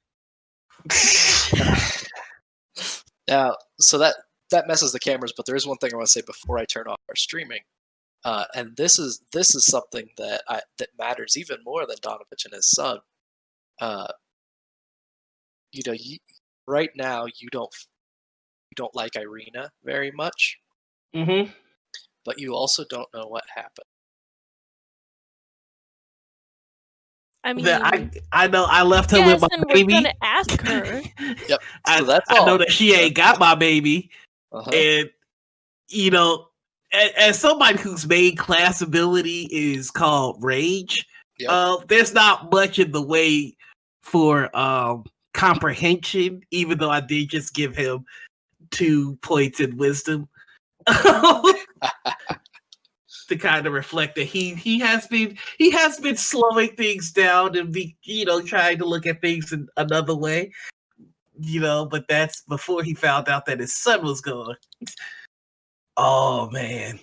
Now, so that messes the cameras, but there is one thing I want to say before I turn off our streaming, and this is something that matters even more than Donovich and his son. Right now you don't like Irina very much, Mm-hmm. but you also don't know what happened. I mean, I know I left her yes, with and my we're baby. gonna ask her. Yep. I, So that's I all. know that she ain't got my baby, Uh-huh. and as somebody whose main class ability is called Rage, Yep. there's not much in the way for comprehension. Even though I did just give him 2 points in wisdom. To kind of reflect that he has been slowing things down and be trying to look at things in another way, but that's before he found out that his son was gone. Oh man.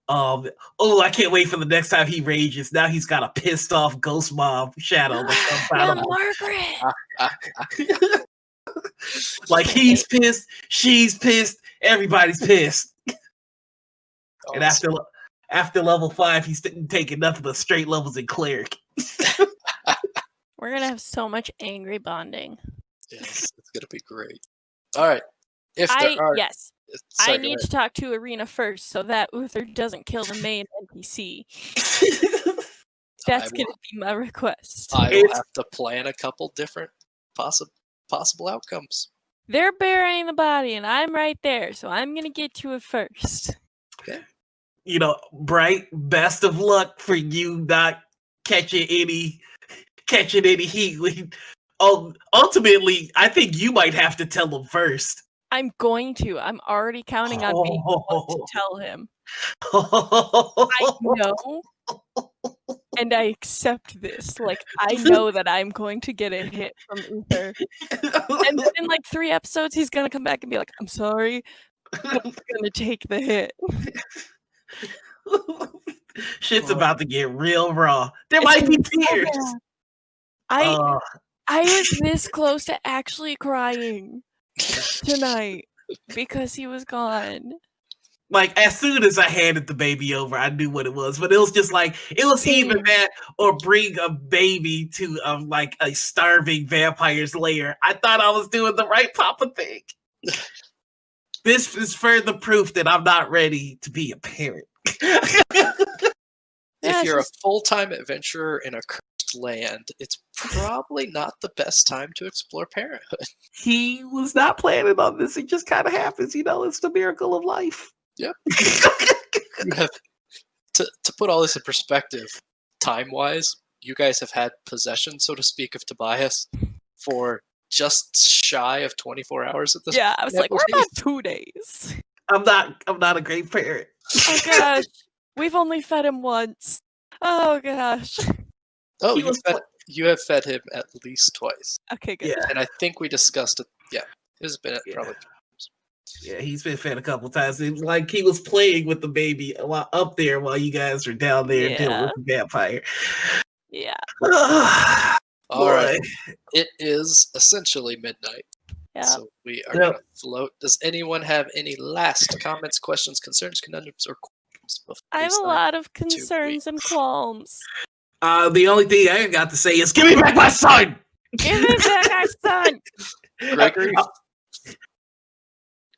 I can't wait for the next time he rages. Now he's got a pissed off ghost mom shadow that comes out Now, of him. Margaret. Like he's pissed, she's pissed, everybody's pissed. And after level 5, he's taking nothing but straight levels in cleric. We're gonna have so much angry bonding. Yes, it's gonna be great. All right. If there are I need to talk to Irina first so that Uther doesn't kill the main NPC. That's gonna be my request. I will have to plan a couple different possible outcomes. They're burying the body, and I'm right there, so I'm gonna get to it first. Okay. Bright, best of luck for you not catching any heat. Ultimately, I think you might have to tell him first. I'm going to. I'm already counting on being able to tell him. I know, and I accept this. Like, I know that I'm going to get a hit from Uther. And then in like 3 episodes, he's going to come back and be like, I'm sorry, but I'm going to take the hit. Shit's about to get real raw. There might be tears. I was this close to actually crying tonight because he was gone. Like, as soon as I handed the baby over, I knew what it was. But it was just like, it was either that or bring a baby to a starving vampire's lair. I thought I was doing the right Papa thing. This is further proof that I'm not ready to be a parent. If you're a full-time adventurer in a cursed land, it's probably not the best time to explore parenthood. He was not planning on this. It just kind of happens. It's the miracle of life. Yep. To put all this in perspective, time-wise, you guys have had possession, so to speak, of Tobias for just shy of 24 hours at this point. Yeah, I was like, we're about 2 days. I'm not a great parent. Oh gosh. We've only fed him once. Oh gosh. Oh, you have fed him at least twice. Okay, good. Yeah. And I think we discussed it. Yeah, it's been probably. Yeah, he's been fed a couple times. It was like he was playing with the baby while up there while you guys are down there dealing with the vampire. Yeah. All right. It is essentially midnight. Yeah. So we are going to float. Does anyone have any last comments, questions, concerns, conundrums, or qualms? I have a lot of concerns and qualms. The only thing I got to say is, give me back my son! Give me back our son! Gregory?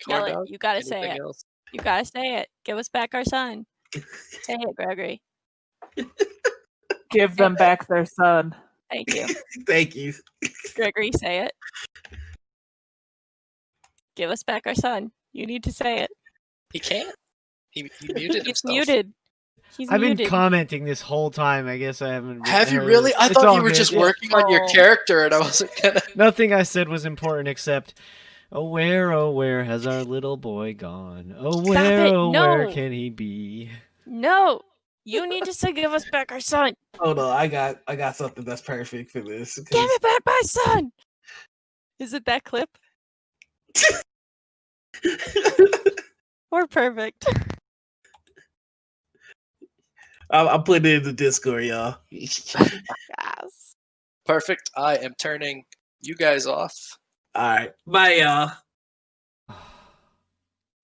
Corndogg, you gotta say it. Else? You gotta say it. Give us back our son. Say it, Gregory. Give them back their son. Thank you. Thank you. Gregory, say it. Give us back our son. You need to say it. He can't. He muted He's himself. muted. He's I've muted. been commenting this whole time. I guess I haven't. Have you really? I thought you were just working on your character, and I wasn't gonna. Nothing I said was important except, oh where has our little boy gone? Oh where can he be? No, you need to say, give us back our son. Oh no, I got something that's perfect for this. Give me back my son. Is it that clip? We're perfect. I'm putting it in the Discord, y'all. Yes. Perfect. I am turning you guys off, Alright. Bye, y'all.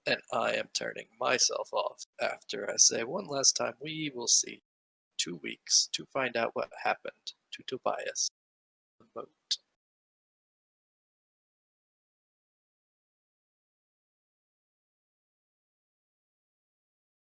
and I am turning myself off after I say one last time, we will see 2 weeks to find out what happened to Tobias the moat.